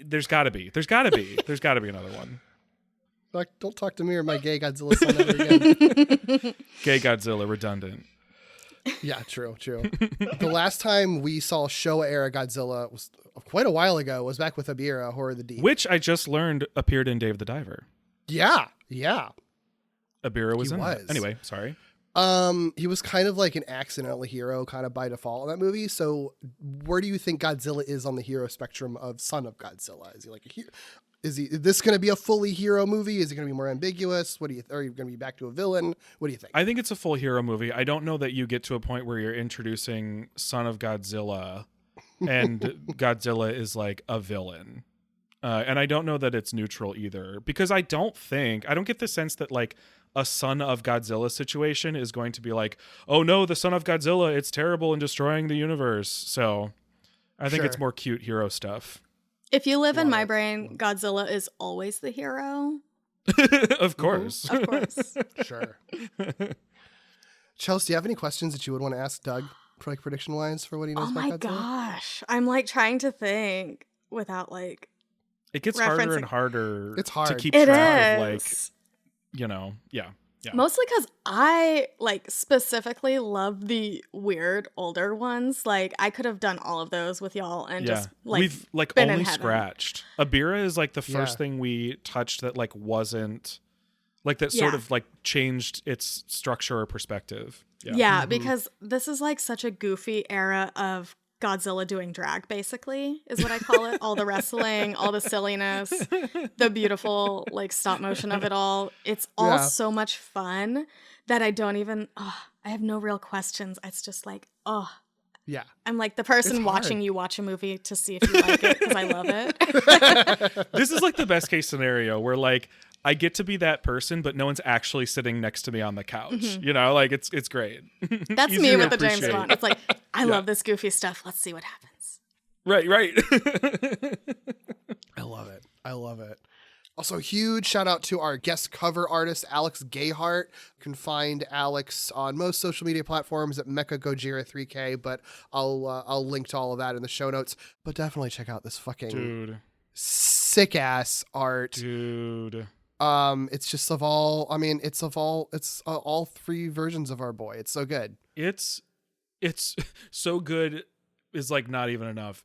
B: there's got to be another one.
A: Like, don't talk to me or my gay Godzilla son ever again.
B: Gay Godzilla, redundant.
A: Yeah, true. The last time we saw Showa era Godzilla was quite a while ago. Was back with Abira, Horror of the Deep.
B: Which I just learned appeared in Dave the Diver.
A: Yeah.
B: Abira was
A: He
B: in
A: was.
B: that. Anyway, sorry.
A: He was kind of like an accidental hero, kind of by default in that movie. So, where do you think Godzilla is on the hero spectrum of Son of Godzilla? Is he like a hero? Is this going to be a fully hero movie? Is it going to be more ambiguous? Are you going to be back to a villain? What do you think?
B: I think it's a full hero movie. I don't know that you get to a point where you're introducing Son of Godzilla and Godzilla is like a villain. And I don't know that it's neutral either because I don't get the sense that like a Son of Godzilla situation is going to be like, oh no, the Son of Godzilla, it's terrible and destroying the universe. So I think it's
A: Sure.
B: more cute hero stuff.
C: If you live in
A: Love
C: my
A: it.
C: brain, Godzilla is always the hero.
B: Of course.
C: Of course.
A: Sure. Chels, do you have any questions that you would want to ask Doug, like prediction wise, for what he knows
C: Oh
A: about
C: my
A: Godzilla?
C: gosh. I'm like trying to think without like.
B: It gets harder and
C: Referencing-
B: harder
A: It's hard.
B: to keep
C: It
B: track of like,
C: is.
B: yeah.
C: Mostly because I like specifically love the weird older ones. Like I could have done all of those with y'all and just like
B: we've like
C: been in
B: only
C: heaven.
B: scratched. Abira is like the first
A: Yeah.
B: thing we touched that like wasn't like that sort
C: Yeah.
B: of like changed its structure or perspective.
C: Yeah, because this is like such a goofy era of Godzilla doing drag, basically, is what I call it. All the wrestling, all the silliness, the beautiful like stop motion of it all. It's all
A: Yeah.
C: so much fun that I I have no real questions. It's just like, oh.
A: Yeah.
C: I'm like the person
A: It's
C: watching
A: hard.
C: you watch a movie to see if you like it because I love it.
B: This is like the best case scenario where like I get to be that person, but no one's actually sitting next to me on the couch. You know, like it's great.
C: That's
B: Easier
C: me
B: to
C: with the James
B: appreciate.
C: Bond. It's like, I love this goofy stuff. Let's see what happens.
B: Right.
A: I love it. I love it. Also, huge shout out to our guest cover artist, Alex Gayheart. You can find Alex on most social media platforms at Mecha Gojira 3K, but I'll link to all of that in the show notes. But definitely check out this fucking
B: Dude.
A: sick ass art.
B: Dude.
A: It's just of all. I mean, it's all three versions of our boy. It's so good.
B: It's so good is like not even enough.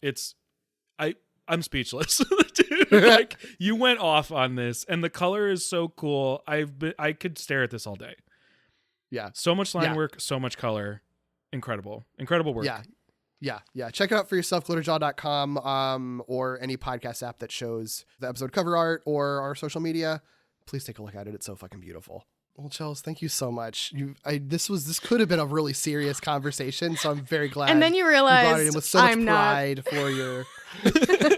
B: I'm speechless. Dude, like you went off on this and the color is so cool. I could stare at this all day.
A: Yeah.
B: So much line
A: Yeah.
B: work, so much color. Incredible work.
A: Yeah. Check it out for yourself, glitterjaw.com, or any podcast app that shows the episode cover art or our social media. Please take a look at it. It's so fucking beautiful. Well, Chels, thank you so much. This could have been a really serious conversation, so I'm very glad.
C: And then you
A: brought it in
C: realized
A: with so much
C: I'm not.
A: pride for your.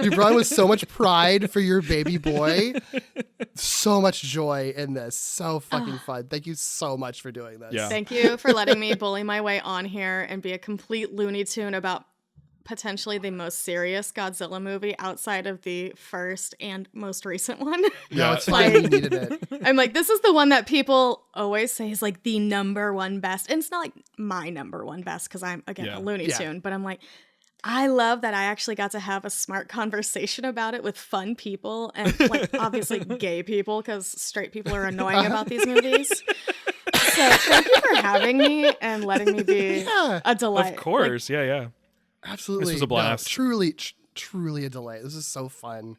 A: You brought it with so much pride for your baby boy. So much joy in this. So fucking fun. Thank you so much for doing this.
B: Yeah.
C: Thank you for letting me bully my way on here and be a complete Looney Tune about potentially the most serious Godzilla movie outside of the first and most recent one.
A: No,
B: Yeah.
A: it's fine.
C: Like-
A: You needed it.
C: I'm like, this is the one that people always say is like the number one best. And it's not like my number one best because I'm, again,
B: Yeah.
C: a Looney
A: Yeah.
C: Tune. But I'm like, I love that I actually got to have a smart conversation about it with fun people and like obviously gay people because straight people are annoying about these movies. So thank you for having me and letting me be
A: Yeah.
C: a delight.
B: Of course. Yeah.
A: Absolutely.
B: This was a blast.
A: No, truly a delight. This is so fun.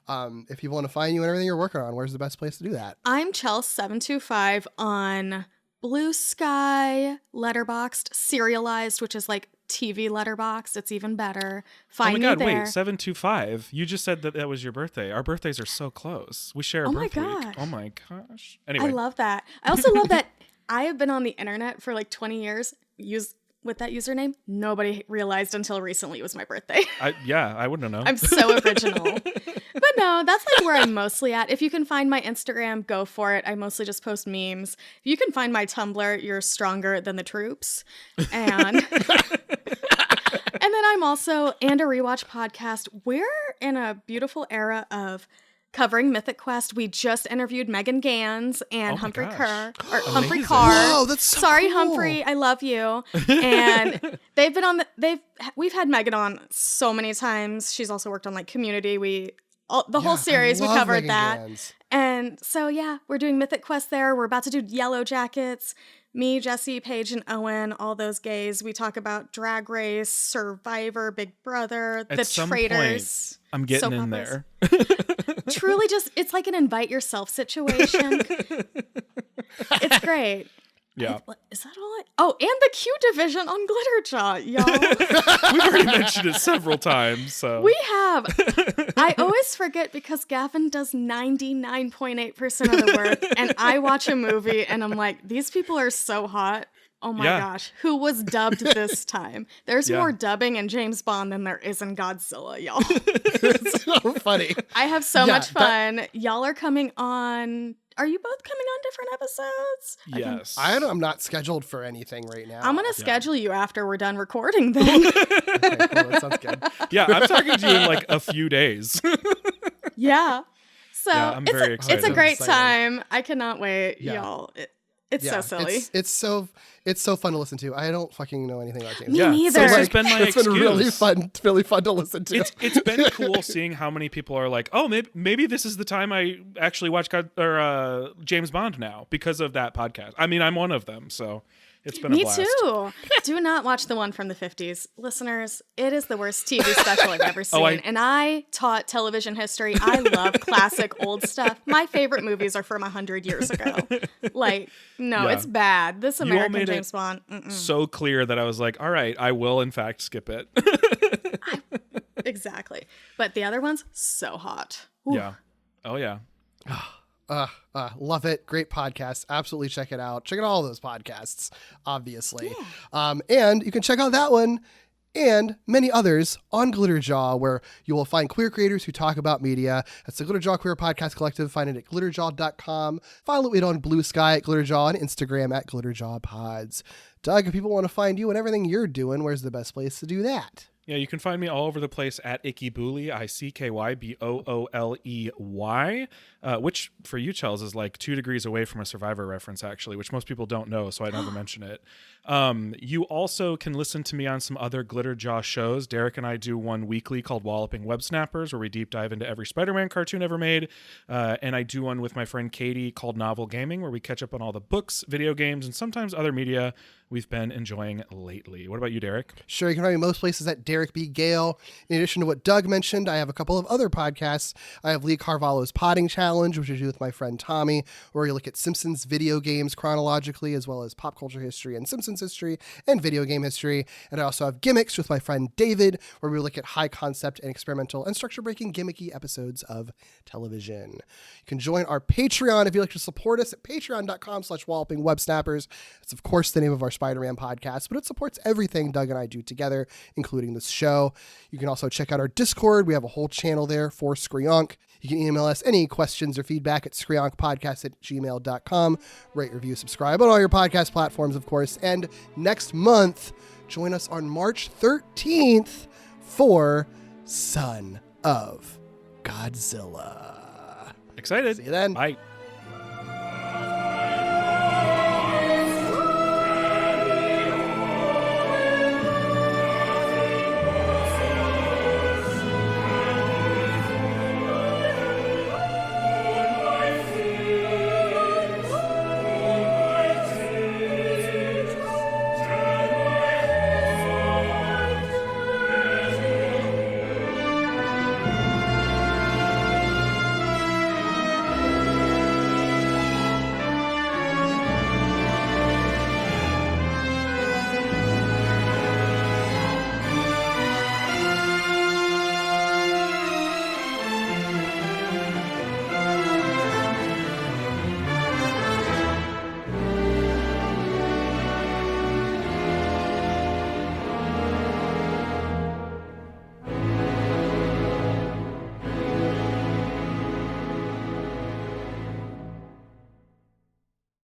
A: If people want to find you and everything you're working on, where's the best place to do that?
C: I'm Chels725 on Blue Sky, Letterboxd, Serialized, which is like TV Letterboxd. It's even better. Find
B: Oh my God,
C: me there.
B: wait, 725. You just said that was your birthday. Our birthdays are so close. We share a
C: Oh my
B: birth week.
C: gosh.
B: Oh my gosh.
C: I
B: Anyway.
C: love that. I also love that I have been on the internet for like 20 years with that username. Nobody realized until recently it was my birthday.
B: I wouldn't know.
C: I'm so original. But no, that's like where I'm mostly at. If you can find my Instagram, go for it. I mostly just post memes. If you can find my Tumblr, you're stronger than the troops. And and then I'm also and a rewatch podcast. We're in a beautiful era of covering Mythic Quest. We just interviewed Megan Gans and
B: Oh my
C: Humphrey
B: gosh.
C: Kerr or Humphrey
B: Amazing.
C: Carr.
A: Whoa, that's so
C: Sorry,
A: cool.
C: Humphrey, I love you. And they've been on we've had Megan on so many times. She's also worked on like Community. The whole series we
A: love
C: covered
A: Megan
C: that.
A: Gans.
C: And so yeah, we're doing Mythic Quest there. We're about to do Yellow Jackets. Me, Jesse, Paige, and Owen, all those gays. We talk about Drag Race, Survivor, Big Brother,
B: At
C: The
B: some
C: Traitors.
B: I'm getting
C: soap
B: in
C: operas.
B: there.
C: Truly just, it's like an invite yourself situation. It's great.
B: Yeah.
C: Is that all Oh, and the Q division on Glitterjaw, y'all.
B: We've already mentioned it several times, so
C: We have. I always forget because Gavin does 99.8% of the work, and I watch a movie and I'm like, these people are so hot. Oh my
B: Yeah.
C: gosh, who was dubbed this time? There's
B: Yeah.
C: more dubbing in James Bond than there is in Godzilla, y'all.
A: It's so funny.
C: I have so
A: Yeah,
C: much fun. Y'all are coming on. Are you both coming on different episodes?
B: yes.
A: I'm not scheduled for anything right now.
C: I'm going to schedule you after we're done recording then.
A: Okay, cool. That sounds good.
B: Yeah, I'm talking to you in like a few days.
C: Yeah. So
B: Yeah, I'm
C: it's
B: very
C: a
B: excited.
C: great
A: Excited.
C: time. I cannot wait,
A: Yeah.
C: y'all. It's so silly.
A: It's so fun to listen to. I don't fucking know anything about James.
C: Me
B: Yeah,
C: neither.
B: so it's
C: Like,
B: just been my
A: It's
B: excuse.
A: been really fun to listen to.
B: It's been cool seeing how many people are like, oh, maybe this is the time I actually watch James Bond now because of that podcast. I mean, I'm one of them, so it's been a
C: Me
B: blast.
C: too. Do not watch the one from the 50s. Listeners, it is the worst TV special I've ever seen. And I taught television history. I love classic old stuff. My favorite movies are from 100 years ago. Like, no,
B: Yeah.
C: it's bad. This
B: all
C: American
B: made
C: James
B: it
C: Bond.
B: So clear that I was like, all right, I will in fact skip it.
C: Exactly. But the other one's so hot. Ooh.
B: Yeah. Oh yeah.
A: Love it. Great podcast. Absolutely check it out. Check out all those podcasts, obviously. And you can check out that one and many others on Glitterjaw, where you will find queer creators who talk about media. That's the Glitterjaw Queer Podcast Collective. Find it at glitterjaw.com. Follow it on Blue Sky at Glitterjaw and Instagram at GlitterjawPods. Doug, if people want to find you and everything you're doing, where's the best place to do that?
B: Yeah, you can find me all over the place at Ickybooly, ICKYBOOLEY, which for you, Chels, is like 2 degrees away from a Survivor reference, actually, which most people don't know, so I never mention it. You also can listen to me on some other Glitterjaw shows. Derek and I do one weekly called Walloping Web Snappers, where we deep dive into every Spider-Man cartoon ever made. And I do one with my friend Katie called Novel Gaming, where we catch up on all the books, video games, and sometimes other media we've been enjoying lately. What about you, Derek?
A: Sure, you can find me most places at Derek B. Gale. In addition to what Doug mentioned, I have a couple of other podcasts. I have Lee Carvalho's Potting Challenge, which I do with my friend Tommy, where we look at Simpsons video games chronologically, as well as pop culture history and Simpsons history and video game history. And I also have Gimmicks with my friend David, where we look at high concept and experimental and structure-breaking gimmicky episodes of television. You can join our Patreon if you'd like to support us at patreon.com/wallopingwebsnappers. That's, of course, the name of our Spider-Man podcast, but it supports everything Doug and I do together, including this show. You can also check out our Discord. We have a whole channel there for Screonk. You can email us any questions or feedback at screonkpodcast@gmail.com. Rate, review, subscribe on all your podcast platforms, of course. And next month, join us on March 13th for Son of Godzilla.
B: Excited.
A: See you then.
B: Bye.